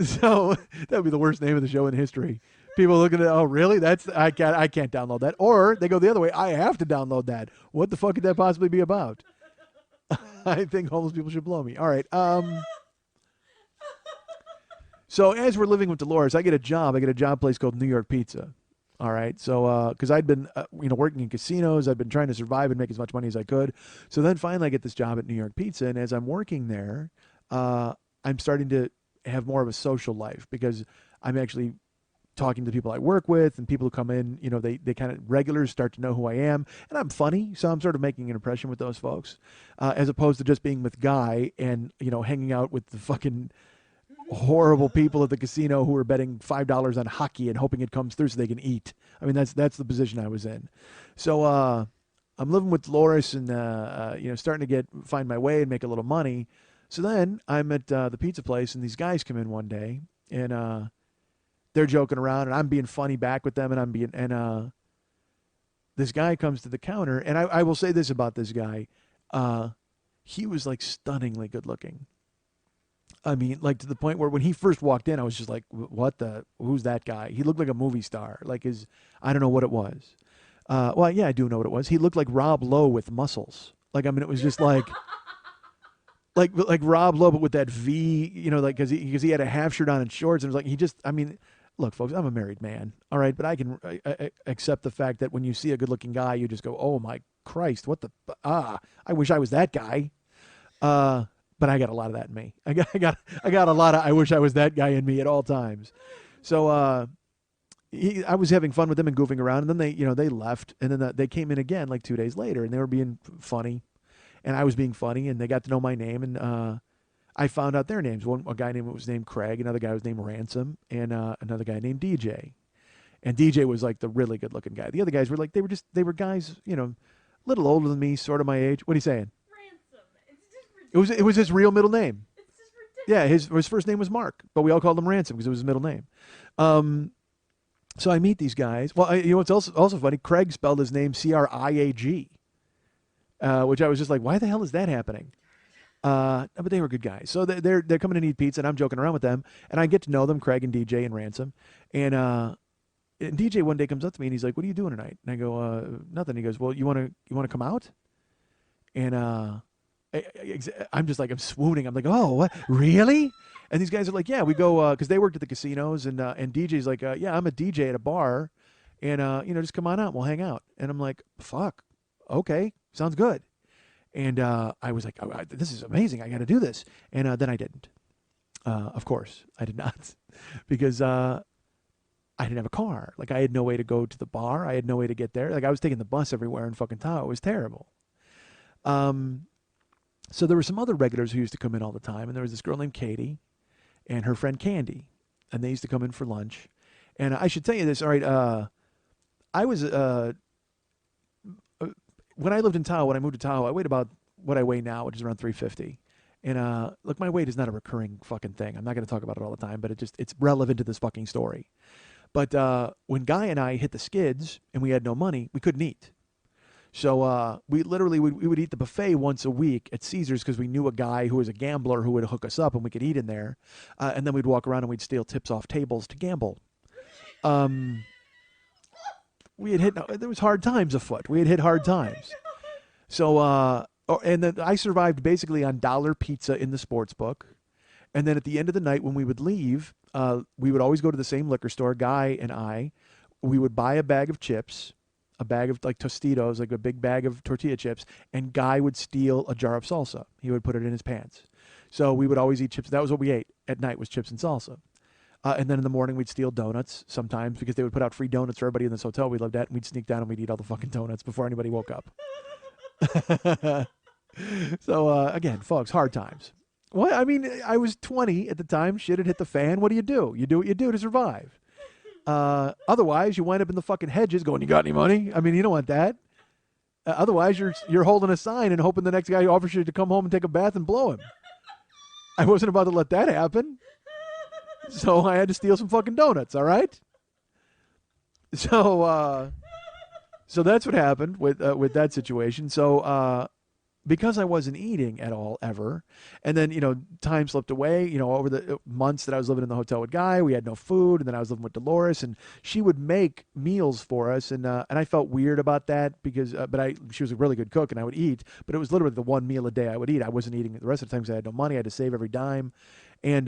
So that would be the worst name of the show in history. People looking at, oh, really? I can't download that. Or they go the other way. I have to download that. What the fuck could that possibly be about? I think homeless people should blow me. All right. So as we're living with Dolores, I get a job. I get a job place called New York Pizza. All right. So, because I'd been, working in casinos, I'd been trying to survive and make as much money as I could. So then finally I get this job at New York Pizza. And as I'm working there, I'm starting to have more of a social life because I'm actually talking to people I work with and people who come in, they kind of regulars start to know who I am, and I'm funny. So I'm sort of making an impression with those folks, as opposed to just being with Guy and, hanging out with the fucking horrible people at the casino who are betting $5 on hockey and hoping it comes through so they can eat. I mean, that's the position I was in. So, I'm living with Dolores and, starting to find my way and make a little money. So then I'm at the pizza place, and these guys come in one day, and they're joking around, and I'm being funny back with them, and this guy comes to the counter, and I will say this about this guy. he was like stunningly good looking. I mean, like to the point where when he first walked in, I was just like, "What the? Who's that guy?" He looked like a movie star. Like I don't know what it was. Well, yeah, I do know what it was. He looked like Rob Lowe with muscles. Like, I mean, it was just like Rob Lowe, but with that V, like because he had a half shirt on and shorts, and it was like he just. I mean, look, folks, I'm a married man, all right, but I accept the fact that when you see a good looking guy, you just go, "Oh my Christ, what the I wish I was that guy." But I got a lot of that in me. I got a lot of I wish I was that guy in me at all times. So I was having fun with them and goofing around, and then they left, and then they came in again like 2 days later, and they were being funny, and I was being funny, and they got to know my name, and I found out their names. A guy was named Craig, another guy was named Ransom, and another guy named DJ. And DJ was like the really good looking guy. The other guys were like they were guys, a little older than me, sort of my age. What are you saying? It was his real middle name. It's just ridiculous. Yeah, his first name was Mark, but we all called him Ransom because it was his middle name. So I meet these guys. Well, what's also funny? Craig spelled his name Criag, which I was just like, why the hell is that happening? But they were good guys. So they're coming to eat pizza, and I'm joking around with them, and I get to know them, Craig and DJ and Ransom, and DJ one day comes up to me and he's like, "What are you doing tonight?" And I go, "Nothing." He goes, "Well, you want to come out?" And I'm just like, I'm swooning. I'm like, "Oh, what? Really?" And these guys are like, "Yeah, we go," because they worked at the casinos, and DJ's like, "Yeah, I'm a DJ at a bar, and just come on out, and we'll hang out." And I'm like, "Fuck, okay, sounds good." And I was like, "This is amazing. I got to do this." And then I didn't. Of course, I did not, because I didn't have a car. Like, I had no way to go to the bar. I had no way to get there. Like, I was taking the bus everywhere in fucking Tahoe. It was terrible. So there were some other regulars who used to come in all the time, and there was this girl named Katie and her friend Candy, and they used to come in for lunch. And I should tell you this, all right, I was, when I lived in Tahoe, when I moved to Tahoe, I weighed about what I weigh now, which is around 350. And look, my weight is not a recurring fucking thing. I'm not going to talk about it all the time, but it's relevant to this fucking story. But when Guy and I hit the skids and we had no money, we couldn't eat. So we literally we would eat the buffet once a week at Caesars because we knew a guy who was a gambler who would hook us up and we could eat in there. And then we'd walk around and we'd steal tips off tables to gamble. We had there was hard times afoot. We had hit hard times. So and then I survived basically on dollar pizza in the sports book. And then at the end of the night when we would leave, we would always go to the same liquor store, Guy and I. We would buy a bag of chips, a bag of like Tostitos, like a big bag of tortilla chips, and Guy would steal a jar of salsa. He would put it in his pants. So we would always eat chips. That was what we ate at night, was chips and salsa. And then in the morning we'd steal donuts sometimes because they would put out free donuts for everybody in this hotel we lived at, and we'd sneak down and we'd eat all the fucking donuts before anybody woke up. So again, folks, hard times. Well, I mean, I was 20 at the time. Shit had hit the fan. What do? You do what you do to survive. Otherwise, you wind up in the fucking hedges going, "You got any money?" I mean, you don't want that. Otherwise, you're holding a sign and hoping the next guy offers you to come home and take a bath and blow him. I wasn't about to let that happen. So I had to steal some fucking donuts, all right? So that's what happened with that situation. So because I wasn't eating at all ever, and then time slipped away. Over the months that I was living in the hotel with Guy, we had no food, and then I was living with Dolores, and she would make meals for us, and I felt weird about that because she was a really good cook, and I would eat, but it was literally the one meal a day I would eat. I wasn't eating the rest of the time because I had no money. I had to save every dime, and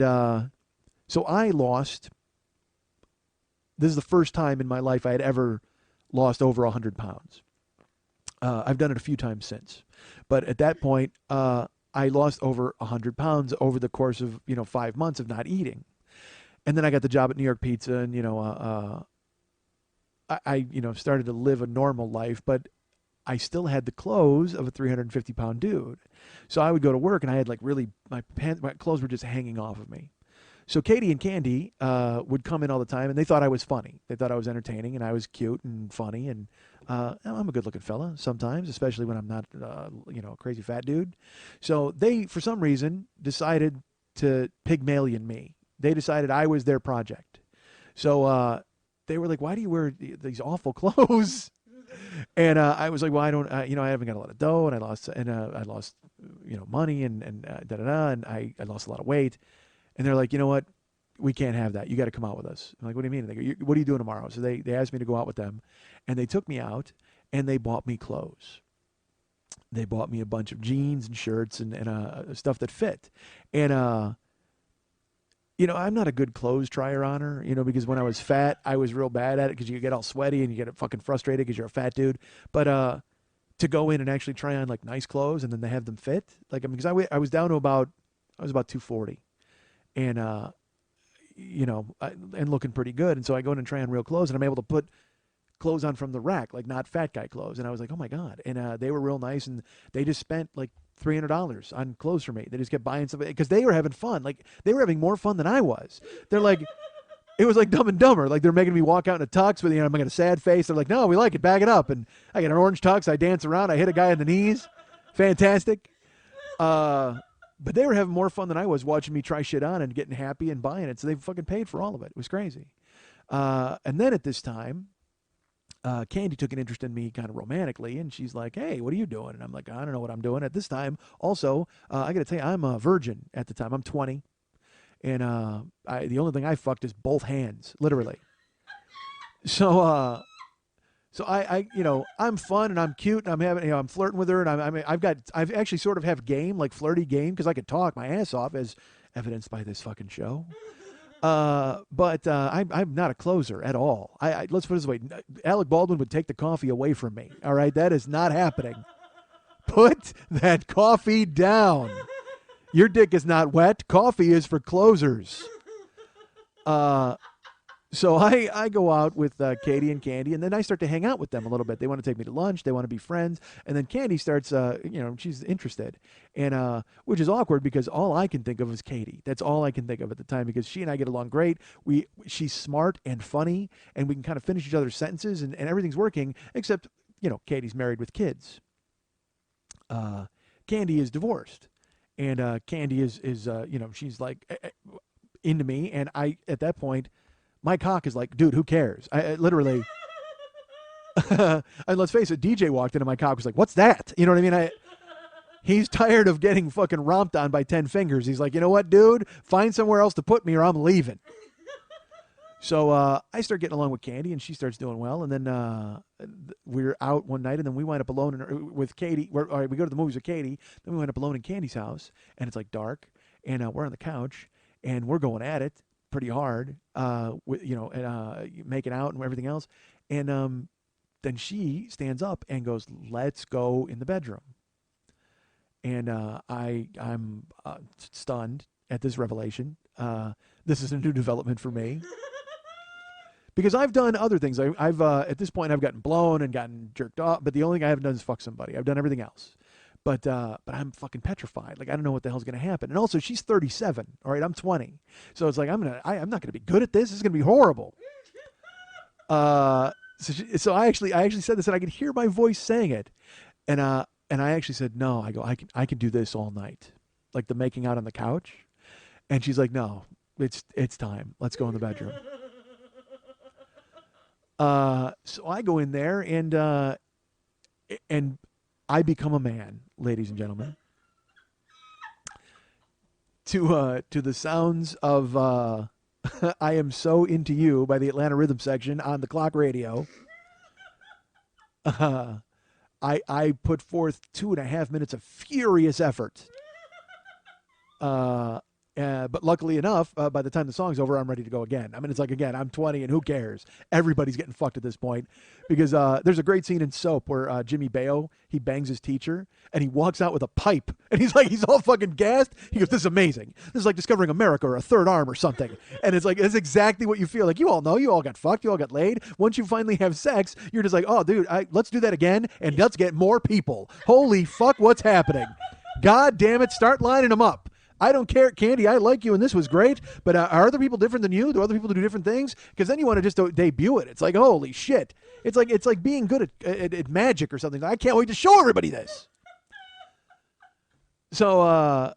so I lost. This is the first time in my life I had ever lost over 100 pounds. I've done it a few times since. But at that point, I lost over 100 pounds over the course of, 5 months of not eating. And then I got the job at New York Pizza, and, I started to live a normal life, but I still had the clothes of a 350-pound dude. So I would go to work, and I had my clothes were just hanging off of me. So Katie and Candy would come in all the time, and they thought I was funny. They thought I was entertaining, and I was cute and funny, and I'm a good-looking fella sometimes, especially when I'm not, a crazy fat dude. So they, for some reason, decided to Pygmalion me. They decided I was their project. So they were like, "Why do you wear these awful clothes?" And I was like, well, I don't, I haven't got a lot of dough, and I lost, money, and da da da, and I lost a lot of weight. And they're like, you know what? We can't have that. You got to come out with us. I'm like, what do you mean? They go, what are you doing tomorrow? So they asked me to go out with them, and they took me out, and they bought me clothes. They bought me a bunch of jeans and shirts and stuff that fit. And, I'm not a good clothes trier on her, because when I was fat, I was real bad at it because you get all sweaty and you get fucking frustrated because you're a fat dude. But to go in and actually try on like nice clothes and then they have them fit, like, because I was down to about 240, and and looking pretty good. And so I go in and try on real clothes, and I'm able to put clothes on from the rack, like not fat guy clothes. And I was like, oh my God. And they were real nice, and they just spent like $300 on clothes for me. They just kept buying stuff because they were having fun. Like, they were having more fun than I was. They're like, it was like Dumb and Dumber. Like, they're making me walk out in a tux with, I'm got a sad face. They're like, no, we like it. Bag it up. And I get an orange tux. I dance around. I hit a guy in the knees. Fantastic. But they were having more fun than I was watching me try shit on and getting happy and buying it. So they fucking paid for all of it. It was crazy. And then at this time, Candy took an interest in me kind of romantically, and she's like, hey, what are you doing? And I'm like, I don't know what I'm doing at this time. Also, I got to tell you, I'm a virgin at the time. I'm 20. And the only thing I fucked is both hands, literally. So I'm fun and I'm cute and I'm having, I'm flirting with her, and I've actually sort of have game, like flirty game, because I could talk my ass off, as evidenced by this fucking show. But I'm not a closer at all. Let's put it this way. Alec Baldwin would take the coffee away from me. All right. That is not happening. Put that coffee down. Your dick is not wet. Coffee is for closers. So I go out with Katie and Candy, and then I start to hang out with them a little bit. They want to take me to lunch. They want to be friends. And then Candy starts, she's interested. And which is awkward because all I can think of is Katie. That's all I can think of at the time, because she and I get along great. She's smart and funny, and we can kind of finish each other's sentences, and everything's working, except, Katie's married with kids. Candy is divorced. And Candy is she's like into me. And at that point, my cock is like, dude, who cares? I literally, and let's face it, DJ walked in and my cock was like, what's that? You know what I mean? He's tired of getting fucking romped on by 10 fingers. He's like, you know what, dude? Find somewhere else to put me or I'm leaving. So I start getting along with Candy, and she starts doing well. And then we're out one night, and then we wind up alone with Katie. We go to the movies with Katie. Then we wind up alone in Candy's house, and it's like dark, and we're on the couch, and we're going at it pretty hard, making out and everything else. And then she stands up and goes, let's go in the bedroom. And I'm stunned at this revelation. This is a new development for me. Because I've done other things. I've at this point, I've gotten blown and gotten jerked off, but the only thing I haven't done is fuck somebody. I've done everything else. But I'm fucking petrified. Like, I don't know what the hell's going to happen. And also, she's 37. All right, I'm 20. So it's like, I'm not going to be good at this. This is going to be horrible. So I actually said this, and I could hear my voice saying it. And I actually said, no, I can do this all night. Like the making out on the couch. And she's like, no, it's time. Let's go in the bedroom. So I go in there, and I become a man, ladies and gentlemen, to the sounds of I Am So Into You by the Atlanta Rhythm Section on the clock radio. I put forth 2.5 minutes of furious effort. But luckily enough, by the time the song's over, I'm ready to go again. I mean, it's like, again, I'm 20 and who cares? Everybody's getting fucked at this point, because there's a great scene in Soap where Jimmy Bayo, he bangs his teacher and he walks out with a pipe, and he's all fucking gassed. He goes, this is amazing. This is like discovering America or a third arm or something. And it's like, it's exactly what you feel. Like, you all know, you all got fucked, you all got laid. Once you finally have sex, you're just like, oh, dude, let's do that again, and let's get more people. Holy fuck, what's happening? God damn it, start lining them up. I don't care, Candy, I like you, and this was great, but are other people different than you? Do other people do different things? Because then you want to just debut it. It's like, holy shit. It's like being good at magic or something. I can't wait to show everybody this. So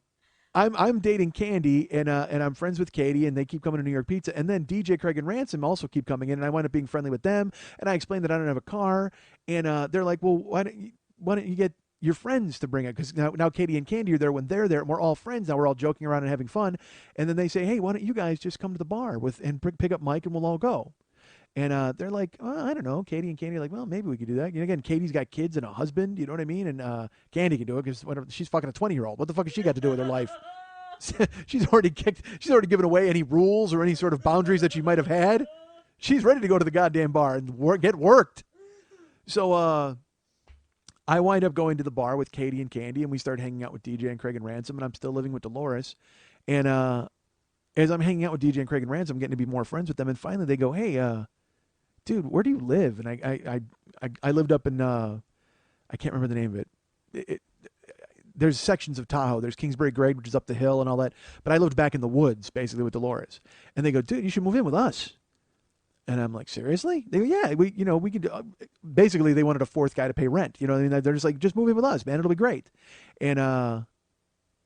I'm dating Candy, and I'm friends with Katie, and they keep coming to New York Pizza. And then DJ, Craig, and Ransom also keep coming in, and I wind up being friendly with them. And I explain that I don't have a car, and they're like, well, why don't you get your friends to bring it? Because now Katie and Candy are there when they're there, and we're all friends now. We're all joking around and having fun. And then they say, hey, why don't you guys just come to the bar and pick up Mike, and we'll all go. And they're like, I don't know. Katie and Candy are like, well, maybe we could do that. Again, Katie's got kids and a husband. You know what I mean? And Candy can do it because she's fucking a 20-year-old. What the fuck has she got to do with her life? She's already given away any rules or any sort of boundaries that she might have had. She's ready to go to the goddamn bar and get worked. So I wind up going to the bar with Katie and Candy, and we start hanging out with DJ and Craig and Ransom, and I'm still living with Dolores. And as I'm hanging out with DJ and Craig and Ransom, I'm getting to be more friends with them. And finally they go, hey, dude, where do you live? And I lived up in, I can't remember the name of it. There's sections of Tahoe. There's Kingsbury Grade, which is up the hill and all that. But I lived back in the woods, basically, with Dolores. And they go, dude, you should move in with us. And I'm like, seriously? They go, yeah, we could. Basically, they wanted a fourth guy to pay rent. You know what I mean? They're just like, just move in with us, man. It'll be great. And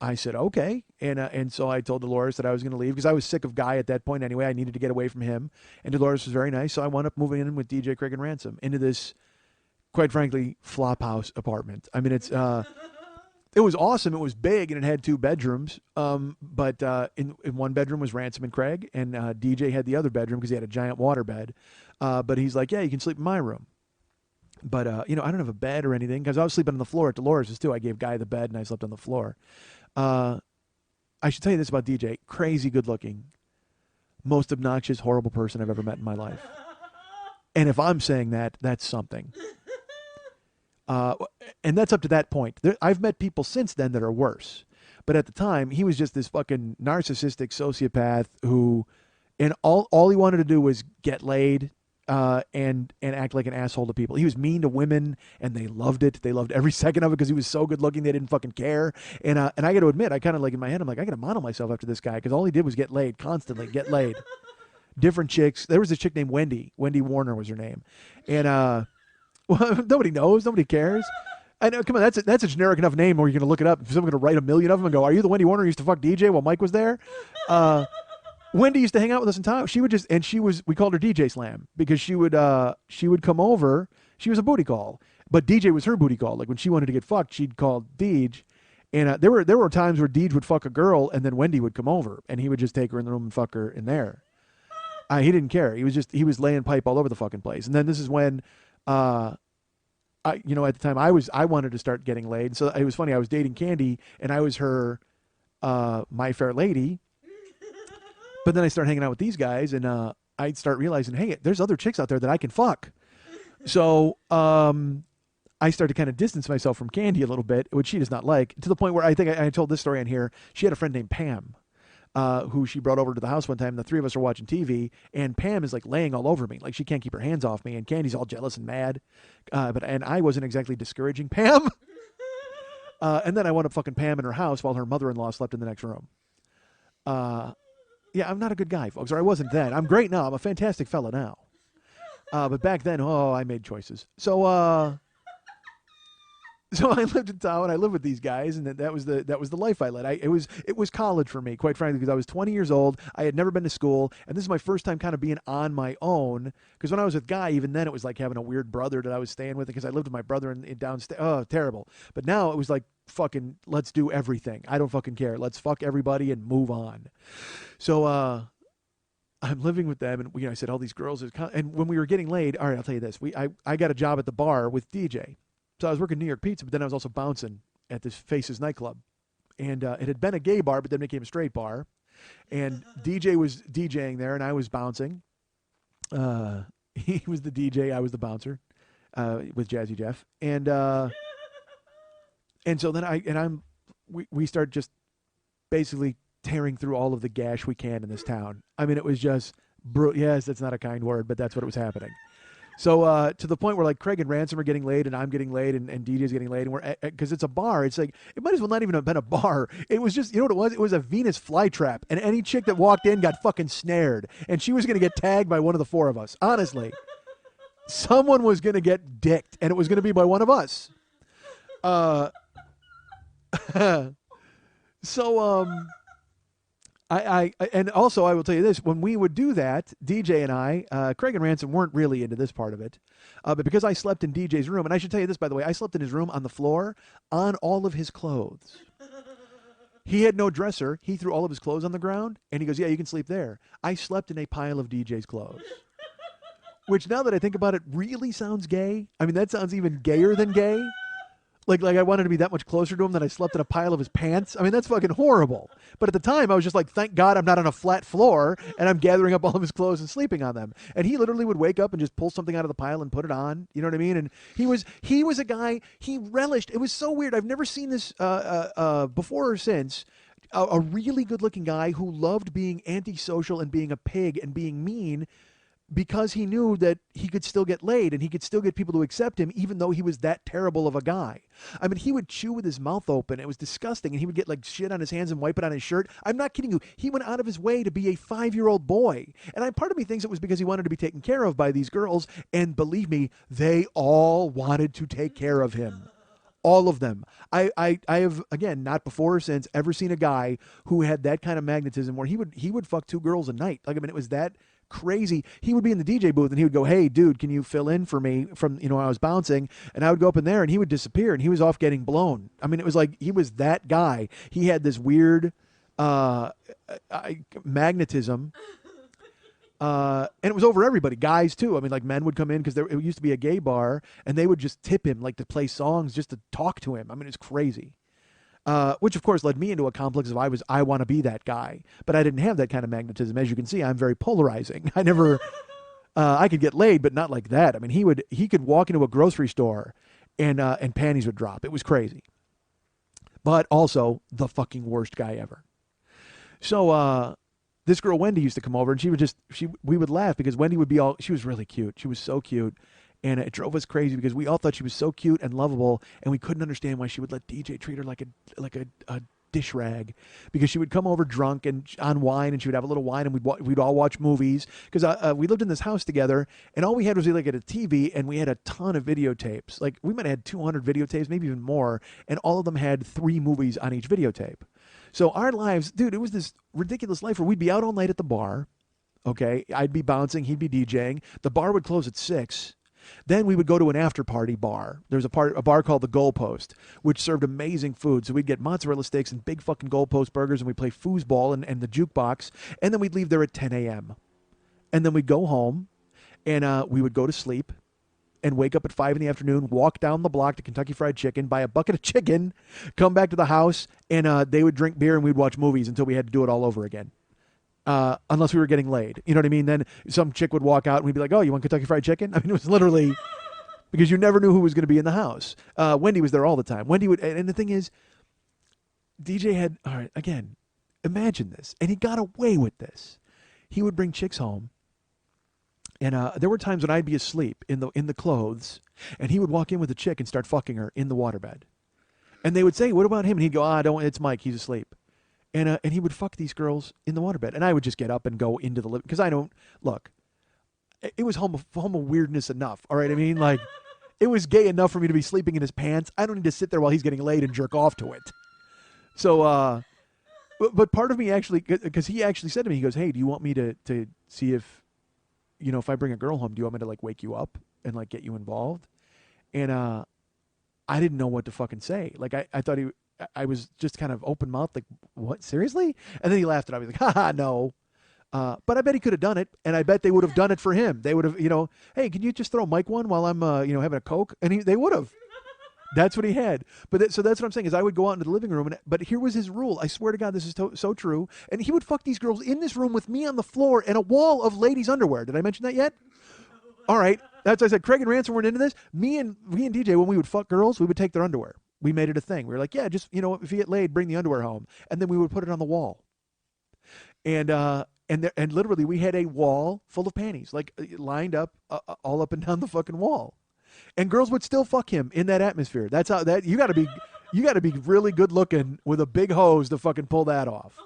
I said, okay. And so I told Dolores that I was going to leave because I was sick of Guy at that point anyway. I needed to get away from him. And Dolores was very nice. So I wound up moving in with DJ, Craig, and Ransom into this, quite frankly, flop house apartment. I mean, it was awesome. It was big and it had 2 bedrooms. But in one bedroom was Ransom and Craig, and DJ had the other bedroom because he had a giant water bed. But he's like, yeah, you can sleep in my room. But, I don't have a bed or anything because I was sleeping on the floor at Dolores's too. I gave Guy the bed and I slept on the floor. I should tell you this about DJ. Crazy good looking. Most obnoxious, horrible person I've ever met in my life. And if I'm saying that, that's something. And that's up to that point. I've met people since then that are worse. But at the time, he was just this fucking narcissistic sociopath who, and all he wanted to do was get laid, and act like an asshole to people. He was mean to women, and they loved it. They loved every second of it because he was so good looking. They didn't fucking care. And I got to admit, I kind of like in my head, I'm like, I got to model myself after this guy because all he did was get laid constantly, get laid. Different chicks. There was a chick named Wendy. Wendy Warner was her name, and well, nobody knows. Nobody cares. I know. Come on, that's a generic enough name where you're gonna look it up. Someone's gonna write a million of them and go, "Are you the Wendy Warner who used to fuck DJ while Mike was there?" Wendy used to hang out with us in town. We called her DJ Slam because she would come over. She was a booty call, but DJ was her booty call. Like when she wanted to get fucked, she'd call Deej. And there were times where Deej would fuck a girl, and then Wendy would come over, and he would just take her in the room and fuck her in there. He didn't care. He was laying pipe all over the fucking place. And then this is when, at the time I wanted to start getting laid. So it was funny. I was dating Candy, and I was her My Fair Lady. But then I started hanging out with these guys, and I'd start realizing, hey, there's other chicks out there that I can fuck. So I started to kind of distance myself from Candy a little bit, which she does not like, to the point where I think I told this story on here. She had a friend named Pam, who she brought over to the house one time. The 3 of us are watching TV, and Pam is like laying all over me. Like she can't keep her hands off me, and Candy's all jealous and mad. And I wasn't exactly discouraging Pam. And then I wound up fucking Pam in her house while her mother-in-law slept in the next room. Yeah, I'm not a good guy, folks, or I wasn't then. I'm great now. I'm a fantastic fella now. But back then, I made choices. So I lived in town. I lived with these guys, and that was the life I led. It was college for me, quite frankly, because I was 20 years old. I had never been to school, and this is my first time kind of being on my own. Because when I was with Guy, even then it was like having a weird brother that I was staying with, because I lived with my brother in downstairs. Oh, terrible. But now it was like, fucking, let's do everything. I don't fucking care. Let's fuck everybody and move on. So I'm living with them, and I said all these girls, and when we were getting laid, all right, I'll tell you this. I got a job at the bar with DJ. So I was working New York Pizza, but then I was also bouncing at this Faces nightclub. And it had been a gay bar, but then became a straight bar. And DJ was DJing there, and I was bouncing. He was the DJ, I was the bouncer, with Jazzy Jeff. And so then we start just basically tearing through all of the gash we can in this town. I mean, it was just yes, that's not a kind word, but that's what was happening. So to the point where like Craig and Ransom are getting laid, and I'm getting laid, and DJ's getting laid, and we're because it's a bar. It's like it might as well not even have been a bar. It was just, you know what it was? It was a Venus flytrap, and any chick that walked in got fucking snared, and she was gonna get tagged by one of the 4 of us. Honestly, someone was gonna get dicked, and it was gonna be by one of us. So and also I will tell you this: when we would do that, DJ and I, Craig and Ransom weren't really into this part of it, but because I slept in DJ's room, and I should tell you this by the way, I slept in his room on the floor on all of his clothes. He had no dresser. He threw all of his clothes on the ground, and he goes, "Yeah, you can sleep there." I slept in a pile of DJ's clothes, which now that I think about it, really sounds gay. I mean, that sounds even gayer than gay. Like I wanted to be that much closer to him that I slept in a pile of his pants. I mean, that's fucking horrible. But at the time, I was just like, thank God I'm not on a flat floor and I'm gathering up all of his clothes and sleeping on them. And he literally would wake up and just pull something out of the pile and put it on. You know what I mean? And he was a guy, he relished. It was so weird. I've never seen this before or since. A really good-looking guy who loved being antisocial and being a pig and being mean because he knew that he could still get laid and he could still get people to accept him even though he was that terrible of a guy. I mean, he would chew with his mouth open. It was disgusting. And he would get like shit on his hands and wipe it on his shirt. I'm not kidding you. He went out of his way to be a 5-year-old boy. And part of me thinks it was because he wanted to be taken care of by these girls. And believe me, they all wanted to take care of him. All of them. I have, again, not before or since, ever seen a guy who had that kind of magnetism where he would fuck 2 girls a night. Like, I mean, it was that crazy. He would be in the DJ booth and he would go, "Hey, dude, can you fill in for me from, when I was bouncing?" And I would go up in there and he would disappear and he was off getting blown. I mean, it was like he was that guy. He had this weird magnetism. And it was over everybody, guys too. I mean, like men would come in because it used to be a gay bar and they would just tip him like to play songs just to talk to him. I mean, it's crazy. Which of course led me into a complex of I want to be that guy, but I didn't have that kind of magnetism. As you can see, I'm very polarizing. I never, I could get laid, but not like that. I mean, he could walk into a grocery store and panties would drop. It was crazy, but also the fucking worst guy ever. So, this girl Wendy used to come over and we would laugh because Wendy would be she was really cute. She was so cute. And it drove us crazy because we all thought she was so cute and lovable, and we couldn't understand why she would let DJ treat her like a dish rag, because she would come over drunk and on wine, and she would have a little wine, and we'd all watch movies because we lived in this house together, and all we had was like a TV, and we had a ton of videotapes. Like we might have had 200 videotapes, maybe even more, and all of them had 3 movies on each videotape. So our lives, dude, it was this ridiculous life where we'd be out all night at the bar. Okay, I'd be bouncing, he'd be DJing. The bar would close at 6. Then we would go to an after-party bar. There was a bar called the Goalpost, which served amazing food. So we'd get mozzarella sticks and big fucking Goalpost burgers, and we'd play foosball and the jukebox, and then we'd leave there at 10 a.m. And then we'd go home, and we would go to sleep and wake up at 5 in the afternoon, walk down the block to Kentucky Fried Chicken, buy a bucket of chicken, come back to the house, and they would drink beer, and we'd watch movies until we had to do it all over again. Unless we were getting laid. You know what I mean? Then some chick would walk out and we'd be like, "Oh, you want Kentucky Fried Chicken?" I mean, it was literally because you never knew who was going to be in the house. Wendy was there all the time. Wendy would, and the thing is, DJ had, all right, again, imagine this. And he got away with this. He would bring chicks home. And there were times when I'd be asleep in the clothes, and he would walk in with a chick and start fucking her in the waterbed. And they would say, "What about him?" And he'd go, "Don't, it's Mike, he's asleep." And he would fuck these girls in the waterbed. And I would just get up and go into the living, because I don't, look, it was homo weirdness enough, all right? I mean, like, it was gay enough for me to be sleeping in his pants. I don't need to sit there while he's getting laid and jerk off to it. So, but part of me actually, because he actually said to me, he goes, "Hey, do you want me to see if, if I bring a girl home, do you want me to, like, wake you up and, like, get you involved?" And I didn't know what to fucking say. Like, I thought I was just kind of open mouthed, like, "What, seriously?" And then he laughed and I was like, "Haha, no." But I bet he could have done it, and I bet they would have done it for him. They would have, "Hey, can you just throw Mike one while I'm, having a Coke?" And they would have. That's what he had. So that's what I'm saying is I would go out into the living room, but here was his rule. I swear to God, this is so true. And he would fuck these girls in this room with me on the floor and a wall of ladies' underwear. Did I mention that yet? All right. That's what I said. Craig and Ransom weren't into this. Me and DJ, when we would fuck girls, we would take their underwear. We made it a thing. We were like, "Yeah, just, if you get laid, bring the underwear home." And then we would put it on the wall. And literally we had a wall full of panties, like lined up all up and down the fucking wall. And girls would still fuck him in that atmosphere. That's how you got to be really good looking with a big hose to fucking pull that off.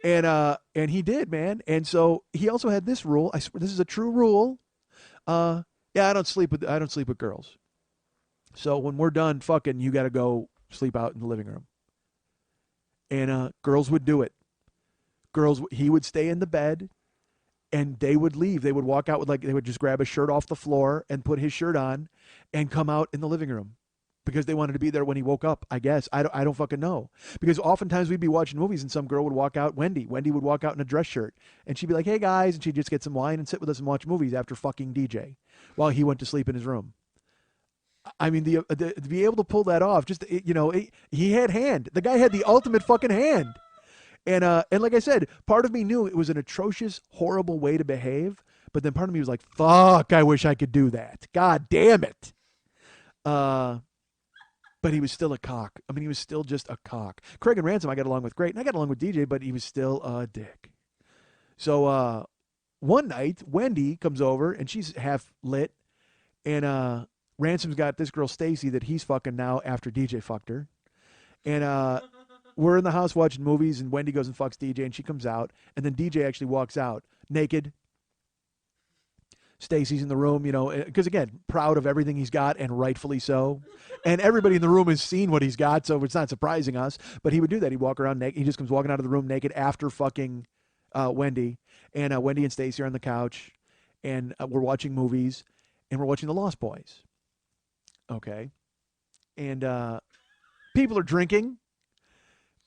And he did, man. And so he also had this rule. I swear, this is a true rule. Yeah, I don't sleep with girls. So when we're done fucking, you got to go sleep out in the living room. And girls would do it. He would stay in the bed, and they would leave. They would walk out with they would just grab a shirt off the floor and put his shirt on and come out in the living room because they wanted to be there when he woke up, I guess. I don't fucking know. Because oftentimes we'd be watching movies and some girl would walk out, Wendy would walk out in a dress shirt, and she'd be like, hey guys, and she'd just get some wine and sit with us and watch movies after fucking DJ while he went to sleep in his room. I mean, to be able to pull that off, he had hand. The guy had the ultimate fucking hand. And like I said, part of me knew it was an atrocious, horrible way to behave, but then part of me was like, fuck, I wish I could do that. God damn it. But he was still a cock. I mean, he was still just a cock. Craig and Ransom I got along with great, and I got along with DJ, but he was still a dick. So one night, Wendy comes over, and she's half lit, and Ransom's got this girl, Stacy, that he's fucking now after DJ fucked her. And we're in the house watching movies, and Wendy goes and fucks DJ, and she comes out, and then DJ actually walks out naked. Stacy's in the room, because again, proud of everything he's got, and rightfully so. And everybody in the room has seen what he's got, so it's not surprising us. But he would do that. He'd walk around naked. He just comes walking out of the room naked after fucking Wendy. And Wendy and Stacy are on the couch, and we're watching movies, and we're watching The Lost Boys. Okay. And people are drinking.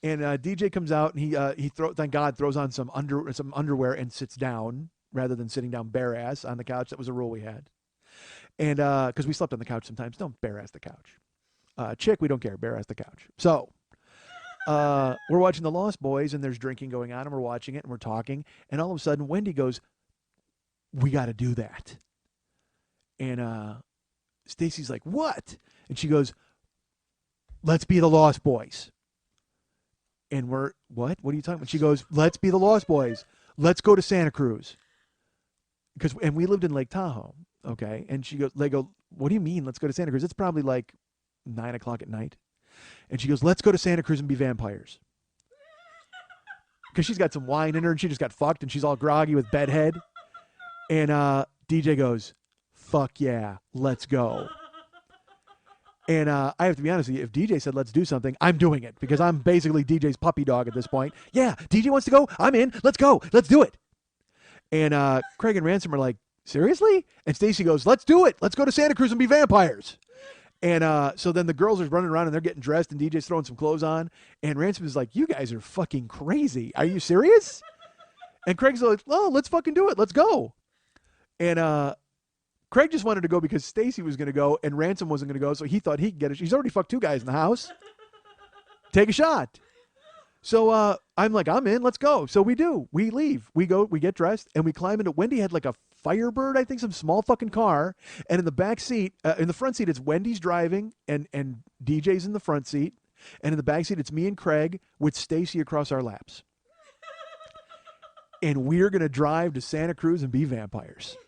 And DJ comes out, and he thank God, throws on some underwear and sits down rather than sitting down bare ass on the couch. That was a rule we had. And because we slept on the couch sometimes. Don't bare ass the couch. Chick, we don't care. Bare ass the couch. So we're watching The Lost Boys, and there's drinking going on, and we're watching it, and we're talking. And all of a sudden, Wendy goes, we got to do that. And Stacy's like, what? And she goes, let's be the Lost Boys. And we're, what? What are you talking about? She goes, let's be the Lost Boys. Let's go to Santa Cruz. And we lived in Lake Tahoe, okay? And they go, what do you mean, let's go to Santa Cruz? It's probably like 9 o'clock at night. And she goes, let's go to Santa Cruz and be vampires. Because she's got some wine in her, and she just got fucked, and she's all groggy with bedhead. And DJ goes, fuck yeah, let's go. And I have to be honest with you, if DJ said let's do something, I'm doing it, because I'm basically DJ's puppy dog at this point. Yeah, DJ wants to go, I'm in, let's go, let's do it. And Craig and Ransom are like, seriously? And Stacy goes, let's do it, let's go to Santa Cruz and be vampires. And so then the girls are running around, and they're getting dressed, and DJ's throwing some clothes on, and Ransom is like, you guys are fucking crazy. Are you serious? And Craig's like, oh, let's fucking do it, let's go. And Craig just wanted to go because Stacy was going to go and Ransom wasn't going to go, so he thought he could get it. He's already fucked 2 guys in the house. Take a shot. So I'm like, I'm in. Let's go. So we do. We leave. We go. We get dressed, and we climb into. Wendy had like a Firebird, I think, some small fucking car. And in the back seat, in the front seat, it's Wendy's driving, and DJ's in the front seat. And in the back seat, it's me and Craig with Stacy across our laps. And we're going to drive to Santa Cruz and be vampires.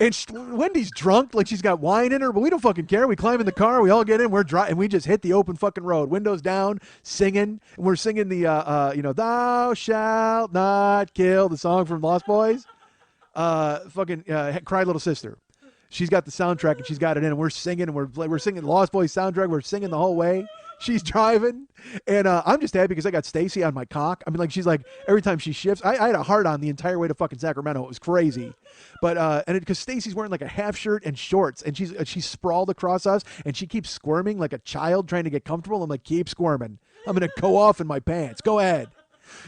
And Wendy's drunk, like she's got wine in her, but we don't fucking care. We climb in the car, we all get in, we're dry, and we just hit the open fucking road, windows down, singing. And we're singing the, thou shalt not kill, the song from Lost Boys. Cry Little Sister. She's got the soundtrack, and she's got it in, and we're singing, and we're singing Lost Boys soundtrack. We're singing the whole way. She's driving, and I'm just happy because I got Stacy on my cock. I mean, like, she's like, every time she shifts, I had a heart on the entire way to fucking Sacramento. It was crazy. But, because Stacy's wearing like a half shirt and shorts, and she's sprawled across us, and she keeps squirming like a child trying to get comfortable. I'm like, keep squirming. I'm going to go off in my pants. Go ahead.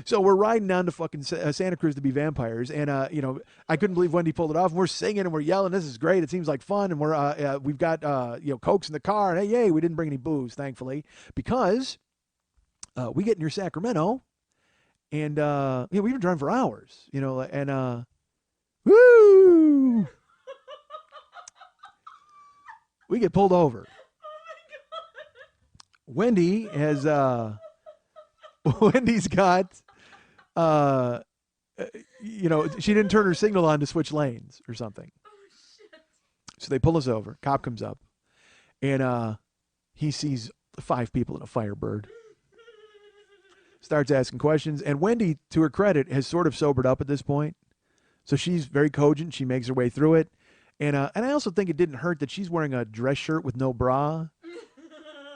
So we're riding down to fucking Santa Cruz to be vampires, and I couldn't believe Wendy pulled it off. And we're singing and we're yelling. This is great. It seems like fun, and we've got Cokes in the car, and hey, yay, we didn't bring any booze, thankfully, because we get near Sacramento, and we've been driving for hours, and woo, we get pulled over. Wendy has Wendy's got, she didn't turn her signal on to switch lanes or something. Oh, shit. So they pull us over. Cop comes up, and he sees 5 people in a Firebird. Starts asking questions, and Wendy, to her credit, has sort of sobered up at this point. So she's very cogent. She makes her way through it. And I also think it didn't hurt that she's wearing a dress shirt with no bra.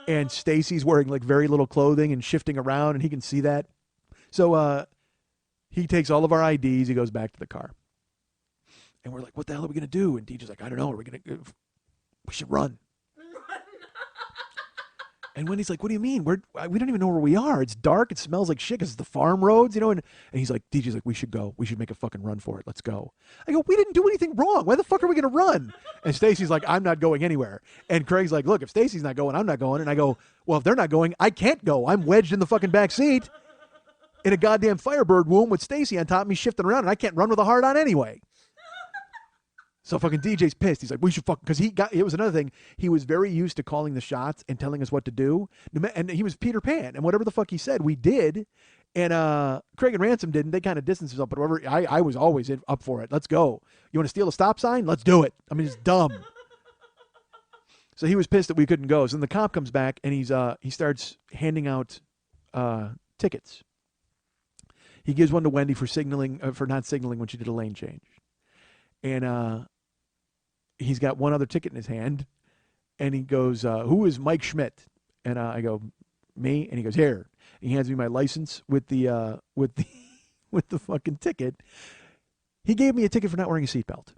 and Stacy's wearing like very little clothing and shifting around, and he can see that. So he takes all of our IDs. He goes back to the car, and we're like, "What the hell are we gonna do?" And DJ's like, "I don't know. We should run." And Wendy's like, "What do you mean? We don't even know where we are. It's dark. It smells like shit because it's the farm roads, you know." And he's like, DJ's like, "We should go. We should make a fucking run for it. Let's go." I go, "We didn't do anything wrong. Why the fuck are we gonna run?" And Stacy's like, "I'm not going anywhere." And Craig's like, "Look, if Stacy's not going, I'm not going." And I go, "Well, if they're not going, I can't go. I'm wedged in the fucking back seat in a goddamn Firebird womb with Stacy on top of me shifting around, and I can't run with a heart on anyway." So fucking DJ's pissed. He's like, "We should fuck," because it was another thing. He was very used to calling the shots and telling us what to do. And he was Peter Pan. And whatever the fuck he said, we did. And Craig and Ransom didn't. They kind of distanced themselves. But whatever, I was always up for it. Let's go. You want to steal a stop sign? Let's do it. I mean, it's dumb. So he was pissed that we couldn't go. So then the cop comes back and he starts handing out tickets. He gives one to Wendy for not signaling when she did a lane change. And he's got one other ticket in his hand, and he goes, "Who is Mike Schmidt?" And I go, "Me." And he goes, "Here." And he hands me my license with the with the fucking ticket. He gave me a ticket for not wearing a seatbelt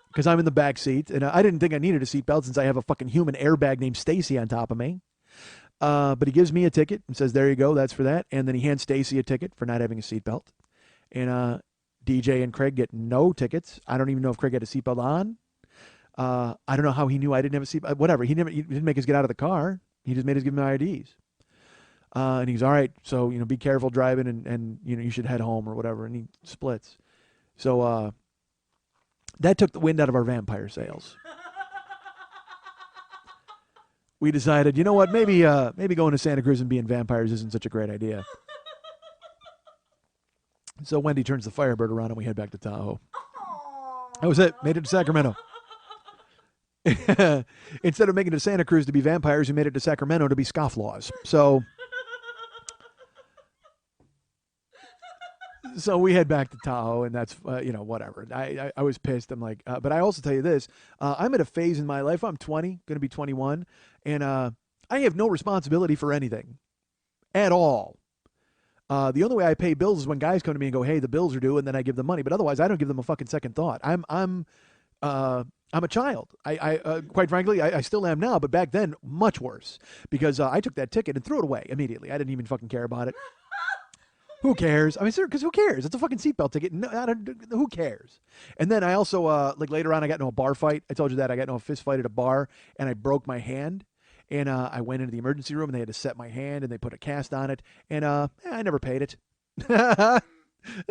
because I'm in the back seat, and I didn't think I needed a seatbelt since I have a fucking human airbag named Stacy on top of me. But he gives me a ticket and says, "There you go, that's for that." And then he hands Stacy a ticket for not having a seatbelt, and DJ and Craig get no tickets. I don't even know if Craig had a seatbelt on. I don't know how he knew I didn't have a seatbelt. Whatever. He didn't make us get out of the car. He just made us give him my IDs. And he's all right. So, be careful driving and you should head home or whatever. And he splits. So that took the wind out of our vampire sails. We decided, you know what? Maybe going to Santa Cruz and being vampires isn't such a great idea. So Wendy turns the Firebird around and we head back to Tahoe. That was it. Made it to Sacramento. Instead of making it to Santa Cruz to be vampires, we made it to Sacramento to be scofflaws. So we head back to Tahoe, and that's, whatever. I was pissed. I'm like, but I also tell you this. I'm at a phase in my life. I'm 20, going to be 21, and I have no responsibility for anything at all. The only way I pay bills is when guys come to me and go, "Hey, the bills are due," and then I give them money. But otherwise, I don't give them a fucking second thought. I'm a child. I quite frankly, I still am now, but back then, much worse because I took that ticket and threw it away immediately. I didn't even fucking care about it. Who cares? I mean, sir, because who cares? It's a fucking seatbelt ticket. No, who cares? And then I also, later on, I got into a bar fight. I told you that. I got into a fist fight at a bar, and I broke my hand. And I went into the emergency room, and they had to set my hand, and they put a cast on it. And I never paid it. Yeah,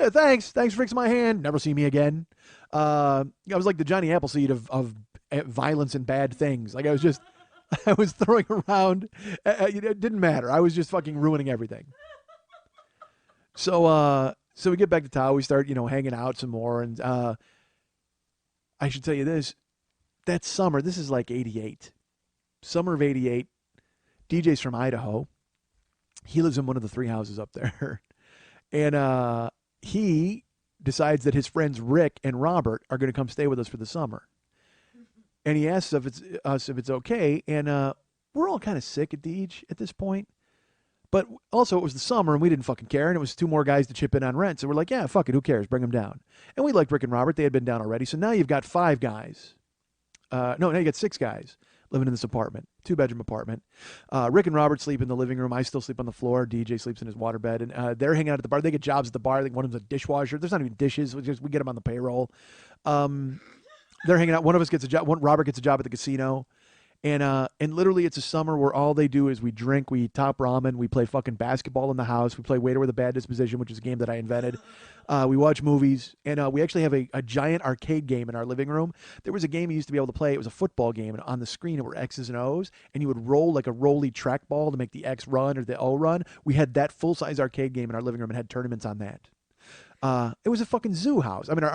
thanks for fixing my hand. Never see me again. I was like the Johnny Appleseed of violence and bad things. Like I was throwing around. It didn't matter. I was just fucking ruining everything. So we get back to Tahoe. We start, hanging out some more. And I should tell you this. That summer, this is like 88. Summer of 88, DJ's from Idaho. He lives in one of the 3 houses up there. And he decides that his friends Rick and Robert are going to come stay with us for the summer. And he asks if it's okay. And we're all kind of sick at Deej at this point. But also it was the summer and we didn't fucking care. And it was 2 more guys to chip in on rent. So we're like, yeah, fuck it. Who cares? Bring them down. And we liked Rick and Robert. They had been down already. So now you've got 5 guys. Now you got 6 guys living in this apartment, 2-bedroom apartment. Rick and Robert sleep in the living room. I still sleep on the floor. DJ sleeps in his waterbed. And they're hanging out at the bar. They get jobs at the bar. I think one of them's a dishwasher. There's not even dishes. We get them on the payroll. They're hanging out. One of us gets a job. Robert gets a job at the casino. And literally it's a summer where all they do is we drink, we eat top ramen, we play fucking basketball in the house, we play Waiter with a Bad Disposition, which is a game that I invented. We watch movies, and we actually have a giant arcade game in our living room. There was a game you used to be able to play. It was a football game, and on the screen it were X's and O's, and you would roll like a rolly trackball to make the X run or the O run. We had that full-size arcade game in our living room and had tournaments on that. It was a fucking zoo house. I mean,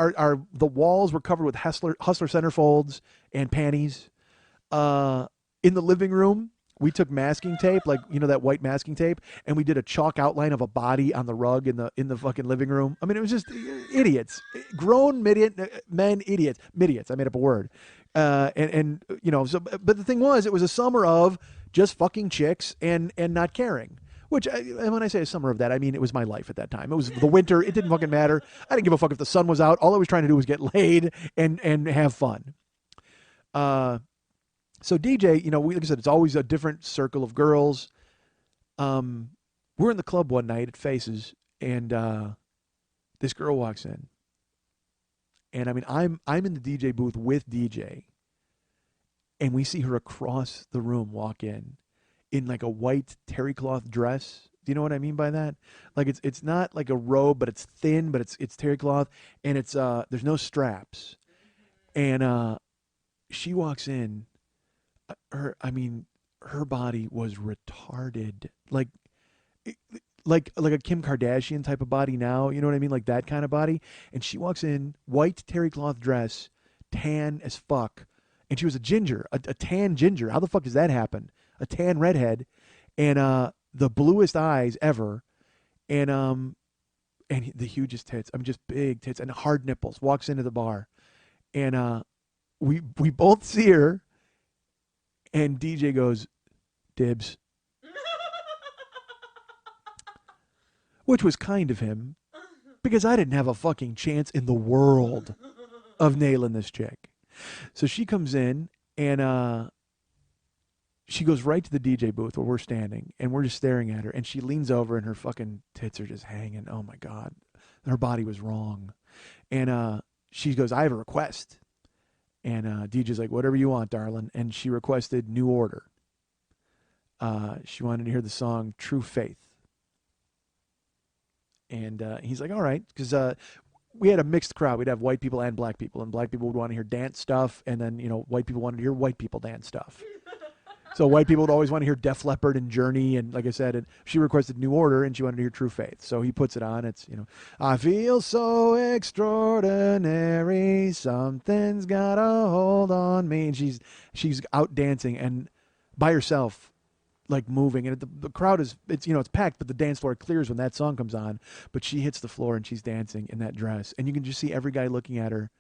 the walls were covered with Hustler centerfolds and panties. In the living room, we took masking tape, like, that white masking tape, and we did a chalk outline of a body on the rug in the fucking living room. I mean, it was just idiots. Grown men, idiots. Midiots. I made up a word. And you know, so but the thing was, it was a summer of just fucking chicks and not caring. Which, and when I say a summer of that, I mean it was my life at that time. It was the winter. It didn't fucking matter. I didn't give a fuck if the sun was out. All I was trying to do was get laid and have fun. So DJ, you know, like I said, it's always a different circle of girls. We're in the club one night at Faces, and this girl walks in. And I mean, I'm in the DJ booth with DJ, and we see her across the room walk in like a white terry cloth dress. Do you know what I mean by that? Like it's not like a robe, but it's thin, but it's terry cloth, and it's there's no straps. And she walks in. Her body was retarded, like a Kim Kardashian type of body now, you know what I mean? Like that kind of body. And she walks in, white terry cloth dress, tan as fuck. And she was a ginger, a tan ginger. How the fuck does that happen? A tan redhead, and the bluest eyes ever, and the hugest tits. I mean, just big tits and hard nipples. Walks into the bar, and we both see her, and DJ goes, "Dibs." Which was kind of him, because I didn't have a fucking chance in the world of nailing this chick. So she comes in, and she goes right to the DJ booth where we're standing, and we're just staring at her, and she leans over, and her fucking tits are just hanging. Oh my God. Her body was wrong. And she goes, "I have a request." And DJ's like, "Whatever you want, darling." And she requested New Order. She wanted to hear the song True Faith. And he's like, "All right," because we had a mixed crowd. We'd have white people and black people would want to hear dance stuff, and then, you know, white people wanted to hear white people dance stuff. So white people would always want to hear Def Leppard and Journey, and like I said, and she requested New Order, and she wanted to hear True Faith. So he puts it on. It's, you know, "I feel so extraordinary, something's got a hold on me." And she's out dancing and by herself, like moving, and the crowd is, it's, you know, it's packed, but the dance floor clears when that song comes on. But she hits the floor and she's dancing in that dress, and you can just see every guy looking at her,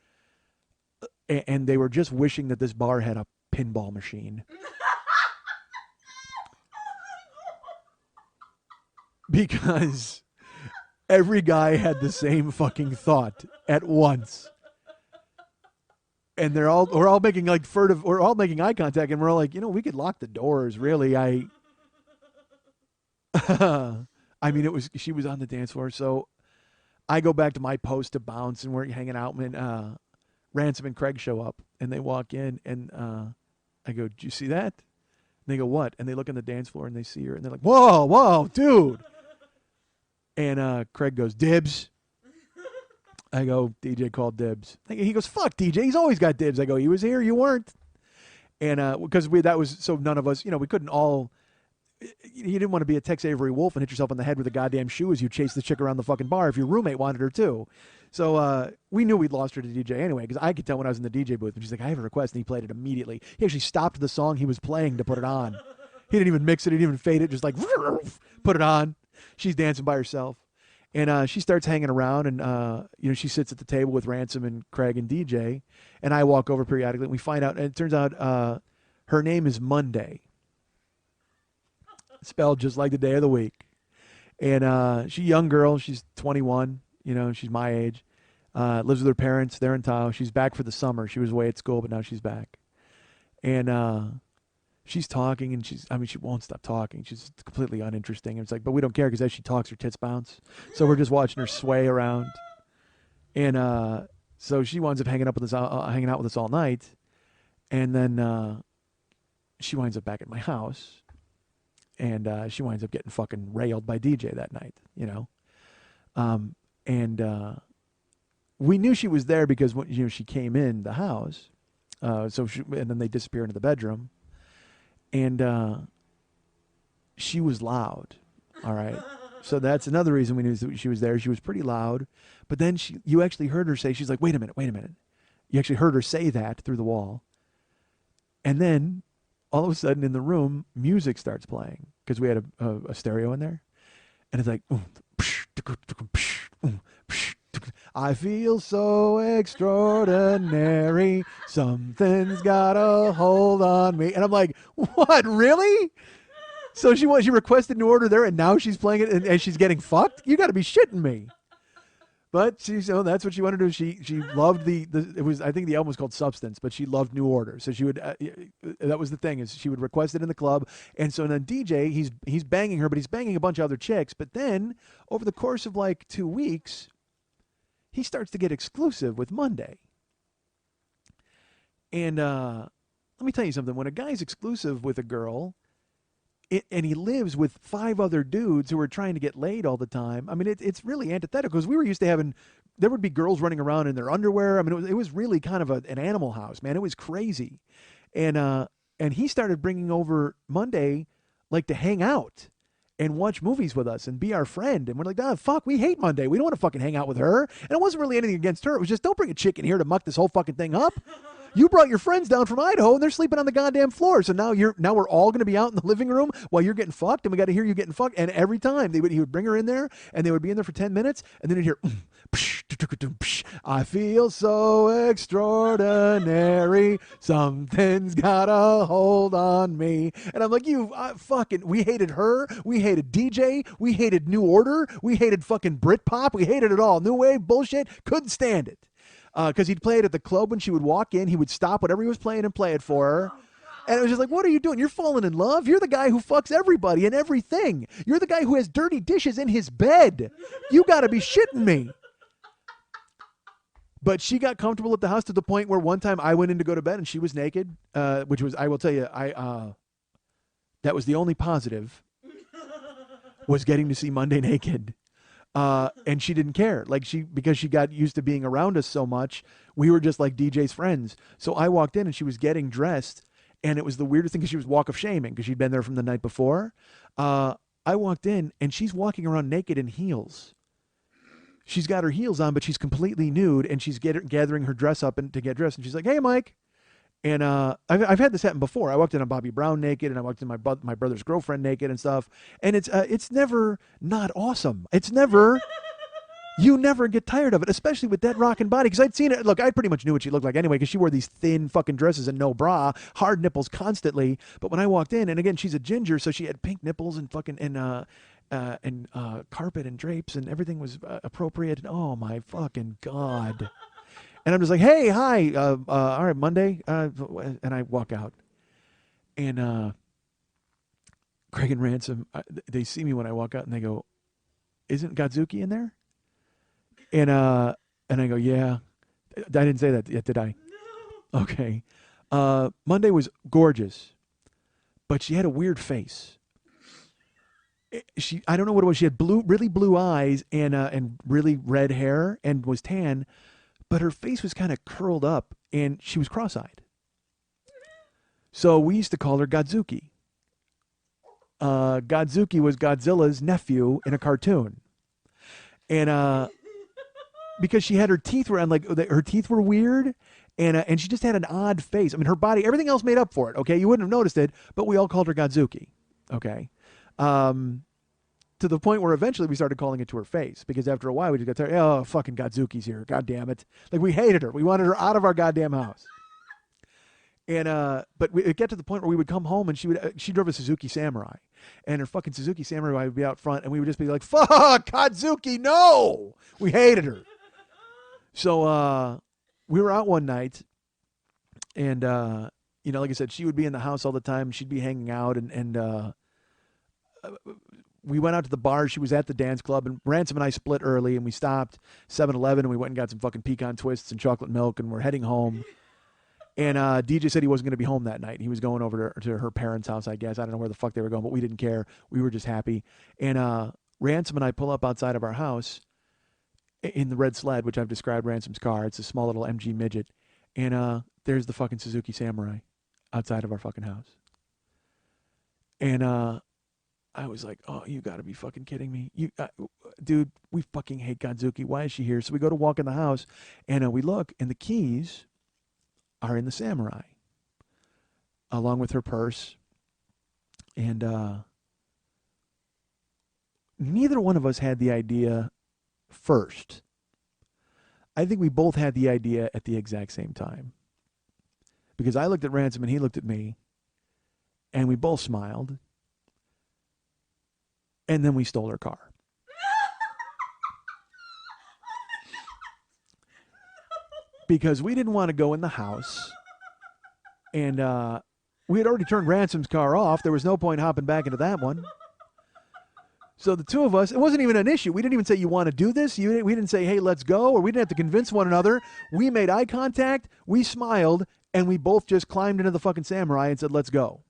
and they were just wishing that this bar had a pinball machine. Because every guy had the same fucking thought at once. And we're all making like furtive, we're all making eye contact, and we're all like, you know, we could lock the doors, really. I mean, she was on the dance floor. So I go back to my post to bounce, and we're hanging out when Ransom and Craig show up, and they walk in, and I go, "Do you see that?" And they go, "What?" And they look on the dance floor, and they see her, and they're like, whoa, dude. And Craig goes, "Dibs." I go, "DJ called dibs." He goes, "Fuck DJ, he's always got dibs." I go, "He was here, you weren't." And because that was, so none of us, you know, we couldn't all, you didn't want to be a Tex Avery Wolf and hit yourself on the head with a goddamn shoe as you chase the chick around the fucking bar if your roommate wanted her too. So we knew we'd lost her to DJ anyway, because I could tell when I was in the DJ booth, and she's like, "I have a request," and he played it immediately. He actually stopped the song he was playing to put it on. He didn't even mix it, he didn't even fade it, just like put it on. She's dancing by herself. And she starts hanging around, and you know, she sits at the table with Ransom and Craig and DJ, and I walk over periodically, and we find out, and it turns out her name is Monday, spelled just like the day of the week. And she's a young girl, she's 21, you know, she's my age, lives with her parents, they're in Tahoe. She's back for the summer. She was away at school, but now she's back. And she's talking, and she won't stop talking. She's completely uninteresting. And it's like, but we don't care, because as she talks, her tits bounce. So we're just watching her sway around. And so she winds up hanging out with us all night. And then she winds up back at my house. And she winds up getting fucking railed by DJ that night, you know. And we knew she was there because when, you know, she came in the house. And then they disappear into the bedroom. And she was loud, all right? So that's another reason we knew that she was there. She was pretty loud. But then you actually heard her say, she's like, wait a minute. You actually heard her say that through the wall. And then all of a sudden in the room, music starts playing, because we had a stereo in there. And it's like, I feel so extraordinary. Something's got a hold on me. And I'm like, what, really? So she requested New Order there, and now she's playing it, and she's getting fucked? You got to be shitting me. But that's what she wanted to do. She loved it was, I think the album was called Substance, but she loved New Order. So she would that was the thing, is she would request it in the club. And so then DJ, he's banging her, but he's banging a bunch of other chicks. But then over the course of like 2 weeks, he starts to get exclusive with Monday. And let me tell you something. When a guy's exclusive with a girl, and he lives with 5 other dudes who are trying to get laid all the time, I mean, it's really antithetical, because we were used to having, there would be girls running around in their underwear. I mean, it was really kind of an animal house, man. It was crazy. And he started bringing over Monday, like, to hang out and watch movies with us and be our friend. And we're like, fuck, we hate Monday. We don't want to fucking hang out with her. And it wasn't really anything against her. It was just, don't bring a chick in here to muck this whole fucking thing up. You brought your friends down from Idaho, and they're sleeping on the goddamn floor. So now we're all going to be out in the living room while you're getting fucked, and we got to hear you getting fucked. And every time he would bring her in there, and they would be in there for 10 minutes, and then you'd hear, I feel so extraordinary. Something's got a hold on me. And I'm like, we hated her. We hated DJ. We hated New Order. We hated fucking Britpop. We hated it all. New Wave bullshit. Couldn't stand it. Because he'd play it at the club when she would walk in. He would stop whatever he was playing and play it for her. And it was just like, what are you doing? You're falling in love? You're the guy who fucks everybody and everything. You're the guy who has dirty dishes in his bed. You got to be shitting me. But she got comfortable at the house to the point where one time I went in to go to bed and she was naked, which was, I will tell you, that was the only positive, was getting to see Monday naked. And she didn't care, because she got used to being around us so much. We were just like DJ's friends. So I walked in and she was getting dressed, and it was the weirdest thing, because she was walk of shaming because she'd been there from the night before. I walked in and she's walking around naked in heels. She's got her heels on, but she's completely nude, and she's gathering her dress up to get dressed. And she's like, "Hey, Mike." And I've had this happen before. I walked in on Bobby Brown naked, and I walked in my brother's girlfriend naked and stuff. And it's never not awesome. It's never, you never get tired of it, especially with that rockin' body. Because I'd seen it. Look, I pretty much knew what she looked like anyway, because she wore these thin fucking dresses and no bra, hard nipples constantly. But when I walked in, and again, she's a ginger, so she had pink nipples and fucking and carpet and drapes, and everything was appropriate. And oh my fucking God. And I'm just like, hey, hi, all right, Monday. And I walk out. And Craig and Ransom, they see me when I walk out, and they go, "Isn't Godzuki in there?" And I go, "Yeah." I didn't say that yet, did I? No. Okay. Monday was gorgeous, but she had a weird face. I don't know what it was. She had really blue eyes and really red hair and was tan. But her face was kind of curled up, and she was cross-eyed. So we used to call her Godzuki. Godzuki was Godzilla's nephew in a cartoon. And because she had her teeth were her teeth were weird, and she just had an odd face. I mean, her body, everything else made up for it, okay? You wouldn't have noticed it, but we all called her Godzuki, okay? To the point where eventually we started calling it to her face, because after a while we just got tired. Oh, fucking Godzuki's here. God damn it. Like, we hated her. We wanted her out of our goddamn house. And, but it got to the point where we would come home, and she drove a Suzuki Samurai, and her fucking Suzuki Samurai would be out front, and we would just be like, fuck, Godzuki, no! We hated her. So, we were out one night, and, like I said, she would be in the house all the time. She'd be hanging out, and we went out to the bar. She was at the dance club, and Ransom and I split early, and we stopped 7-Eleven, and we went and got some fucking pecan twists and chocolate milk, and we're heading home. And DJ said he wasn't going to be home that night. He was going over to her parents' house, I guess. I don't know where the fuck they were going, but we didn't care. We were just happy. And Ransom and I pull up outside of our house in the red sled, which I've described Ransom's car. It's a small little MG midget. And there's the fucking Suzuki Samurai outside of our fucking house. And I was like, oh, you got to be fucking kidding me. Dude, we fucking hate Godzuki. Why is she here? So we go to walk in the house, and we look, and the keys are in the Samurai, along with her purse. And neither one of us had the idea first. I think we both had the idea at the exact same time. Because I looked at Ransom and he looked at me, and we both smiled, and then we stole her car. Because we didn't want to go in the house, and we had already turned Ransom's car off. There was no point hopping back into that one. So the two of us, it wasn't even an issue. We didn't even say, you want to do this? We didn't say, hey, let's go, or we didn't have to convince one another. We made eye contact, we smiled, and we both just climbed into the fucking Samurai and said, let's go.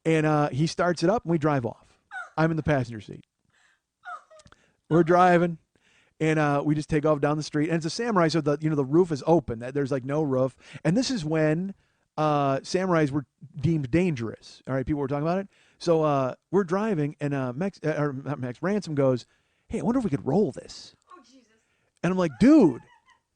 And he starts it up, and we drive off. I'm in the passenger seat. We're driving, and we just take off down the street. And it's a Samurai, so the roof is open. There's like no roof. And this is when Samurais were deemed dangerous. All right, people were talking about it. So we're driving, and Ransom goes, hey, I wonder if we could roll this. Oh, Jesus. And I'm like, dude,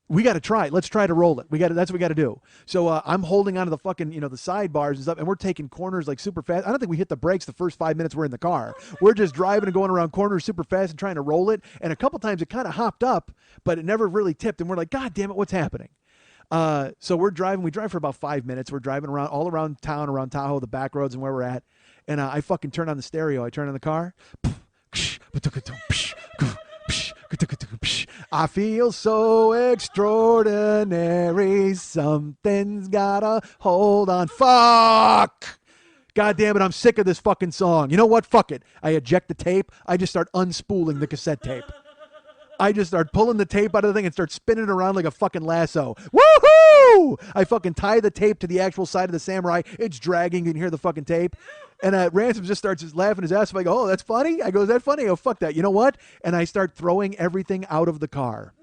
we got to try it. Let's try to roll it. That's what we got to do. So I'm holding onto the fucking, the sidebars and stuff, and we're taking corners like super fast. I don't think we hit the brakes the first 5 minutes we're in the car. We're just driving and going around corners super fast and trying to roll it. And a couple times it kind of hopped up, but it never really tipped. And we're like, God damn it, what's happening? So we're driving. We drive for about 5 minutes. We're driving around all around town, around Tahoe, the back roads and where we're at. And I fucking turn on the stereo. I turn on the car. I feel so extraordinary. Something's gotta hold on. Fuck! God damn it, I'm sick of this fucking song. You know what? Fuck it. I eject the tape. I just start unspooling the cassette tape. I just start pulling the tape out of the thing and start spinning it around like a fucking lasso. Woohoo! I fucking tie the tape to the actual side of the Samurai. It's dragging. You can hear the fucking tape. And Ransom just starts laughing his ass off. I go, oh, that's funny? I go, is that funny? Oh, fuck that. You know what? And I start throwing everything out of the car.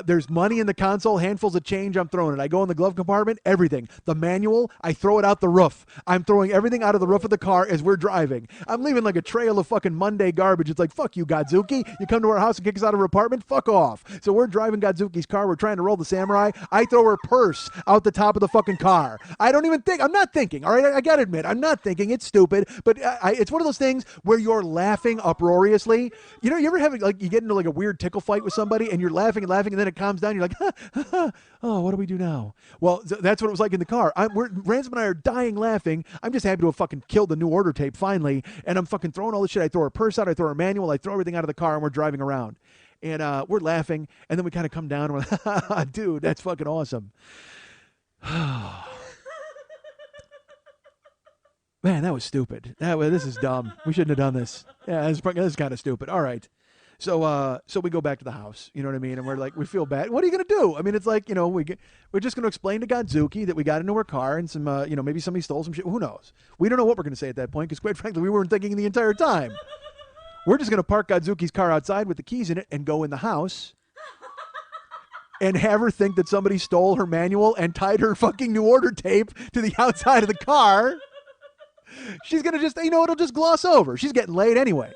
There's money in the console, handfuls of change, I'm throwing it. I go in the glove compartment, everything. The manual, I throw it out the roof. I'm throwing everything out of the roof of the car as we're driving. I'm leaving like a trail of fucking Monday garbage. It's like, fuck you, Godzuki. You come to our house and kick us out of our apartment? Fuck off. So we're driving Godzuki's car. We're trying to roll the Samurai. I throw her purse out the top of the fucking car. I don't even think. I'm not thinking. All right, I gotta admit, I'm not thinking. It's stupid. But it's one of those things where you're laughing uproariously. You know, you ever have, like, you get into like a weird tickle fight with somebody and you're laughing and laughing, and then it calms down. You're like, oh, what do we do now? Well, that's what it was like in the car. Ransom and I are dying laughing. I'm just happy to have fucking killed the New Order tape finally. And I'm fucking throwing all this shit. I throw her purse out. I throw her manual. I throw everything out of the car, and we're driving around. And we're laughing. And then we kind of come down. And we're like, dude, that's fucking awesome. Man, that was stupid. This is dumb. We shouldn't have done this. Yeah, this is kind of stupid. All right. So we go back to the house, you know what I mean? And we're like, we feel bad. What are you going to do? I mean, it's like, we're just going to explain to Godzuki that we got into her car and some, maybe somebody stole some shit. Who knows? We don't know what we're going to say at that point because, quite frankly, we weren't thinking the entire time. We're just going to park Godzuki's car outside with the keys in it and go in the house and have her think that somebody stole her manual and tied her fucking New Order tape to the outside of the car. She's going to just, it'll just gloss over. She's getting laid anyway.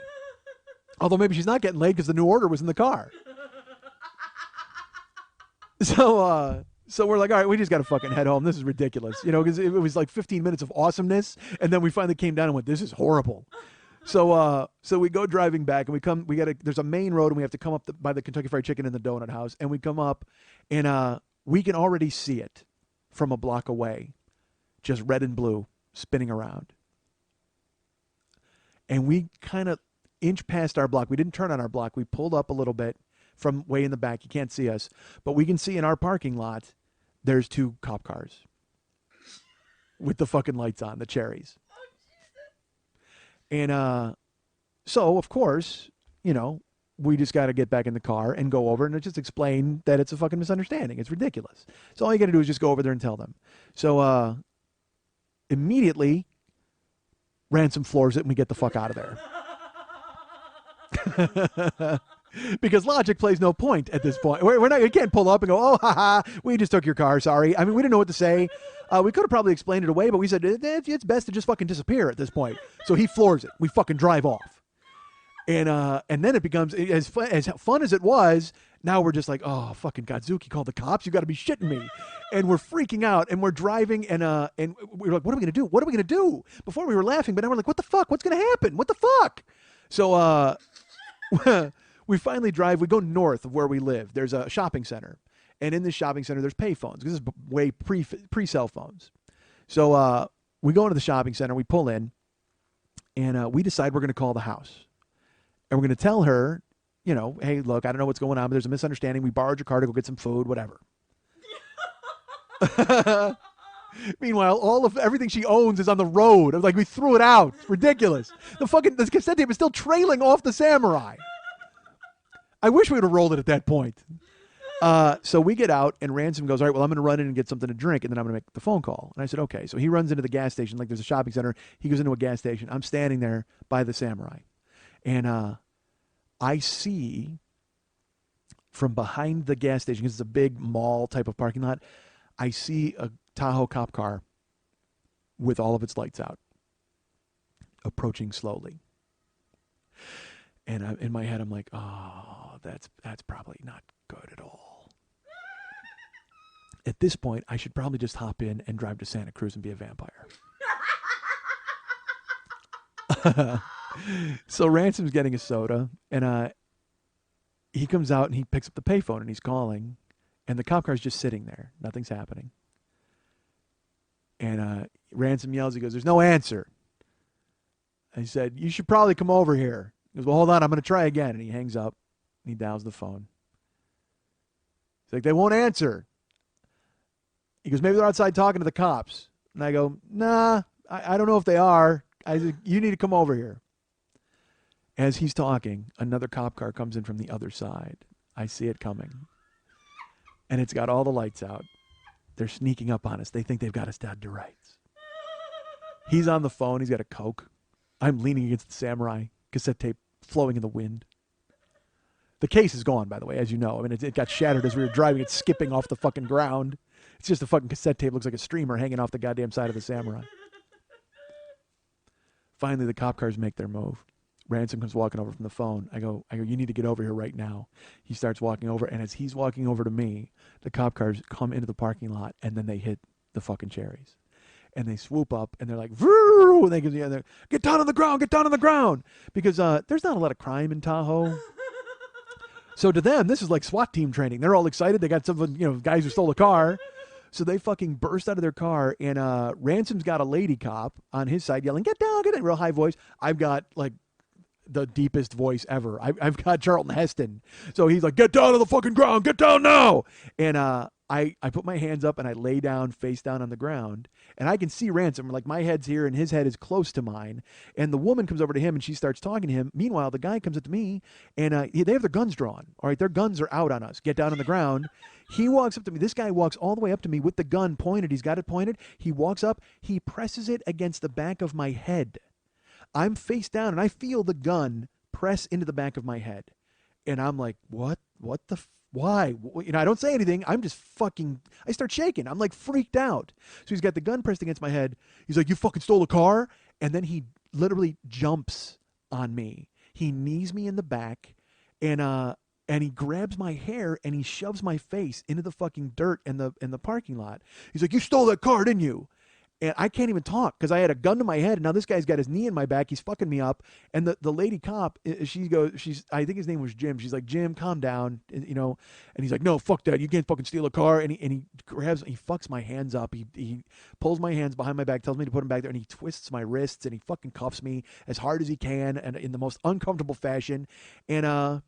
Although maybe she's not getting laid because the New Order was in the car. So we're like, all right, we just got to fucking head home. This is ridiculous. Because it was like 15 minutes of awesomeness. And then we finally came down and went, this is horrible. So we go driving back and there's a main road and we have to come up by the Kentucky Fried Chicken and the Donut House. And we come up and we can already see it from a block away. Just red and blue spinning around. And we kind of inch past our block. We didn't turn on our block. We pulled up a little bit from way in the back. You can't see us. But we can see in our parking lot, there's 2 cop cars with the fucking lights on, the cherries. And so, of course, we just got to get back in the car and go over and just explain that it's a fucking misunderstanding. It's ridiculous. So all you got to do is just go over there and tell them. So immediately, Ransom floors it and we get the fuck out of there. Because logic plays no point at this point. We can't pull up and go, oh, haha, we just took your car, sorry. I mean, we didn't know what to say. We could have probably explained it away, but we said, it's best to just fucking disappear at this point. So he floors it. We fucking drive off. And then it becomes, as fun as it was, now we're just like, oh, fucking Godzuki called the cops. You got to be shitting me. And we're freaking out, and we're driving, and we're like, what are we going to do? What are we going to do? Before we were laughing, but now we're like, what the fuck? What's going to happen? What the fuck? So we finally drive. We go north of where we live. There's a shopping center. And in this shopping center, there's pay phones. This is way pre-cell phones. So we go into the shopping center. We pull in. And we decide we're going to call the house. And we're going to tell her, you know, hey, look, I don't know what's going on, but there's a misunderstanding. We borrowed your car to go get some food, whatever. Meanwhile, everything she owns is on the road. Like, we threw it out. It's ridiculous. The cassette tape is still trailing off the Samurai. I wish we would have rolled it at that point. So we get out, and Ransom goes, all right, well, I'm going to run in and get something to drink, and then I'm going to make the phone call. And I said, okay. So he runs into the gas station. Like, there's a shopping center. He goes into a gas station. I'm standing there by the Samurai. And I see from behind the gas station, because it's a big mall type of parking lot, I see a Tahoe cop car with all of its lights out, approaching slowly. And in my head, I'm like, oh, that's probably not good at all. At this point, I should probably just hop in and drive to Santa Cruz and be a vampire. So Ransom's getting a soda, and he comes out and he picks up the payphone and he's calling, and the cop car's just sitting there. Nothing's happening. And Ransom yells, he goes, there's no answer. I said, you should probably come over here. He goes, well, hold on, I'm going to try again. And he hangs up and he dials the phone. He's like, they won't answer. He goes, maybe they're outside talking to the cops. And I go, nah, I don't know if they are. I said, you need to come over here. As he's talking, another cop car comes in from the other side. I see it coming. And it's got all the lights out. They're sneaking up on us. They think they've got us dead to rights. He's on the phone. He's got a Coke. I'm leaning against the Samurai, cassette tape flowing in the wind. The case is gone, by the way, as you know. I mean, it got shattered as we were driving. It's skipping off the fucking ground. It's just a fucking cassette tape. Looks like a streamer hanging off the goddamn side of the Samurai. Finally, the cop cars make their move. Ransom comes walking over from the phone. I go, you need to get over here right now. He starts walking over, and as he's walking over to me, the cop cars come into the parking lot, and then they hit the fucking cherries. And they swoop up, and they're like, Vroo! And they go, yeah, get down on the ground, get down on the ground. Because there's not a lot of crime in Tahoe. So to them, this is like SWAT team training. They're all excited. They got some, guys who stole a car. So they fucking burst out of their car, and Ransom's got a lady cop on his side yelling, get down, get in, real high voice. I've got, like, the deepest voice ever. I've got Charlton Heston. So he's like, get down on the fucking ground, get down now. And I put my hands up and I lay down, face down on the ground, and I can see Ransom. Like, my head's here and his head is close to mine. And the woman comes over to him and she starts talking to him. Meanwhile, the guy comes up to me and they have their guns drawn. All right, their guns are out on us. Get down on the ground. He walks up to me. This guy walks all the way up to me with the gun pointed. He's got it pointed. He walks up. He presses it against the back of my head. I'm face down, and I feel the gun press into the back of my head. And I'm like, what? What the why? I don't say anything. I'm just fucking, I start shaking. I'm like freaked out. So he's got the gun pressed against my head. He's like, you fucking stole a car? And then he literally jumps on me. He knees me in the back, and he grabs my hair and he shoves my face into the fucking dirt in the parking lot. He's like, you stole that car, didn't you? And I can't even talk because I had a gun to my head, and now this guy's got his knee in my back. He's fucking me up. And the lady cop, I think his name was Jim. She's like, Jim, calm down, And he's like, no, fuck that. You can't fucking steal a car. And he fucks my hands up. He pulls my hands behind my back, tells me to put them back there, and he twists my wrists, and he fucking cuffs me as hard as he can, and in the most uncomfortable fashion. And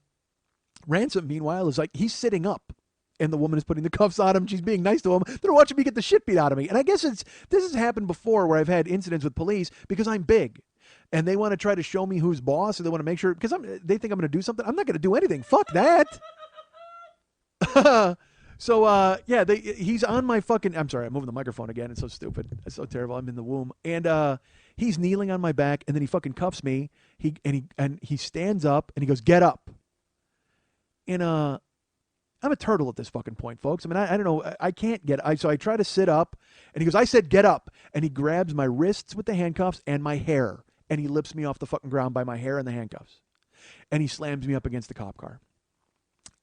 Ransom, meanwhile, is like, he's sitting up. And the woman is putting the cuffs on him. She's being nice to him. They're watching me get the shit beat out of me. And I guess this has happened before where I've had incidents with police because I'm big. And they want to try to show me who's boss, or they want to make sure, because they think I'm going to do something. I'm not going to do anything. Fuck that. So, he's on my fucking, I'm sorry, I'm moving the microphone again. It's so stupid. It's so terrible. I'm in the womb. And he's kneeling on my back, and then he fucking cuffs me. He stands up, and he goes, get up. And, I'm a turtle at this fucking point, folks. I mean, I don't know. I can't so I try to sit up, and he goes, I said get up. And he grabs my wrists with the handcuffs and my hair, and he lifts me off the fucking ground by my hair and the handcuffs. And he slams me up against the cop car.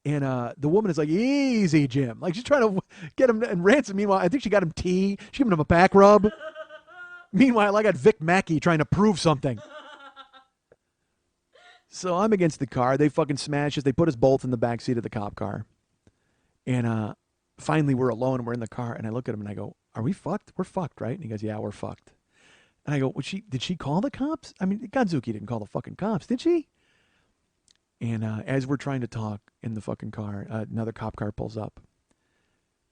And the woman is like, easy, Jim. Like, she's trying to get him, and Ransom, meanwhile, I think she got him tea. She's giving him a back rub. Meanwhile, I got Vic Mackey trying to prove something. So I'm against the car. They fucking smash us. They put us both in the back seat of the cop car. And finally we're alone and we're in the car. And I look at him and I go, are we fucked? We're fucked, right? And he goes, yeah, we're fucked. And I go, did she call the cops? I mean, Godzuki didn't call the fucking cops, did she? And as we're trying to talk in the fucking car, another cop car pulls up.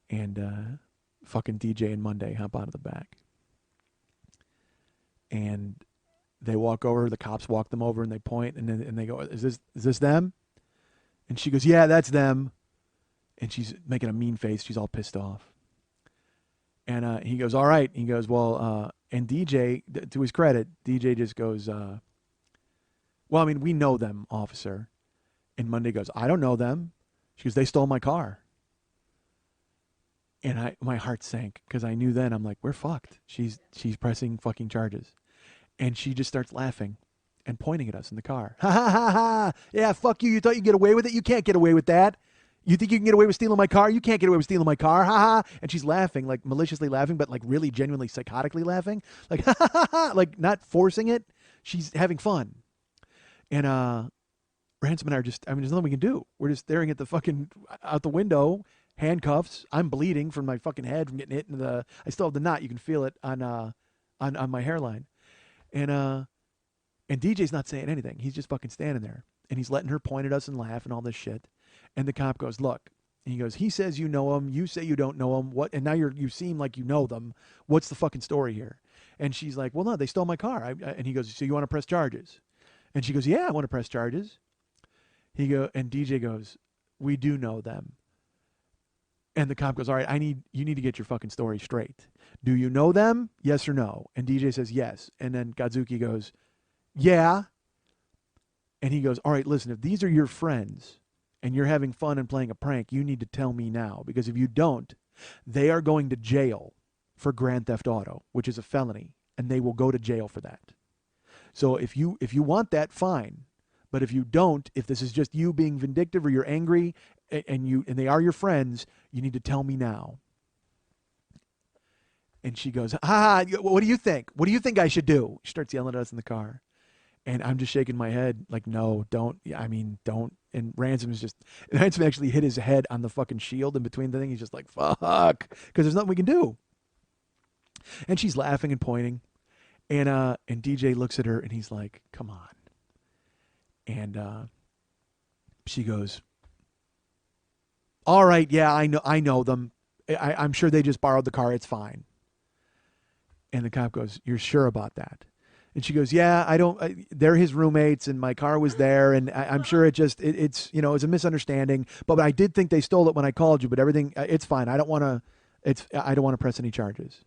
And fucking DJ and Monday hop out of the back. And they walk over, the cops walk them over and they point and they go, is this them? And she goes, yeah, that's them. And she's making a mean face. She's all pissed off. And he goes, all right. He goes, well, and DJ, to his credit, DJ just goes, well, I mean, we know them, officer. And Monday goes, I don't know them. She goes, they stole my car. And my heart sank because I knew then, I'm like, we're fucked. She's pressing fucking charges. And she just starts laughing and pointing at us in the car. Ha ha ha ha. Yeah, fuck you. You thought you'd get away with it? You can't get away with that. You think you can get away with stealing my car? You can't get away with stealing my car. Ha ha. And she's laughing, like maliciously laughing, but like really genuinely psychotically laughing. Like, ha ha ha ha. Like not forcing it. She's having fun. And Ransom and I are just, I mean, there's nothing we can do. We're just staring at the fucking, out the window, handcuffs. I'm bleeding from my fucking head from getting hit in the, I still have the knot. You can feel it on my hairline. And DJ's not saying anything. He's just fucking standing there. And he's letting her point at us and laugh and all this shit. And the cop goes, look. And he goes, he says you know him. You say you don't know him. What? And now you seem like you know them. What's the fucking story here? And she's like, well, no, they stole my car. And he goes, so you want to press charges? And she goes, yeah, I want to press charges. And DJ goes, we do know them. And the cop goes, all right, you need to get your fucking story straight. Do you know them? Yes or no? And DJ says yes. And then Godzuki goes, yeah. And he goes, all right, listen, if these are your friends and you're having fun and playing a prank, you need to tell me now. Because if you don't, they are going to jail for Grand Theft Auto, which is a felony. And they will go to jail for that. So if you want that, fine. But if you don't, if this is just you being vindictive or you're angry and they are your friends, you need to tell me now. And she goes, what do you think? What do you think I should do? She starts yelling at us in the car. And I'm just shaking my head like, no, don't. I mean, don't. And Ransom actually hit his head on the fucking shield in between the thing. He's just like, fuck. Because there's nothing we can do. And she's laughing and pointing. And DJ looks at her and he's like, come on. And she goes, all right, yeah, I know them. I'm sure they just borrowed the car. It's fine. And the cop goes, you're sure about that? And she goes, yeah, they're his roommates and my car was there. And I'm sure it's a misunderstanding, but I did think they stole it when I called you, but everything, it's fine. I don't want to press any charges.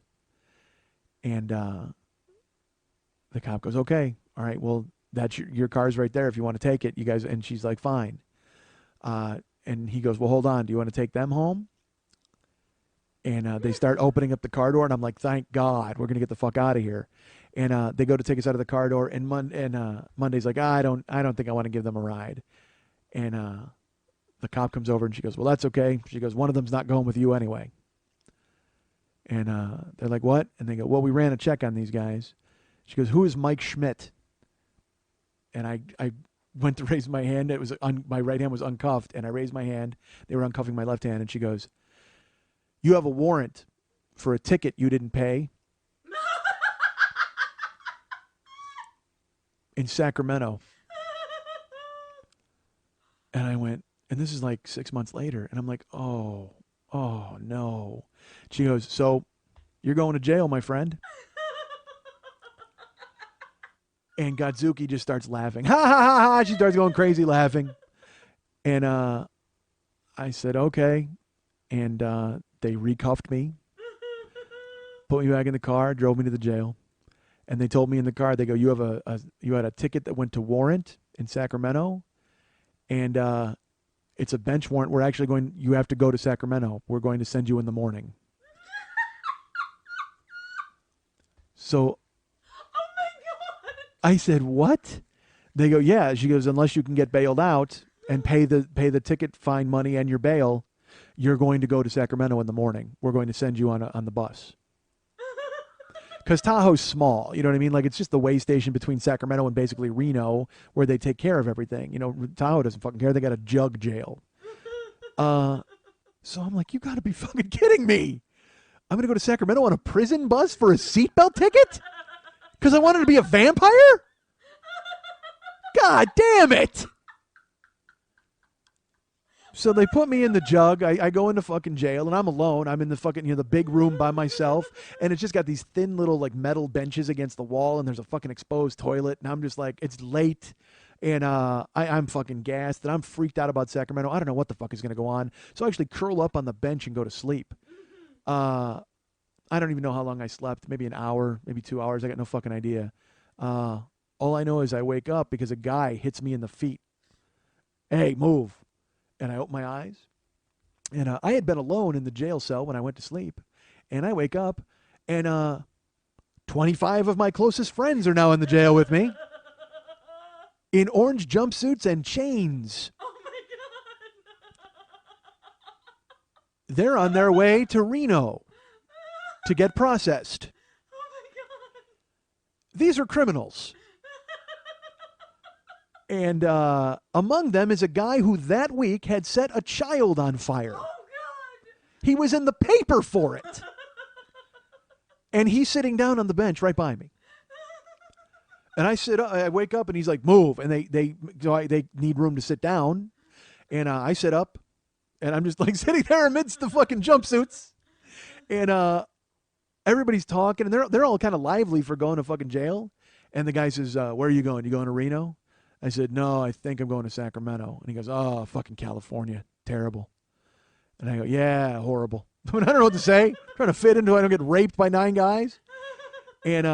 And the cop goes, okay, all right, well, that's your car's right there if you want to take it, you guys. And she's like, fine. And he goes, well, hold on. Do you want to take them home? And they start opening up the car door, and I'm like, thank God, we're going to get the fuck out of here. And they go to take us out of the car door, and Monday's like, I don't think I want to give them a ride. And the cop comes over, and she goes, well, that's okay. She goes, one of them's not going with you anyway. And they're like, what? And they go, well, we ran a check on these guys. She goes, who is Mike Schmidt? And I went to raise my hand. It was my right hand was uncuffed, and I raised my hand. They were uncuffing my left hand, and she goes, you have a warrant for a ticket you didn't pay in Sacramento. And I went, and this is like 6 months later, and I'm like, oh no. She goes, so you're going to jail, my friend. And Godzuki just starts laughing. Ha ha ha ha. She starts going crazy laughing. And I said, okay. And they recuffed me, put me back in the car, drove me to the jail. And they told me in the car, they go, you had a ticket that went to warrant in Sacramento. And it's a bench warrant. We're actually you have to go to Sacramento. We're going to send you in the morning. So I said, what? They go, yeah. She goes, unless you can get bailed out and pay the ticket fine money and your bail, you're going to go to Sacramento in the morning. We're going to send you on the bus. Because Tahoe's small, you know what I mean? Like, it's just the way station between Sacramento and basically Reno where they take care of everything. You know, Tahoe doesn't fucking care. They got a jug jail. So I'm like, you got to be fucking kidding me. I'm going to go to Sacramento on a prison bus for a seatbelt ticket? Because I wanted to be a vampire? God damn it. So they put me in the jug. I go into fucking jail, and I'm alone. I'm in the fucking, the big room by myself, and it's just got these thin little, like, metal benches against the wall, and there's a fucking exposed toilet, and I'm just like, it's late, and I'm fucking gassed, and I'm freaked out about Sacramento. I don't know what the fuck is going to go on. So I actually curl up on the bench and go to sleep. I don't even know how long I slept. Maybe an hour, maybe 2 hours. I got no fucking idea. All I know is I wake up because a guy hits me in the feet. Hey, move. And I open my eyes. And I had been alone in the jail cell when I went to sleep. And I wake up, and 25 of my closest friends are now in the jail with me. In orange jumpsuits and chains. Oh my god. They're on their way to Reno to get processed. Oh my god. These are criminals. And among them is a guy who that week had set a child on fire. Oh god. He was in the paper for it. And he's sitting down on the bench right by me. And I sit up, I wake up, and he's like, move. And they need room to sit down. And I sit up, and I'm just like sitting there amidst the fucking jumpsuits. And everybody's talking, and they're all kind of lively for going to fucking jail. And the guy says, where are you going? You going to Reno? I said, no, I think I'm going to Sacramento. And he goes, oh, fucking California. Terrible. And I go, yeah, horrible. I don't know what to say. I'm trying to fit into it. I don't get raped by 9 guys. And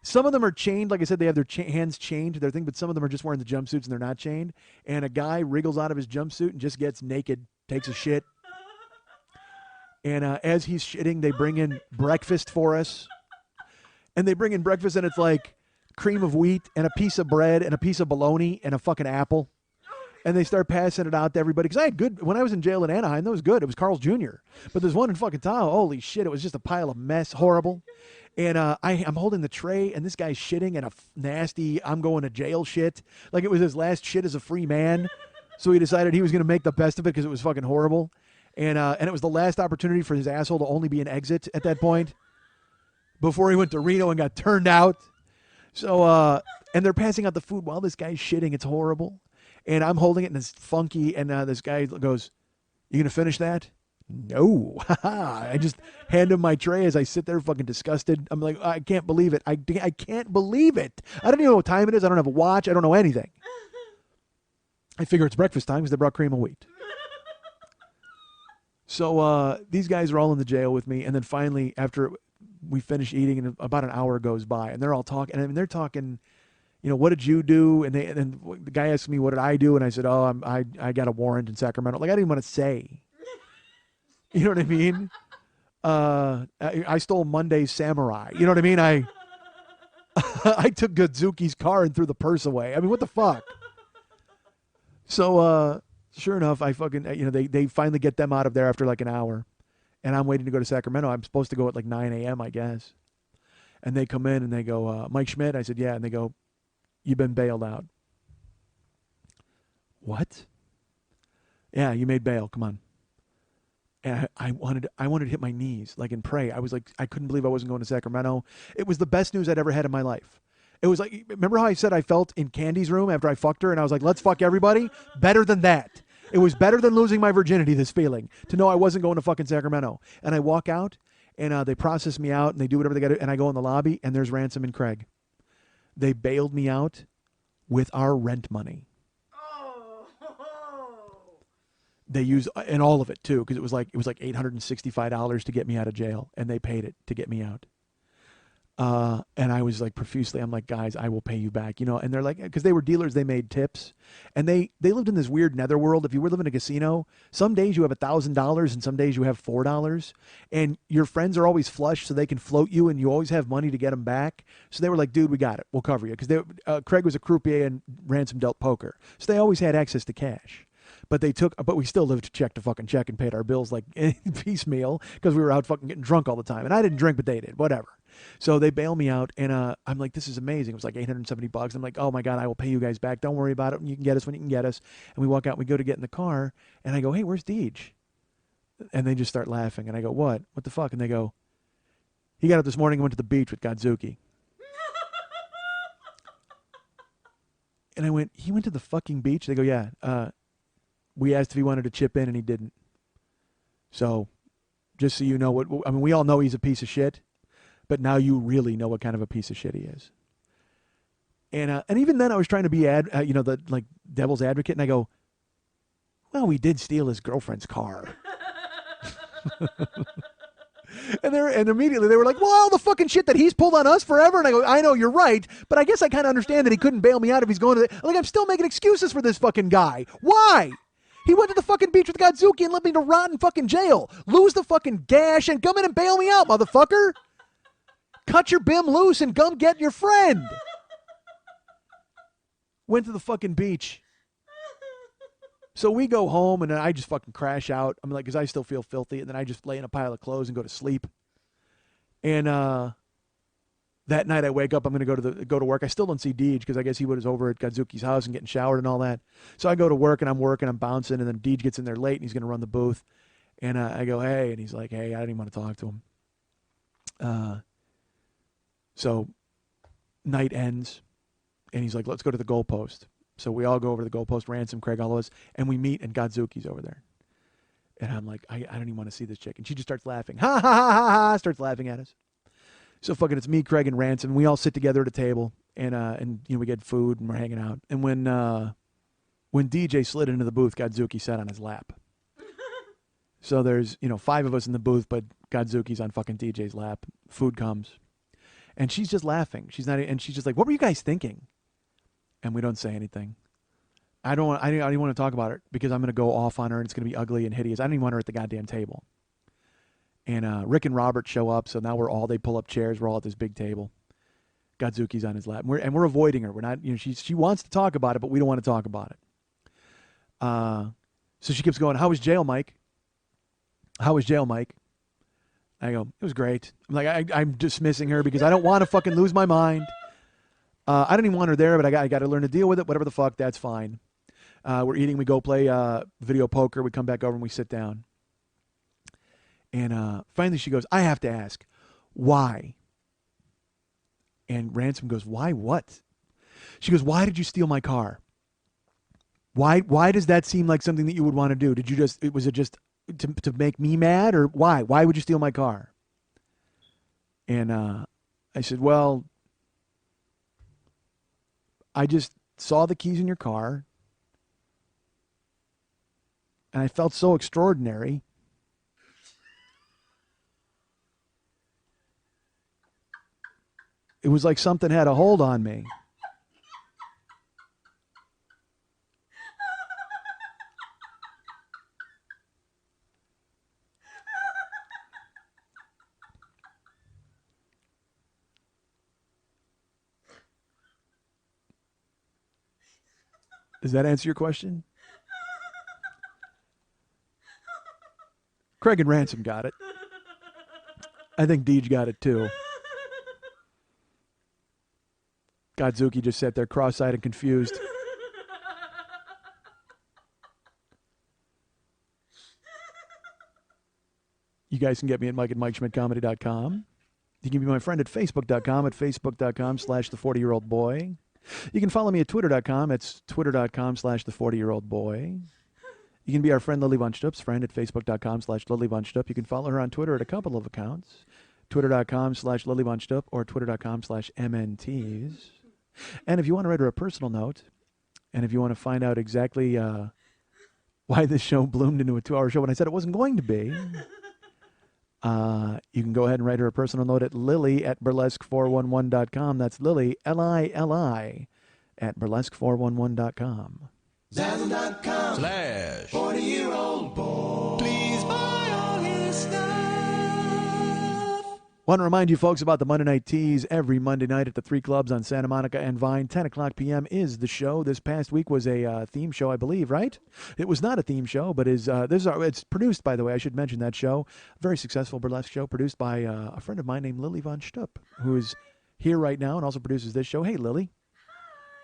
some of them are chained. Like I said, they have their hands chained to their thing, but some of them are just wearing the jumpsuits and they're not chained. And a guy wriggles out of his jumpsuit and just gets naked, takes a shit. And as he's shitting, they bring in breakfast for us. And they bring in breakfast, and it's like cream of wheat and a piece of bread and a piece of bologna and a fucking apple. And they start passing it out to everybody. Because I had good, when I was in jail in Anaheim, that was good. It was Carl's Jr. But there's one in fucking Tahoe. Holy shit, it was just a pile of mess. Horrible. And I'm holding the tray, and this guy's shitting, and a nasty, I'm going to jail shit. Like it was his last shit as a free man. So he decided he was going to make the best of it because it was fucking horrible. And it was the last opportunity for his asshole to only be an exit at that point before he went to Reno and got turned out. So, and they're passing out the food while this guy's shitting. It's horrible. And I'm holding it, and it's funky, and this guy goes, you going to finish that? No. I just hand him my tray as I sit there fucking disgusted. I'm like, I can't believe it. I can't believe it. I don't even know what time it is. I don't have a watch. I don't know anything. I figure it's breakfast time because they brought cream of wheat. So these guys are all in the jail with me, and then finally, after we finish eating, and about an hour goes by, and they're all talking, and I mean, they're talking, what did you do? And then the guy asked me, what did I do? And I said, I got a warrant in Sacramento. Like, I didn't want to say. You know what I mean? I stole Monday's Samurai. You know what I mean? I took Godzuki's car and threw the purse away. I mean, what the fuck? So, sure enough, I fucking, they finally get them out of there after like an hour. And I'm waiting to go to Sacramento. I'm supposed to go at like 9 a.m., I guess. And they come in and they go, Mike Schmidt? I said, yeah. And they go, you've been bailed out. What? Yeah, you made bail. Come on. And I wanted to hit my knees, like, and pray. I was like, I couldn't believe I wasn't going to Sacramento. It was the best news I'd ever had in my life. It was like, remember how I said I felt in Candy's room after I fucked her, and I was like, let's fuck everybody? Better than that. It was better than losing my virginity, this feeling, to know I wasn't going to fucking Sacramento. And I walk out, and they process me out, and they do whatever they got to do, and I go in the lobby, and there's Ransom and Craig. They bailed me out with our rent money. They used, and all of it too, because it was like $865 to get me out of jail, and they paid it to get me out. And I was like profusely, I'm like, guys, I will pay you back, and they're like, because they were dealers, they made tips, and they lived in this weird netherworld. If you were living in a casino, some days you have $1,000 and some days you have $4, and your friends are always flush, so they can float you, and you always have money to get them back. So they were like, dude, we got it, we'll cover you, because Craig was a croupier and Ransom dealt poker, so they always had access to cash. But we still lived check to fucking check and paid our bills like piecemeal because we were out fucking getting drunk all the time. And I didn't drink, but they did, whatever. So they bail me out, and I'm like, this is amazing. It was like $870. I'm like, oh my God, I will pay you guys back. Don't worry about it. You can get us when you can get us. And we walk out, and we go to get in the car, and I go, hey, where's Deej? And they just start laughing. And I go, what? What the fuck? And they go, he got up this morning and went to the beach with Godzuki. And I went, he went to the fucking beach? They go, yeah. We asked if he wanted to chip in, and he didn't. So, just so you know, we all know he's a piece of shit, but now you really know what kind of a piece of shit he is. And even then, I was trying to be the devil's advocate, and I go, well, we did steal his girlfriend's car. And immediately they were like, well, all the fucking shit that he's pulled on us forever. And I go, I know, you're right, but I guess I kind of understand that he couldn't bail me out if he's going to I'm still making excuses for this fucking guy. Why? He went to the fucking beach with Godzuki and left me to rot in fucking jail. Lose the fucking gash and come in and bail me out, motherfucker. Cut your bim loose and come get your friend. Went to the fucking beach. So we go home, and then I just fucking crash out. I'm like, because I still feel filthy, and then I just lay in a pile of clothes and go to sleep. And that night I wake up, I'm going to go to work. I still don't see Deej because I guess he was over at Godzuki's house and getting showered and all that. So I go to work, and I'm working, I'm bouncing, and then Deej gets in there late, and he's going to run the booth. And I go, hey, and he's like, hey, I didn't even want to talk to him. So night ends, and he's like, let's go to the goalpost. So we all go over to the goalpost, Ransom, Craig, all of us, and we meet, and Godzuki's over there. And I'm like, I don't even want to see this chick. And she just starts laughing. Ha, ha, ha, ha, ha, starts laughing at us. So fucking it's me, Craig, and Ransom. And we all sit together at a table, and we get food, and we're hanging out. And when DJ slid into the booth, Godzuki sat on his lap. So there's, 5 of us in the booth, but Godzuki's on fucking DJ's lap. Food comes. And she's just laughing. She's just like, what were you guys thinking? And we don't say anything. I don't want to talk about it because I'm going to go off on her and it's going to be ugly and hideous. I don't even want her at the goddamn table. And Rick and Robert show up, so now they pull up chairs. We're all at this big table. Godzuki's on his lap. We're avoiding her. We're not, she wants to talk about it, but we don't want to talk about it. So she keeps going, how was jail, Mike? How was jail, Mike? I go, it was great. I'm like, I'm dismissing her because I don't want to fucking lose my mind. I don't even want her there, but I got to learn to deal with it. Whatever the fuck, that's fine. We're eating. We go play video poker. We come back over and we sit down. And finally she goes, I have to ask, why? And Ransom goes, why what? She goes, why did you steal my car? Why does that seem like something that you would want to do? Was it just to make me mad, or why? Why would you steal my car? And I said, well, I just saw the keys in your car, and I felt so extraordinary. It was like something had a hold on me. Does that answer your question? Craig and Ransom got it. I think Deej got it too. Godzuki just sat there cross-eyed and confused. You guys can get me at Mike at MikeSchmidtComedy.com. You can be my friend at Facebook.com at Facebook.com/the40-year-old-boy. You can follow me at Twitter.com. It's Twitter.com/the40-year-old-boy. You can be our friend Lily Von Stup's friend at Facebook.com/Lily Von Stup. You can follow her on Twitter at a couple of accounts. Twitter.com/Lily Von Stup or Twitter.com/MNTs. And if you want to write her a personal note, and if you want to find out exactly why this show bloomed into a 2-hour show when I said it wasn't going to be, you can go ahead and write her a personal note at lily@burlesque411.com. That's Lily, Lili, at burlesque411.com. Zazzle.com/40-year-old boy. Please buy all his stuff. Want to remind you folks about the Monday Night Teas every Monday night at the 3 clubs on Santa Monica and Vine. 10 o'clock p.m. is the show. This past week was a theme show, I believe, right? It was not a theme show, but it's produced, by the way, I should mention that show. Very successful burlesque show produced by a friend of mine named Lily Von Stupp, who is here right now and also produces this show. Hey, Lily.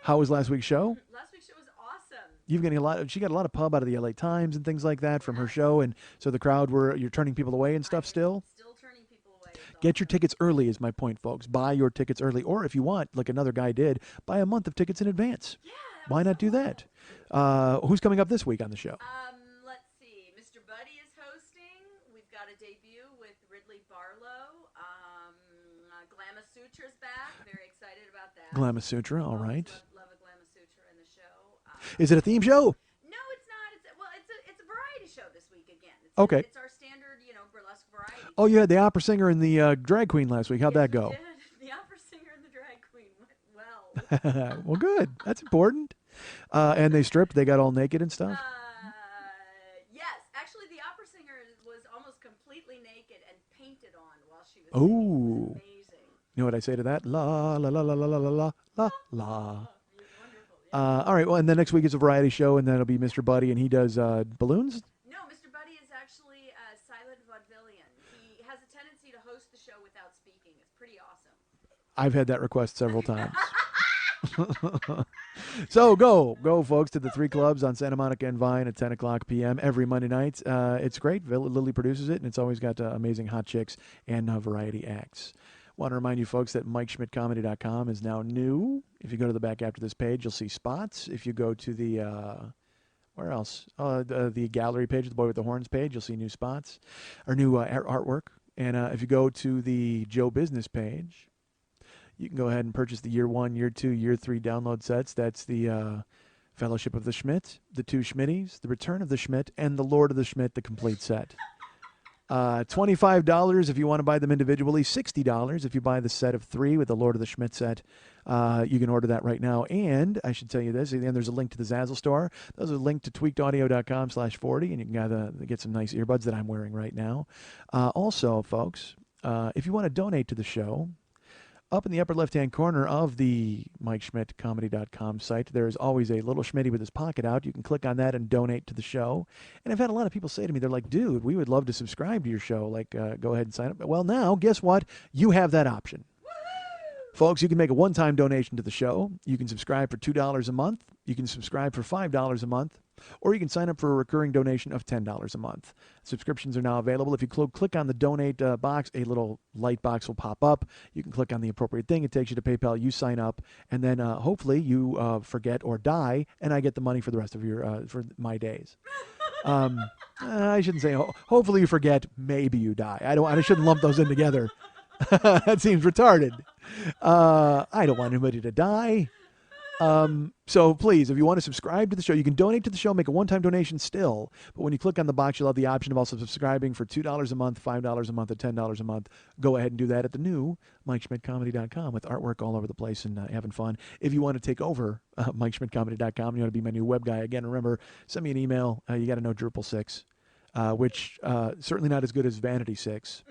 How was last week's show? Last week's show was awesome. She got a lot of pub out of the LA Times and things like that from her show, and so the crowd you're turning people away and stuff still? Still turning people away. Get your tickets early is my point, folks. Buy your tickets early, or if you want, like another guy did, buy a month of tickets in advance. Yeah. Why not do that? Who's coming up this week on the show? Let's see. Mr. Buddy is hosting. We've got a debut with Ridley Barlow. Glama Sutra's back. Very excited about that. Glama Sutra, all right. Love a Glama Sutra in the show. Is it a theme show? No, it's not. It's a variety show this week again. Okay. It's our standard, burlesque variety. Oh, you had the opera singer and the drag queen last week. How'd that go? We did. The opera singer and the drag queen went well. Well, good. That's important. And they stripped. They got all naked and stuff. Yes, actually, the opera singer was almost completely naked and painted on while she was Ooh. singing. It was amazing. You know what I say to that? La la la la la la la la la. Wonderful. Yeah. All right. Well, and then next week is a variety show, and then it'll be Mr. Buddy, and he does balloons. No, Mr. Buddy is actually a silent vaudevillian. He has a tendency to host the show without speaking. It's pretty awesome. I've had that request several times. So go, folks, to the 3 clubs on Santa Monica and Vine at 10 o'clock p.m. every Monday night. It's great. Lily produces it, and it's always got amazing hot chicks and variety acts. Want to remind you folks that MikeSchmidtComedy.com is now new. If you go to the back after this page, you'll see spots. If you go to the, where else? The gallery page, the Boy with the Horns page, you'll see new spots, or new artwork. And if you go to the Joe Business page, you can go ahead and purchase the Year 1, Year 2, Year 3 download sets. That's the Fellowship of the Schmidt, the 2 Schmitties, the Return of the Schmidt, and the Lord of the Schmidt, the complete set. $25 if you want to buy them individually, $60 if you buy the set of 3 with the Lord of the Schmidt set. You can order that right now. And I should tell you this, and there's a link to the Zazzle store. There's a link to tweakedaudio.com/40, and you can get some nice earbuds that I'm wearing right now. Also, folks, if you want to donate to the show, up in the upper left-hand corner of the MikeSchmidtComedy.com site, there is always a little Schmitty with his pocket out. You can click on that and donate to the show. And I've had a lot of people say to me, they're like, dude, we would love to subscribe to your show. Like, go ahead and sign up. Well, now, guess what? You have that option. Folks, you can make a one-time donation to the show. You can subscribe for $2 a month. You can subscribe for $5 a month. Or you can sign up for a recurring donation of $10 a month. Subscriptions are now available. If you click on the donate box, a little light box will pop up. You can click on the appropriate thing. It takes you to PayPal. You sign up, and then hopefully you forget or die, and I get the money for the rest of your for my days. I shouldn't say. Hopefully you forget. Maybe you die. I shouldn't lump those in together. That seems retarded. I don't want anybody to die. So please, if you want to subscribe to the show, you can donate to the show, make a one-time donation still. But when you click on the box, you'll have the option of also subscribing for $2 a month, $5 a month, or $10 a month. Go ahead and do that at the new MikeSchmidtComedy.com with artwork all over the place and having fun. If you want to take over MikeSchmidtComedy.com, you want to be my new web guy, again, remember, send me an email. You got to know Drupal 6, which certainly not as good as Vanity 6.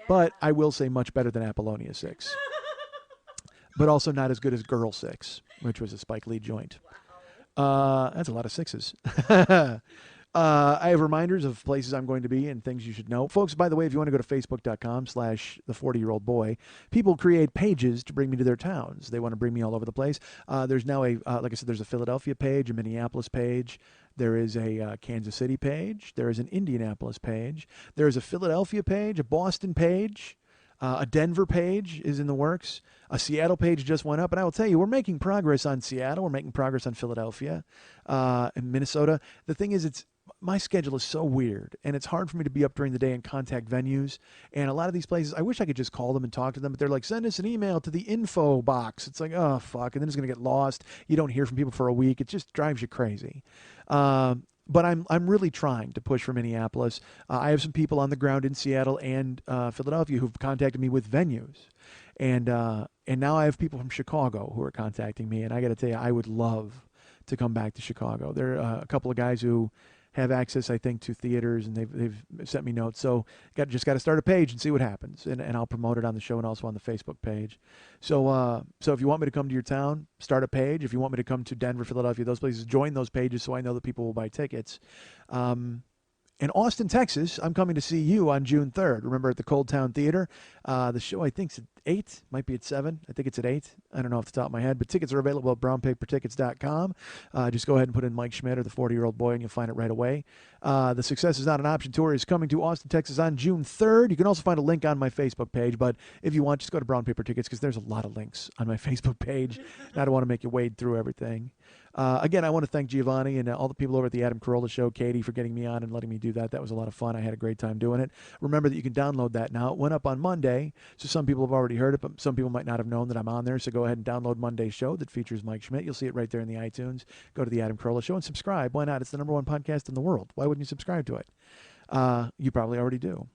But I will say much better than Apollonia 6. But also not as good as Girl 6, which was a Spike Lee joint. That's a lot of 6s. I have reminders of places I'm going to be and things you should know. Folks, by the way, if you want to go to Facebook.com/the40-year-old-boy, people create pages to bring me to their towns. They want to bring me all over the place. There's now like I said, there's a Philadelphia page, a Minneapolis page. There is a Kansas City page. There is an Indianapolis page. There is a Philadelphia page, a Boston page. A Denver page is in the works. A Seattle page just went up. And I will tell you, we're making progress on Seattle. We're making progress on Philadelphia and Minnesota. The thing is, my schedule is so weird, and it's hard for me to be up during the day and contact venues. And a lot of these places, I wish I could just call them and talk to them, but they're like, send us an email to the info box. It's like, oh, fuck. And then it's going to get lost. You don't hear from people for a week. It just drives you crazy. But I'm really trying to push for Minneapolis. I have some people on the ground in Seattle and Philadelphia who've contacted me with venues. And now I have people from Chicago who are contacting me. And I got to tell you, I would love to come back to Chicago. There are a couple of guys who have access, I think, to theaters, and they've sent me notes. So just got to start a page and see what happens, and I'll promote it on the show and also on the Facebook page. So so if you want me to come to your town, start a page. If you want me to come to Denver, Philadelphia, those places, join those pages so I know that people will buy tickets. In Austin, Texas, I'm coming to see you on June 3rd. Remember, at the Cold Town Theater. The show, I think, is at 8. Might be at 7. I think it's at 8. I don't know off the top of my head. But tickets are available at brownpapertickets.com. Just go ahead and put in Mike Schmidt or the 40-Year-Old Boy, and you'll find it right away. The Success is Not an Option tour is coming to Austin, Texas on June 3rd. You can also find a link on my Facebook page. But if you want, just go to Brown Paper Tickets, because there's a lot of links on my Facebook page. And I don't want to make you wade through everything. Again, I want to thank Giovanni and all the people over at the Adam Carolla Show, Katie, for getting me on and letting me do that. That was a lot of fun. I had a great time doing it. Remember that you can download that now. It went up on Monday, so some people have already heard it, but some people might not have known that I'm on there. So go ahead and download Monday's show that features Mike Schmidt. You'll see it right there in the iTunes. Go to the Adam Carolla Show and subscribe. Why not? It's the #1 podcast in the world. Why wouldn't you subscribe to it? You probably already do.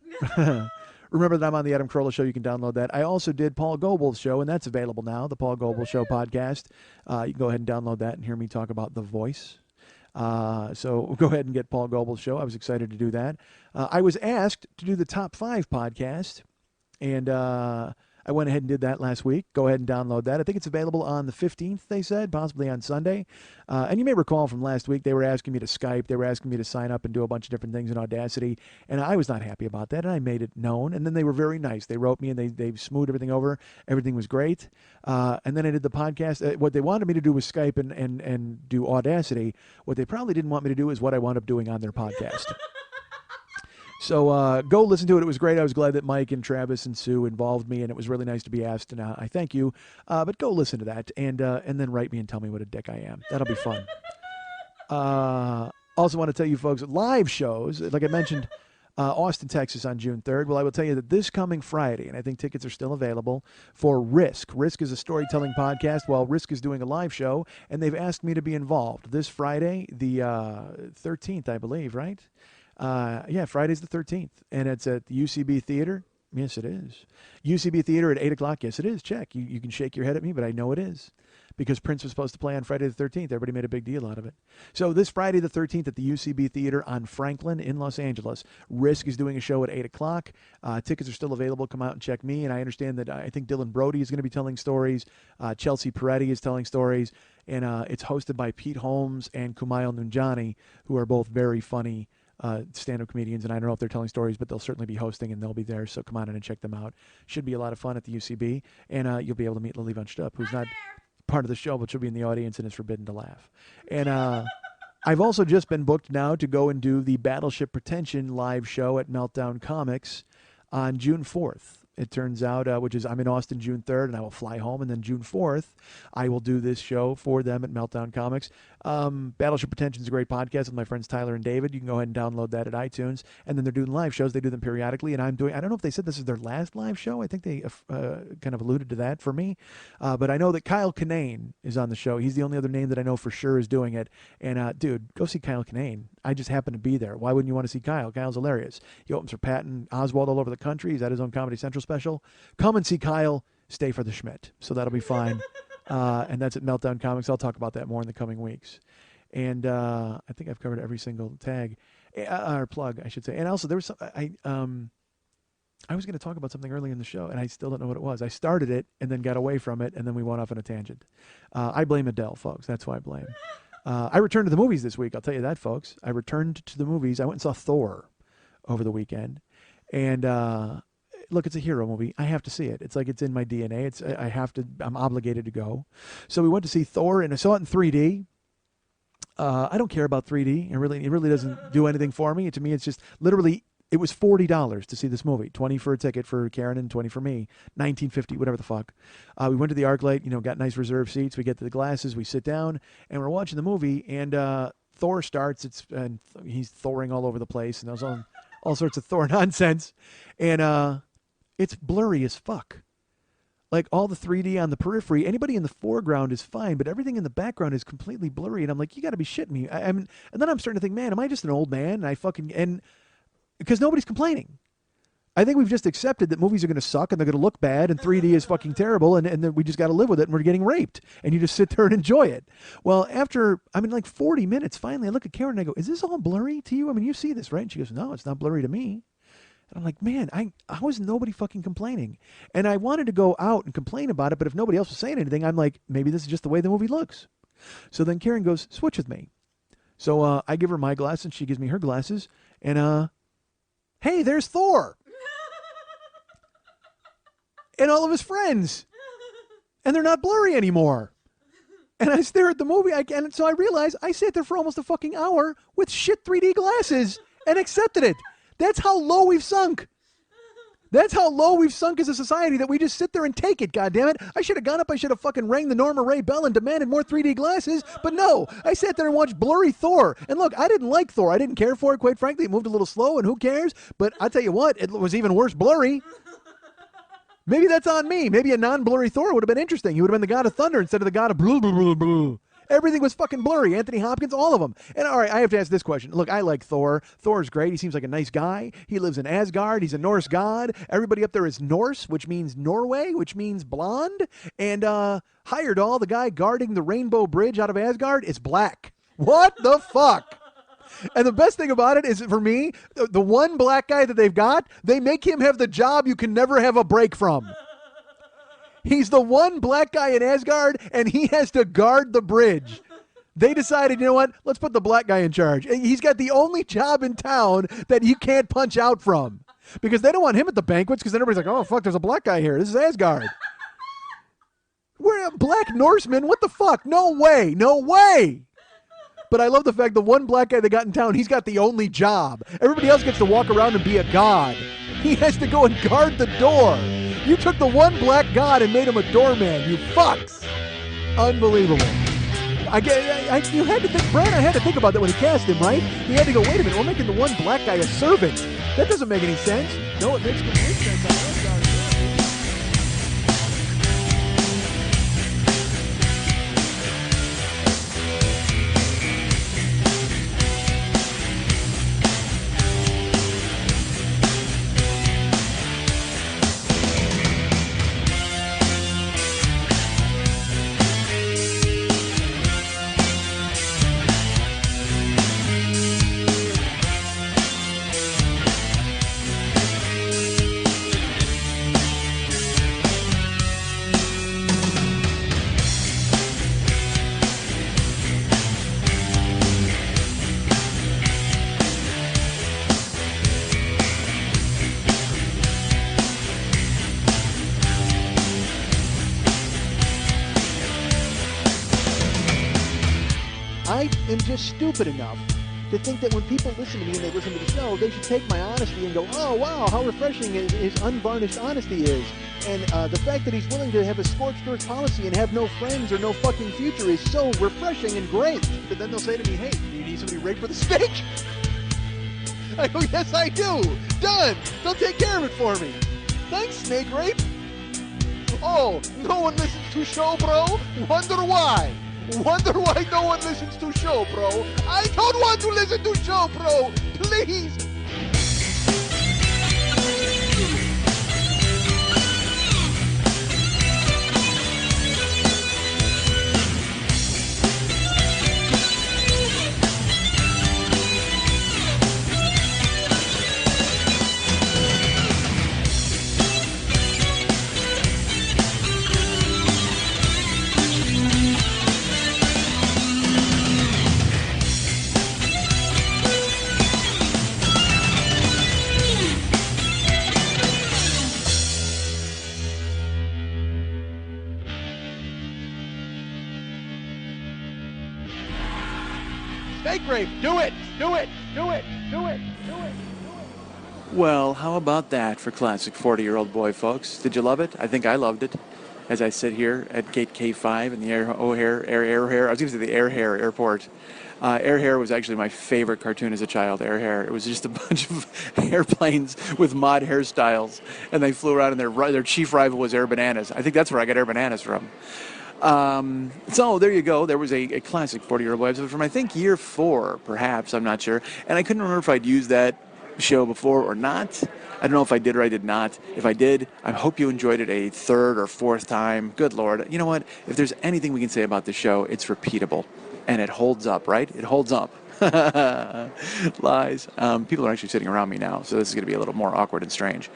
Remember that I'm on the Adam Carolla Show. You can download that. I also did Paul Goebel's show, and that's available now, the Paul Goebel Show podcast. You can go ahead and download that and hear me talk about The Voice. So go ahead and get Paul Goebel's show. I was excited to do that. I was asked to do the Top 5 podcast, and I went ahead and did that last week. Go ahead and download that. I think it's available on the 15th, they said, possibly on Sunday. And you may recall from last week, they were asking me to Skype. They were asking me to sign up and do a bunch of different things in Audacity. And I was not happy about that, and I made it known. And then they were very nice. They wrote me, and they smoothed everything over. Everything was great. And then I did the podcast. What they wanted me to do was Skype and do Audacity. What they probably didn't want me to do is what I wound up doing on their podcast. So go listen to it. It was great. I was glad that Mike and Travis and Sue involved me, and it was really nice to be asked, and I thank you. But go listen to that, and then write me and tell me what a dick I am. That'll be fun. Also want to tell you folks, live shows, like I mentioned, Austin, Texas on June 3rd. Well, I will tell you that this coming Friday, and I think tickets are still available, for Risk. Risk is a storytelling podcast. Well, Risk is doing a live show, and they've asked me to be involved. This Friday, the 13th, I believe, right? Yeah, Friday's the 13th, and it's at the UCB Theater. Yes, it is. UCB Theater at 8 o'clock. Yes, it is. Check. You can shake your head at me, but I know it is, because Prince was supposed to play on Friday the 13th. Everybody made a big deal out of it. So this Friday the 13th at the UCB Theater on Franklin in Los Angeles, Risk is doing a show at 8 o'clock. Tickets are still available. Come out and check me. And I understand that I think Dylan Brody is going to be telling stories. Chelsea Peretti is telling stories. And it's hosted by Pete Holmes and Kumail Nanjiani, who are both very funny stand-up comedians, and I don't know if they're telling stories, but they'll certainly be hosting, and they'll be there, so come on in and check them out. Should be a lot of fun at the UCB, and you'll be able to meet Lily Von Stupp, who's not part of the show, but she'll be in the audience and is forbidden to laugh. And I've also just been booked now to go and do the Battleship Pretension live show at Meltdown Comics on June 4th. It turns out, which is I'm in Austin June 3rd, and I will fly home, and then June 4th, I will do this show for them at Meltdown Comics. Battleship Pretension is a great podcast with my friends Tyler and David. You can go ahead and download that at iTunes. And then they're doing live shows. They do them periodically, and I don't know if they said this is their last live show. I think they kind of alluded to that for me. But I know that Kyle Kinane is on the show. He's the only other name that I know for sure is doing it. And, dude, go see Kyle Kinane. I just happen to be there. Why wouldn't you want to see Kyle? Kyle's hilarious. He opens for Patton Oswalt all over the country. He's at his own Comedy Central special. Come and see Kyle. Stay for the Schmidt. So that'll be fine. And that's at Meltdown Comics. I'll talk about that more in the coming weeks. And I think I've covered every single tag or plug, I should say. And also, there was some, I was going to talk about something earlier in the show, and I still don't know what it was. I started it and then got away from it, and then we went off on a tangent. I blame Adele, folks. That's who I blame. I returned to the movies this week. I'll tell you that, folks. I returned to the movies. I went and saw Thor over the weekend. And look, it's a hero movie. I have to see it. It's like it's in my DNA. I'm obligated to go. So we went to see Thor, and I saw it in 3D. I don't care about 3D. It really doesn't do anything for me. To me, it's just literally, it was $40 to see this movie. 20 for a ticket for Karen and 20 for me. $19.50, whatever the fuck. We went to the ArcLight, got nice reserved seats. We get to the glasses, we sit down, and we're watching the movie, and Thor starts. And he's Thoring all over the place, and there's all sorts of Thor nonsense. And it's blurry as fuck. Like, all the 3D on the periphery, anybody in the foreground is fine, but everything in the background is completely blurry. And I'm like, you got to be shitting me. And then I'm starting to think, man, am I just an old man? And because nobody's complaining. I think we've just accepted that movies are going to suck and they're going to look bad and 3D is fucking terrible and then we just got to live with it and we're getting raped. And you just sit there and enjoy it. Well, after, 40 minutes, finally, I look at Karen and I go, is this all blurry to you? I mean, you see this, right? And she goes, no, it's not blurry to me. And I'm like, man, how is nobody fucking complaining? And I wanted to go out and complain about it, but if nobody else was saying anything, I'm like, maybe this is just the way the movie looks. So then Karen goes, switch with me. So I give her my glasses and she gives me her glasses. And, hey, there's Thor. And all of his friends. And they're not blurry anymore. And I stare at the movie, and so I realize I sat there for almost a fucking hour with shit 3D glasses and accepted it. That's how low we've sunk. That's how low we've sunk as a society that we just sit there and take it, goddammit. I should have gone up, I should have fucking rang the Norma Ray bell and demanded more 3D glasses, but no, I sat there and watched blurry Thor. And look, I didn't like Thor. I didn't care for it, quite frankly. It moved a little slow, and who cares? But I tell you what, it was even worse blurry. Maybe that's on me. Maybe a non-blurry Thor would have been interesting. He would have been the god of thunder instead of the god of blah, blah, blah, blah. Everything was fucking blurry. Anthony Hopkins, all of them. And all right, I have to ask this question. Look, I like Thor. Thor's great. He seems like a nice guy. He lives in Asgard. He's a Norse god. Everybody up there is Norse, which means Norway, which means blonde. And Heyerdahl, the guy guarding the Rainbow Bridge out of Asgard, is black. What the fuck? And the best thing about it is, for me, the one black guy that they've got, they make him have the job you can never have a break from. He's the one black guy in Asgard, and he has to guard the bridge. They decided, you know what, let's put the black guy in charge. He's got the only job in town that you can't punch out from. Because they don't want him at the banquets, because then everybody's like, oh, fuck, there's a black guy here. This is Asgard. We're a black Norseman. What the fuck? No way. No way. But I love the fact the one black guy they got in town, he's got the only job. Everybody else gets to walk around and be a god. He has to go and guard the door. You took the one black god and made him a doorman, you fucks. Unbelievable. You had to think, Brad, I had to think about that when he cast him, right? He had to go, wait a minute, we're making the one black guy a servant. That doesn't make any sense. No, it makes complete sense. I am just stupid enough to think that when people listen to me and they listen to the show, they should take my honesty and go, oh, wow, how refreshing his unvarnished honesty is. And the fact that he's willing to have a scorched earth policy and have no friends or no fucking future is so refreshing and great. But then they'll say to me, hey, do you need somebody raped with a steak? I go, yes, I do. Done. They'll take care of it for me. Thanks, Snake Rape. Oh, no one listens to show, bro? Wonder why? Wonder why no one listens to show, bro? I don't want to listen to show, bro. Please. Snake rape. Do it. Do it. Do it. Do it. Do it. Well, how about that for classic 40-year-old boy, folks? Did you love it? I think I loved it. As I sit here at Gate K5 in the I was going to say the Airhare Airport. Airhare was actually my favorite cartoon as a child, Airhare. It was just a bunch of airplanes with mod hairstyles, and they flew around, and their chief rival was Air Bananas. I think that's where I got Air Bananas from. So there you go. There was a classic 40-year-old boy episode from, I think, year 4, perhaps. I'm not sure. And I couldn't remember if I'd used that show before or not. I don't know if I did or I did not. If I did, I hope you enjoyed it a third or fourth time. Good Lord. You know what? If there's anything we can say about the show, it's repeatable. And it holds up, right? It holds up. Lies. People are actually sitting around me now, so this is going to be a little more awkward and strange.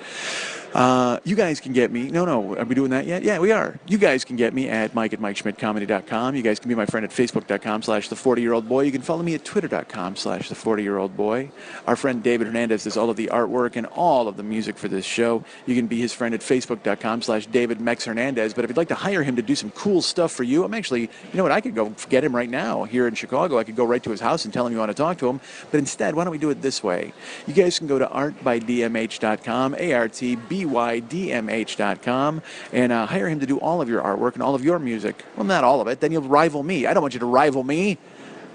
You guys can get me. No. Are we doing that yet? Yeah, we are. You guys can get me at Mike at MikeSchmidtComedy.com. You guys can be my friend at Facebook.com/The40-Year-Old-Boy. You can follow me at Twitter.com/The40-Year-Old-Boy. Our friend David Hernandez does all of the artwork and all of the music for this show. You can be his friend at Facebook.com/DavidMexHernandez. But if you'd like to hire him to do some cool stuff for you, I'm actually, you know what, I could go get him right now here in Chicago. I could go right to his house and tell him you want to talk to him. But instead, why don't we do it this way? You guys can go to artbydmh.com, ARTBYDMH.com, and hire him to do all of your artwork and all of your music. Well, not all of it. Then you'll rival me. I don't want you to rival me.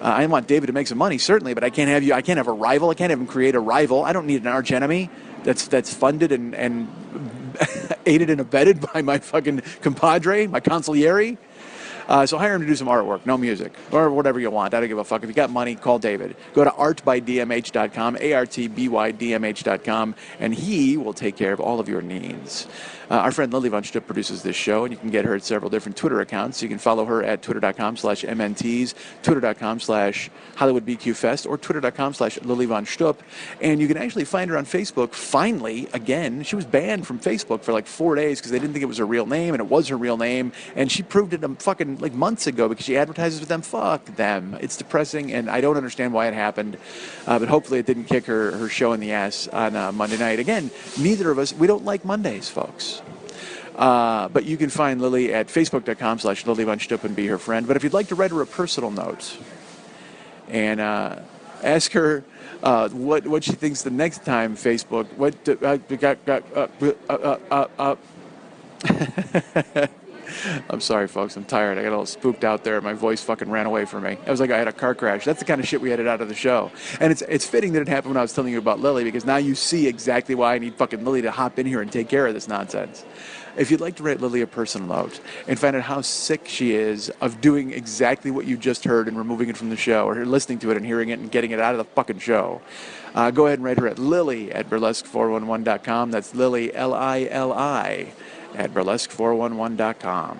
I want David to make some money, certainly, but I can't have you. I can't have a rival. I can't have him create a rival. I don't need an arch enemy that's funded and aided and abetted by my fucking compadre, my consigliere. So hire him to do some artwork, no music, or whatever you want. I don't give a fuck. If you got money, call David. Go to artbydmh.com, ARTBYDMH.com, and he will take care of all of your needs. Our friend Lily Von Stupp produces this show, and you can get her at several different Twitter accounts. You can follow her at twitter.com/MNTs, twitter.com/HollywoodBQFest, or twitter.com/Lily Von Stupp. And you can actually find her on Facebook, finally, again. She was banned from Facebook for like 4 days because they didn't think it was her real name, and it was her real name. And she proved it fucking like months ago because she advertises with them. Fuck them. It's depressing, and I don't understand why it happened. But hopefully it didn't kick her show in the ass on Monday night. Again, neither of us, we don't like Mondays, folks. But you can find Lily at facebook.com/Lily Von Stupp and be her friend. But if you'd like to write her a personal note and ask her what she thinks the next time Facebook, I'm sorry, folks. I'm tired. I got a little spooked out there. My voice fucking ran away from me. It was like I had a car crash. That's the kind of shit we edited out of the show. And it's fitting that it happened when I was telling you about Lily, because now you see exactly why I need fucking Lily to hop in here and take care of this nonsense. If you'd like to write Lily a personal note and find out how sick she is of doing exactly what you just heard and removing it from the show, or listening to it and hearing it and getting it out of the fucking show, go ahead and write her at Lily@burlesque411.com. That's Lily, Lili, at burlesque411.com.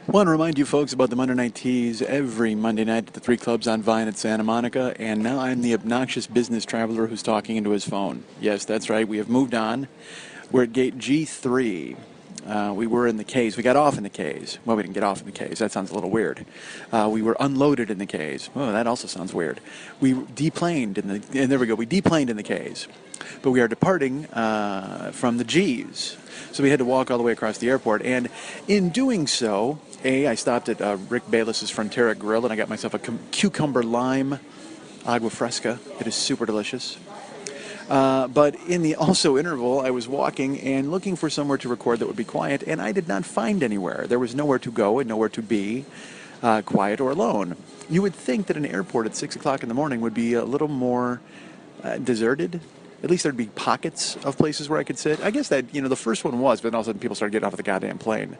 I want to remind you folks about the Monday Night Teas every Monday night at the 3 clubs on Vine at Santa Monica, and now I'm the obnoxious business traveler who's talking into his phone. Yes, that's right, we have moved on. We're at gate G3. We were in the K's. We got off in the K's. Well, we didn't get off in the K's. That sounds a little weird. We were unloaded in the K's. Oh, that also sounds weird. We deplaned in the, and there we go, we deplaned in the K's. But we are departing from the G's. So we had to walk all the way across the airport, and in doing so, I stopped at Rick Bayless's Frontera Grill, and I got myself a cucumber lime agua fresca. It is super delicious. But in the also interval, I was walking and looking for somewhere to record that would be quiet, and I did not find anywhere. There was nowhere to go and nowhere to be quiet or alone. You would think that an airport at 6 o'clock in the morning would be a little more deserted. At least there'd be pockets of places where I could sit. I guess that, the first one was, but all of a sudden people started getting off of the goddamn plane.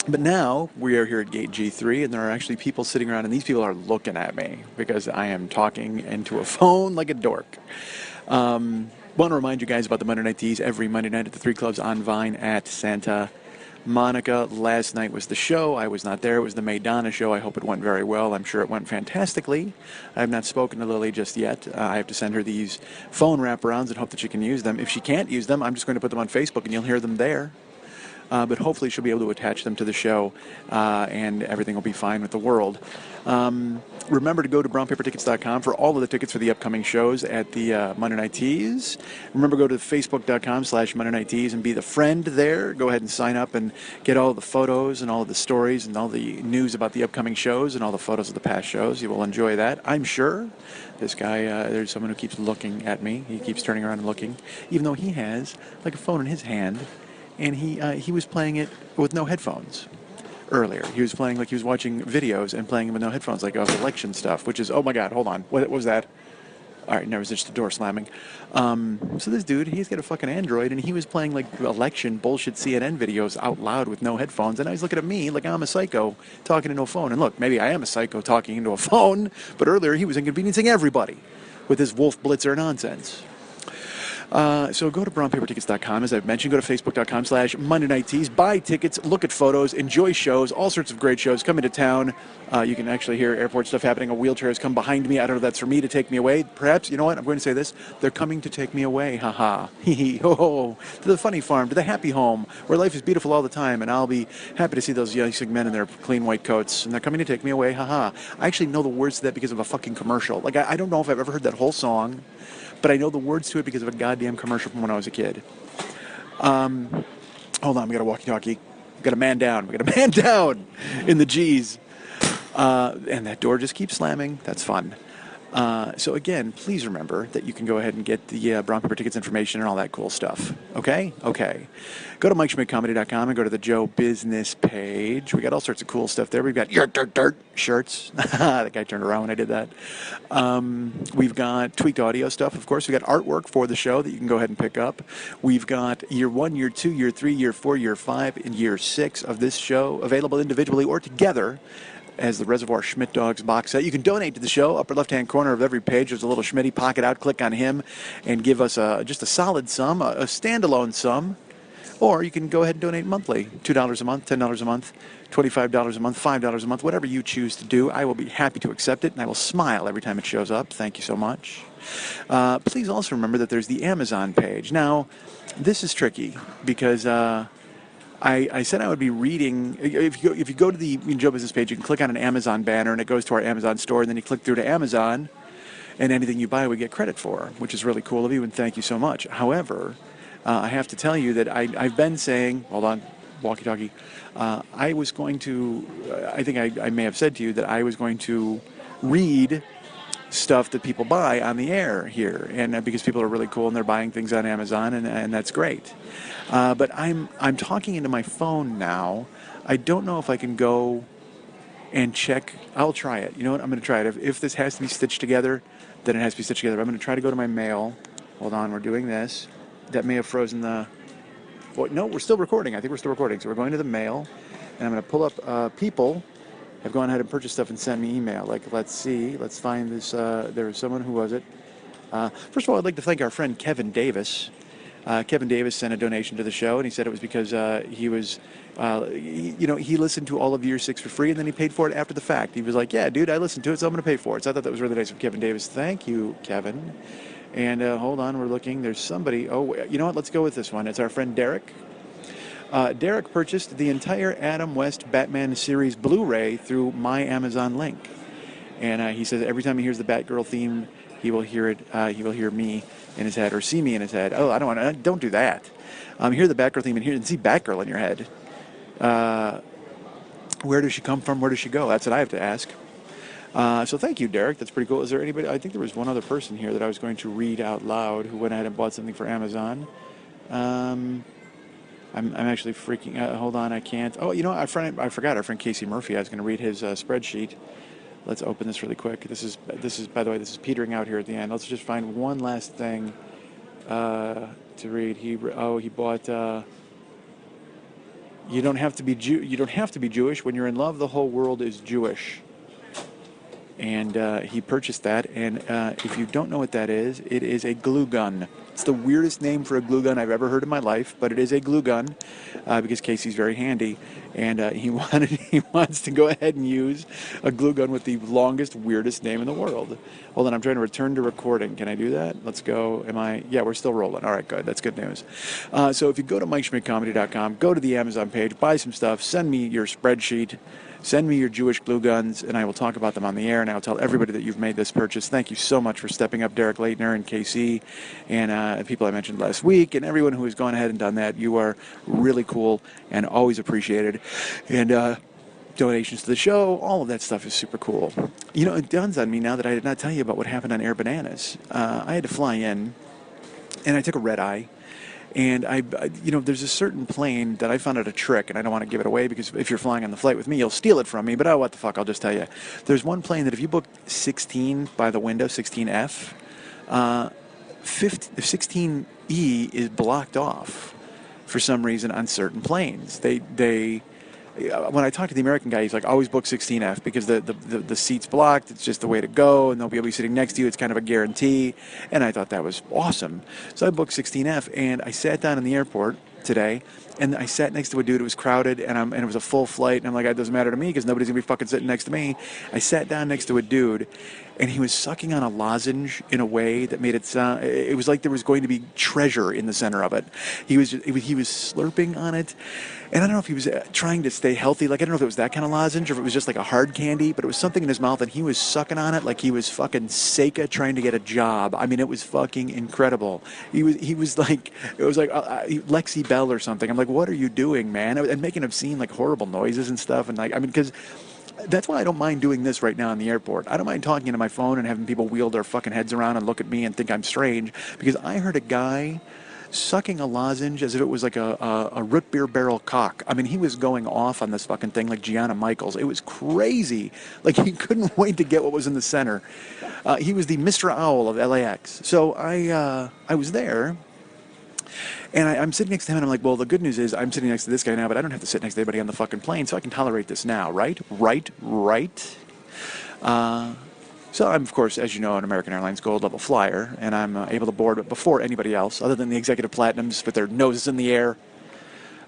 But now we are here at gate G3, and there are actually people sitting around, and these people are looking at me because I am talking into a phone like a dork. Want to remind you guys about the Monday Night Teas every Monday night at the 3 Clubs on Vine at Santa Monica. Last night was the show. I was not there. It was the Madonna show. I hope it went very well. I'm sure it went fantastically. I have not spoken to Lily just yet. I have to send her these phone wraparounds and hope that she can use them. If she can't use them, I'm just going to put them on Facebook and you'll hear them there. But hopefully she'll be able to attach them to the show, and everything will be fine with the world. Remember to go to brownpapertickets.com for all of the tickets for the upcoming shows at the Monday Night Teas. Remember, go to facebook.com/Monday Night Teas and be the friend there. Go ahead and sign up and get all the photos and all of the stories and all the news about the upcoming shows and all the photos of the past shows. You will enjoy that, I'm sure. This guy, there's someone who keeps looking at me. He keeps turning around and looking, even though he has like a phone in his hand, and he was playing it with no headphones. Earlier, he was playing like he was watching videos and playing them with no headphones, like of election stuff, which is, oh my god, hold on, what was that? All right, never, just a door slamming. So this dude, he's got a fucking Android, and he was playing like election bullshit CNN videos out loud with no headphones, and now he's looking at me like I'm a psycho talking into a phone. And look, maybe I am a psycho talking into a phone, but earlier he was inconveniencing everybody with his Wolf Blitzer nonsense. So go to brownpapertickets.com, as I've mentioned. Go to facebook.com/Monday Night Teas. Buy tickets, look at photos, enjoy shows, all sorts of great shows. Come into town. You can actually hear airport stuff happening. A wheelchair has come behind me. I don't know if that's for me to take me away. Perhaps, you know what? I'm going to say this. They're coming to take me away. Ha-ha. Hee-hee. Ho-ho. To the funny farm, to the happy home, where life is beautiful all the time. And I'll be happy to see those young men in their clean white coats. And they're coming to take me away. Ha-ha. I actually know the words to that because of a fucking commercial. Like, I don't know if I've ever heard that whole song, but I know the words to it because of a goddamn commercial from when I was a kid. Hold on, we got a walkie-talkie. We got a man down. We got a man down in the G's. And that door just keeps slamming. That's fun. So again, please remember that you can go ahead and get the Brown Paper Tickets information and all that cool stuff. Okay? Okay. Go to MikeSchmidtComedy.com and go to the Joe Business page. We got all sorts of cool stuff there. We've got your dirt shirts. That guy turned around when I did that. We've got tweaked audio stuff, of course. We've got artwork for the show that you can go ahead and pick up. We've got year 1, year 2, year 3, year 4, year 5, and year 6 of this show available individually or together as the Reservoir Schmidt Dogs box set. You can donate to the show. Upper left-hand corner of every page, there's a little Schmitty. Pocket out, click on him, and give us just a solid sum, a standalone sum. Or you can go ahead and donate monthly, $2 a month, $10 a month, $25 a month, $5 a month, whatever you choose to do. I will be happy to accept it, and I will smile every time it shows up. Thank you so much. Please also remember that there's the Amazon page. Now, this is tricky because I said I would be reading. If you go to the Joe Business page, you can click on an Amazon banner, and it goes to our Amazon store, and then you click through to Amazon, and anything you buy we get credit for, which is really cool of you, and thank you so much. However, I have to tell you that I've been saying, hold on, walkie-talkie, I was going to, I think I may have said to you that I was going to read stuff that people buy on the air here, and because people are really cool and they're buying things on Amazon, and that's great. But I'm talking into my phone now. I don't know if I can go and check. I'll try it. You know what? I'm going to try it. If this has to be stitched together, then it has to be stitched together. I'm going to try to go to my mail. Hold on, we're doing this. That may have frozen the... Well, no, we're still recording. I think we're still recording. So we're going to the mail, and I'm going to pull up people have gone ahead and purchased stuff and sent me email. Like, let's see. Let's find this. There was someone. Who was it? First of all, I'd like to thank our friend Kevin Davis. Kevin Davis sent a donation to the show, and he said it was because he was, he listened to all of year 6 for free, and then he paid for it after the fact. He was like, yeah, dude, I listened to it, so I'm going to pay for it. So I thought that was really nice of Kevin Davis. Thank you, Kevin. And hold on, we're looking. There's somebody. Oh, you know what? Let's go with this one. It's our friend Derek. Derek purchased the entire Adam West Batman series Blu-ray through my Amazon link. And he says every time he hears the Batgirl theme, he will hear it. He will hear me in his head or see me in his head. Oh, I don't want to. Don't do that. Hear the Batgirl theme and see Batgirl in your head. Where does she come from? Where does she go? That's what I have to ask. So thank you, Derek. That's pretty cool. Is there anybody? I think there was one other person here that I was going to read out loud who went ahead and bought something for Amazon. I'm actually freaking out. Hold on, I can't. Oh, you know, I forgot our friend Casey Murphy. I was going to read his spreadsheet. Let's open this really quick. This is by the way, this is petering out here at the end. Let's just find one last thing to read. He bought. You don't have to be Jewish. When you're in love, the whole world is Jewish. And he purchased that. And if you don't know what that is, it is a glue gun. It's the weirdest name for a glue gun I've ever heard in my life, but it is a glue gun because Casey's very handy, and he wants to go ahead and use a glue gun with the longest, weirdest name in the world. Hold on, I'm trying to return to recording. Can I do that? Let's go. Yeah, we're still rolling. All right, good. That's good news. So if you go to MikeSchmidtComedy.com, go to the Amazon page, buy some stuff, send me your spreadsheet. Send me your Jewish glue guns, and I will talk about them on the air, and I will tell everybody that you've made this purchase. Thank you so much for stepping up, Derek Leitner and KC, and people I mentioned last week, and everyone who has gone ahead and done that. You are really cool and always appreciated. And donations to the show, all of that stuff is super cool. You know, it dawns on me now that I did not tell you about what happened on Air Bananas. I had to fly in, and I took a red eye. And there's a certain plane that I found out a trick, and I don't want to give it away because if you're flying on the flight with me, you'll steal it from me. But what the fuck, I'll just tell you. There's one plane that if you book 16 by the window, 16F, 16E is blocked off for some reason on certain planes. When I talk to the American guy, he's like, always book 16F because the seat's blocked. It's just the way to go, and they'll be able to be sitting next to you. It's kind of a guarantee. And I thought that was awesome. So I booked 16F, and I sat down in the airport today, and I sat next to a dude. It was crowded, and it was a full flight, and I'm like, it doesn't matter to me because nobody's going to be fucking sitting next to me. I sat down next to a dude, and he was sucking on a lozenge in a way that made it sound, it was like there was going to be treasure in the center of it. He was slurping on it, and I don't know if he was trying to stay healthy. Like, I don't know if it was that kind of lozenge or if it was just like a hard candy, but it was something in his mouth, and he was sucking on it like he was fucking Seika trying to get a job. I mean, it was fucking incredible. He was like, it was like Lexi Bell or something. I'm like, what are you doing, man? And making obscene, like, horrible noises and stuff. And like, I mean, because that's why I don't mind doing this right now in the airport. I don't mind talking into my phone and having people wheel their fucking heads around and look at me and think I'm strange, because I heard a guy sucking a lozenge as if it was like a root beer barrel cock. I mean, he was going off on this fucking thing like Gianna Michaels. It was crazy. Like, he couldn't wait to get what was in the center. He was the Mr. Owl of LAX. So I was there, and I'm sitting next to him, and I'm like, well, the good news is I'm sitting next to this guy now, but I don't have to sit next to anybody on the fucking plane, so I can tolerate this now, right? Right. So I'm, of course, as you know, an American Airlines Gold Level flyer, and I'm able to board before anybody else, other than the Executive Platinums with their noses in the air.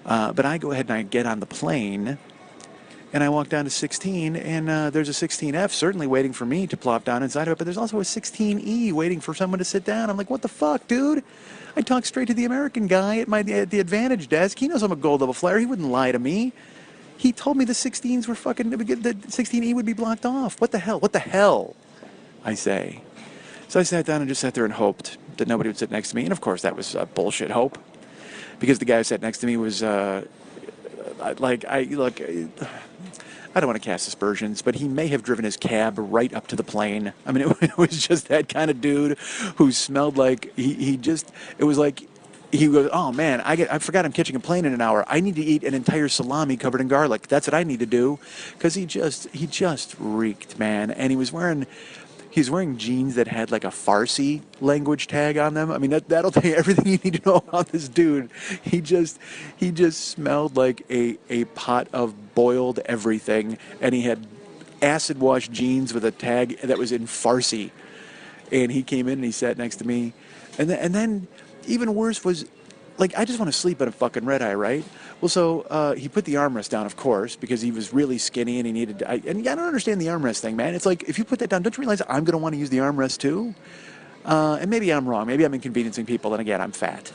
But I go ahead and I get on the plane, and I walk down to 16, and there's a 16F certainly waiting for me to plop down inside of it, but there's also a 16E waiting for someone to sit down. I'm like, what the fuck, dude? I talked straight to the American guy at the Advantage desk. He knows I'm a Gold Level flyer. He wouldn't lie to me. He told me the 16s were fucking, the 16E would be blocked off. What the hell? What the hell? I say. So I sat down and just sat there and hoped that nobody would sit next to me. And of course, that was a bullshit hope, because the guy who sat next to me was I don't want to cast aspersions, but he may have driven his cab right up to the plane. I mean, it was just that kind of dude who smelled like it was like he goes, oh man, I forgot I'm catching a plane in an hour. I need to eat an entire salami covered in garlic. That's what I need to do, because he just reeked, man. And he was wearing jeans that had like a Farsi language tag on them. I mean, that'll tell you everything you need to know about this dude. He just smelled like a pot of boiled everything, and he had acid wash jeans with a tag that was in Farsi. And he came in and he sat next to me, and then even worse was, like, I just want to sleep at a fucking red eye, right? Well, so he put the armrest down, of course, because he was really skinny and he needed to, and I don't understand the armrest thing, man. It's like, if you put that down, don't you realize I'm going to want to use the armrest too? And maybe I'm wrong. Maybe I'm inconveniencing people, and again, I'm fat.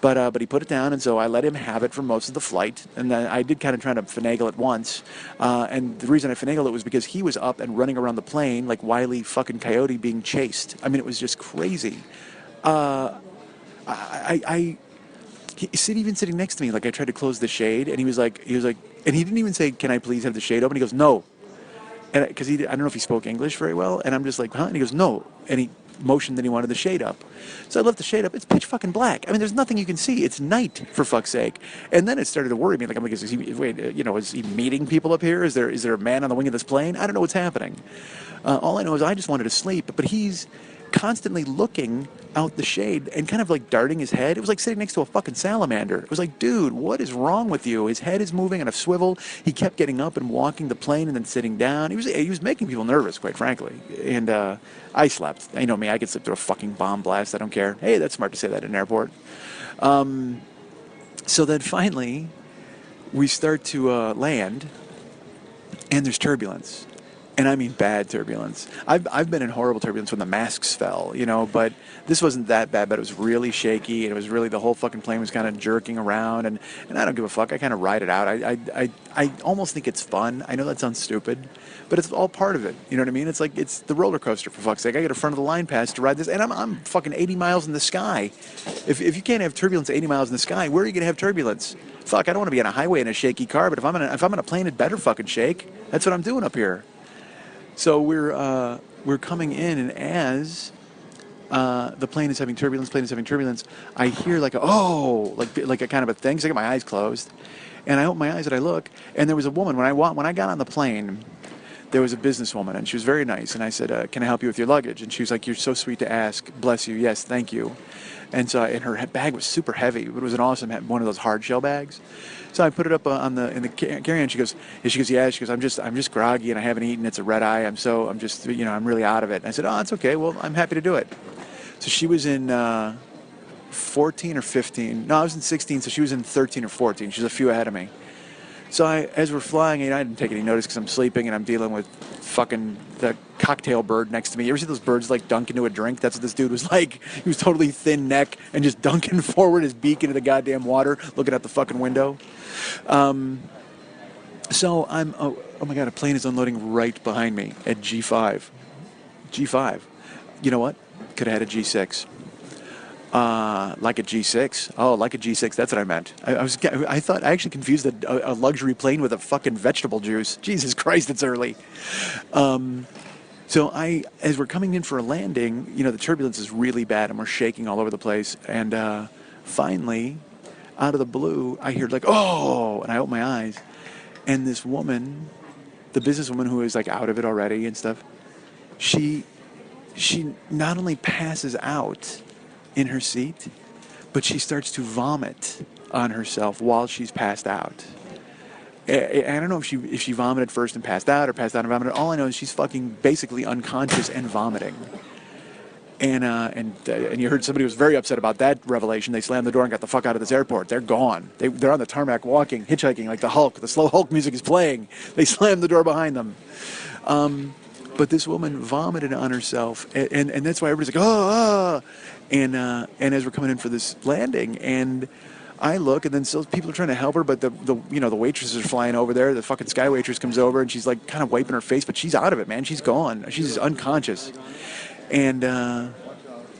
But he put it down, and so I let him have it for most of the flight. And then I did kind of try to finagle it once. And the reason I finagled it was because he was up and running around the plane like Wile E. fucking Coyote being chased. I mean, it was just crazy. Even sitting next to me, like, I tried to close the shade, and he was like, and he didn't even say, can I please have the shade open? He goes, no. And because I don't know if he spoke English very well, and I'm just like, huh? And he goes, no. And he motioned that he wanted the shade up. So I left the shade up. It's pitch fucking black. I mean, there's nothing you can see. It's night, for fuck's sake. And then it started to worry me. Like, I'm like, is he meeting people up here? Is there a man on the wing of this plane? I don't know what's happening. All I know is I just wanted to sleep, but he's constantly looking out the shade and kind of like darting his head. It was like sitting next to a fucking salamander. It was like, dude, what is wrong with you? His head is moving on a swivel. He kept getting up and walking the plane and then sitting down. He was making people nervous, quite frankly. And I slept. You know me, I could sleep through a fucking bomb blast. I don't care. Hey, that's smart to say that in an airport. So then finally, we start to land, and there's turbulence. And I mean bad turbulence. I've been in horrible turbulence when the masks fell, you know, but this wasn't that bad, but it was really shaky, and it was really, the whole fucking plane was kind of jerking around, and I don't give a fuck. I kind of ride it out. I almost think it's fun. I know that sounds stupid, but it's all part of it. You know what I mean? It's like, it's the roller coaster, for fuck's sake. I get a front of the line pass to ride this, and I'm fucking 80 miles in the sky. If you can't have turbulence 80 miles in the sky, where are you going to have turbulence? Fuck, I don't want to be on a highway in a shaky car, but if I'm in a plane, it better fucking shake. That's what I'm doing up here. So we're coming in, and as the plane is having turbulence, I hear like a kind of a thing. So I got my eyes closed, and I open my eyes and I look, and there was a woman. When I got on the plane, there was a businesswoman, and she was very nice. And I said, "Can I help you with your luggage?" And she was like, "You're so sweet to ask. Bless you. Yes, thank you." And so, and her bag was super heavy. It was an awesome, one of those hard shell bags. So I put it up in the carry-on. She goes, yeah. She goes, I'm just groggy and I haven't eaten. It's a red eye. I'm really out of it. And I said, oh, it's okay. Well, I'm happy to do it. So she was in 14 or 15. No, I was in 16. So she was in 13 or 14. She's a few ahead of me. So as we're flying, I didn't take any notice because I'm sleeping and I'm dealing with fucking the cocktail bird next to me. You ever see those birds like dunk into a drink? That's what this dude was like. He was totally thin neck and just dunking forward his beak into the goddamn water, looking out the fucking window. So I'm, oh my God, a plane is unloading right behind me at G5. G5. You know what? Could have had a G6. Like a G6. Oh, like a G6. That's what I meant. I thought, I actually confused a luxury plane with a fucking vegetable juice. Jesus Christ, it's early. So as we're coming in for a landing, you know, the turbulence is really bad and we're shaking all over the place. And finally, out of the blue, I hear like, oh, and I open my eyes. And this woman, the businesswoman who is like out of it already and stuff, she not only passes out in her seat, but she starts to vomit on herself while she's passed out. I don't know if she vomited first and passed out, or passed out and vomited. All I know is she's fucking basically unconscious and vomiting. And you heard somebody was very upset about that revelation. They slammed the door and got the fuck out of this airport. They're gone. They're on the tarmac walking, hitchhiking like the Hulk. The slow Hulk music is playing. They slammed the door behind them. But this woman vomited on herself, and that's why everybody's like, oh, and as we're coming in for this landing, and I look, and then still people are trying to help her, but the waitresses are flying over there. The fucking sky waitress comes over, and she's like kind of wiping her face, but she's out of it, man. She's gone. She's unconscious, and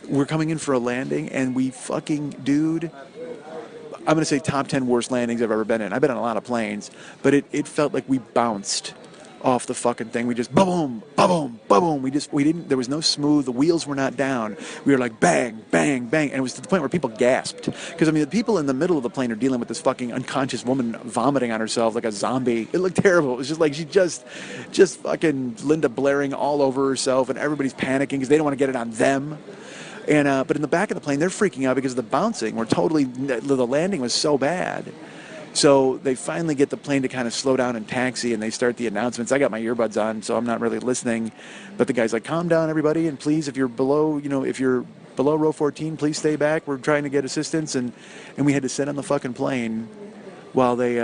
we're coming in for a landing, and we fucking, dude, I'm gonna say top 10 worst landings I've ever been in. I've been on a lot of planes, but it felt like we bounced off the fucking thing. We just boom, boom, boom. We didn't. There was no smooth. The wheels were not down. We were like bang, bang, bang, and it was to the point where people gasped because I mean the people in the middle of the plane are dealing with this fucking unconscious woman vomiting on herself like a zombie. It looked terrible. It was just like she just fucking Linda Blaring all over herself, and everybody's panicking because they don't want to get it on them. And but in the back of the plane, they're freaking out because of the bouncing. The landing was so bad. So they finally get the plane to kind of slow down and taxi, and they start the announcements. I got my earbuds on, so I'm not really listening. But the guy's like, calm down, everybody, and please, if you're below row 14, please stay back. We're trying to get assistance. And we had to sit on the fucking plane while they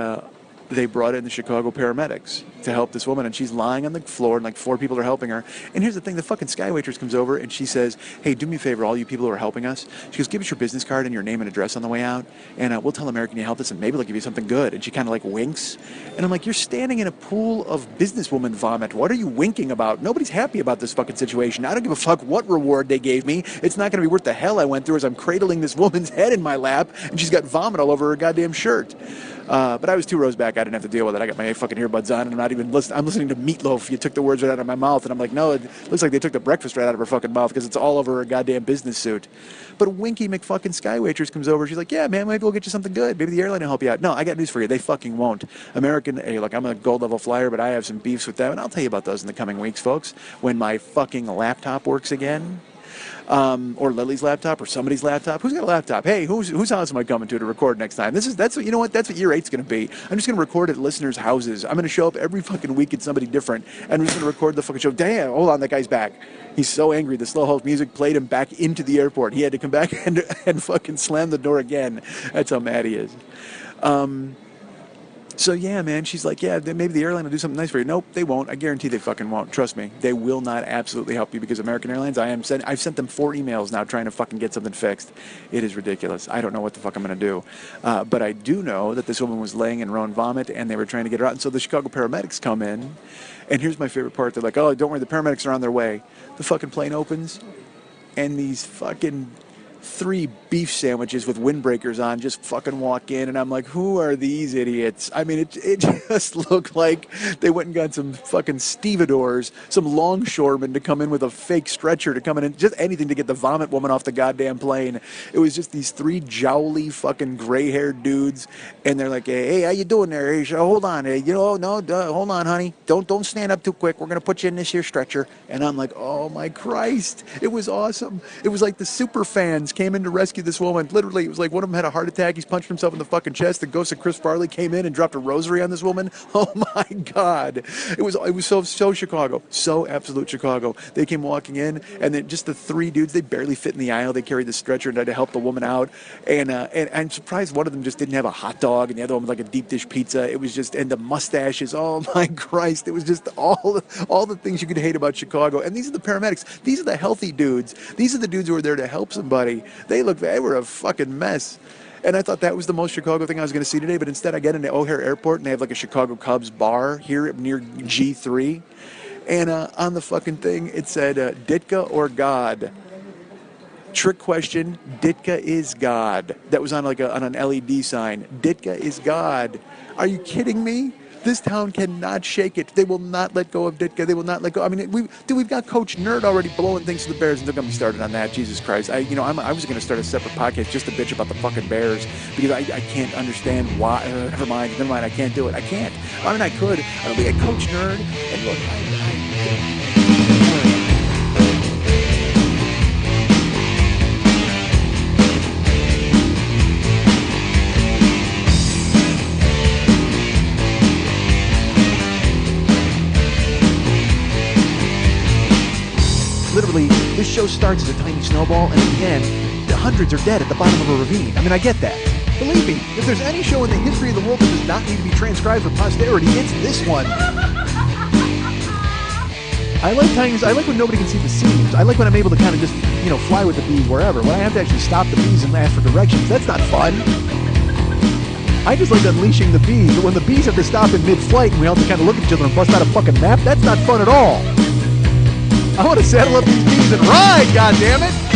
brought in the Chicago paramedics to help this woman, and she's lying on the floor, and like 4 people are helping her. And here's the thing, the fucking sky waitress comes over, and she says, hey, do me a favor, all you people who are helping us. She goes, give us your business card and your name and address on the way out, and we'll tell American you helped us, and maybe they'll give you something good. And she kind of like winks, and I'm like, you're standing in a pool of businesswoman vomit. What are you winking about? Nobody's happy about this fucking situation. I don't give a fuck what reward they gave me. It's not going to be worth the hell I went through as I'm cradling this woman's head in my lap, and she's got vomit all over her goddamn shirt. But I was 2 rows back. I didn't have to deal with it. I got my fucking earbuds on, and I'm not even listening. I'm listening to Meatloaf. You took the words right out of my mouth, and I'm like, no, it looks like they took the breakfast right out of her fucking mouth because it's all over her goddamn business suit. But Winky McFucking Sky Waitress comes over. She's like, yeah, man, maybe we'll get you something good. Maybe the airline will help you out. No, I got news for you. They fucking won't. American, hey, look, I'm a gold level flyer, but I have some beefs with them, and I'll tell you about those in the coming weeks, folks, when my fucking laptop works again. or Lily's laptop, or somebody's laptop. Who's got a laptop? Hey, whose house am I coming to record next time? That's what, you know what, that's what year 8's going to be. I'm just going to record at listeners' houses. I'm going to show up every fucking week at somebody different, and I'm just going to record the fucking show. Damn, hold on, that guy's back. He's so angry. The slow halt music played him back into the airport. He had to come back and fucking slam the door again. That's how mad he is. So yeah, man, she's like, yeah, maybe the airline will do something nice for you. Nope, they won't. I guarantee they fucking won't. Trust me, they will not absolutely help you, because American Airlines, I've sent them 4 emails now trying to fucking get something fixed. It is ridiculous. I don't know what the fuck I'm gonna do, but I do know that this woman was laying in her own vomit, and they were trying to get her out. And so the Chicago paramedics come in, and here's my favorite part. They're like, oh, don't worry, the paramedics are on their way. The fucking plane opens, and these fucking 3 beef sandwiches with windbreakers on just fucking walk in, and I'm like, who are these idiots? I mean, it just looked like they went and got some fucking stevedores, some longshoremen to come in with a fake stretcher to come in, and just anything to get the vomit woman off the goddamn plane. It was just these 3 jowly fucking gray-haired dudes, and they're like, hey, how you doing there? Hey, hold on, hey, hold on, honey. Don't stand up too quick. We're gonna put you in this here stretcher. And I'm like, oh my Christ, it was awesome. It was like the super fans came in to rescue this woman. Literally, it was like one of them had a heart attack. He's punched himself in the fucking chest. The ghost of Chris Farley came in and dropped a rosary on this woman. Oh my God. It was so Chicago. So absolute Chicago. They came walking in, and then just the 3 dudes, they barely fit in the aisle. They carried the stretcher and had to help the woman out. And I'm surprised one of them just didn't have a hot dog, and the other one was like a deep dish pizza. It was just, and the mustaches. Oh my Christ. It was just all the things you could hate about Chicago. And these are the paramedics. These are the healthy dudes. These are the dudes who are there to help somebody. They were a fucking mess. And I thought that was the most Chicago thing I was going to see today, but instead I get into O'Hare Airport, and they have like a Chicago Cubs bar here near G3. And on the fucking thing, it said, Ditka or God? Trick question, Ditka is God. That was on on an LED sign. Ditka is God. Are you kidding me? This town cannot shake it. They will not let go of Ditka. They will not let go. I mean, we've got Coach Nerd already blowing things to the Bears, and don't get me started on that. Jesus Christ. I was going to start a separate podcast just to bitch about the fucking Bears, because I can't understand why. Never mind. I can't do it. I can't. I mean, I could. I'll be a Coach Nerd, and look, literally, this show starts as a tiny snowball, and at the end, the hundreds are dead at the bottom of a ravine. I mean, I get that. Believe me, if there's any show in the history of the world that does not need to be transcribed for posterity, it's this one. I like when nobody can see the seams. I like when I'm able to kind of just, fly with the bees wherever. When I have to actually stop the bees and ask for directions, that's not fun. I just like unleashing the bees, but when the bees have to stop in mid-flight and we all have to kind of look at each other and bust out a fucking map, that's not fun at all. I want to saddle up these bees and ride, goddammit!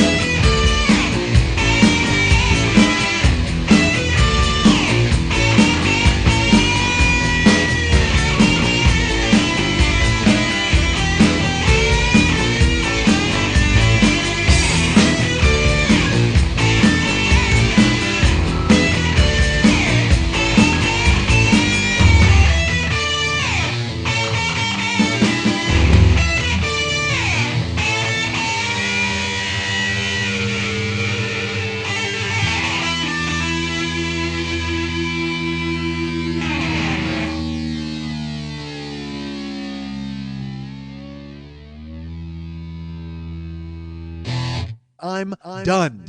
I'm done.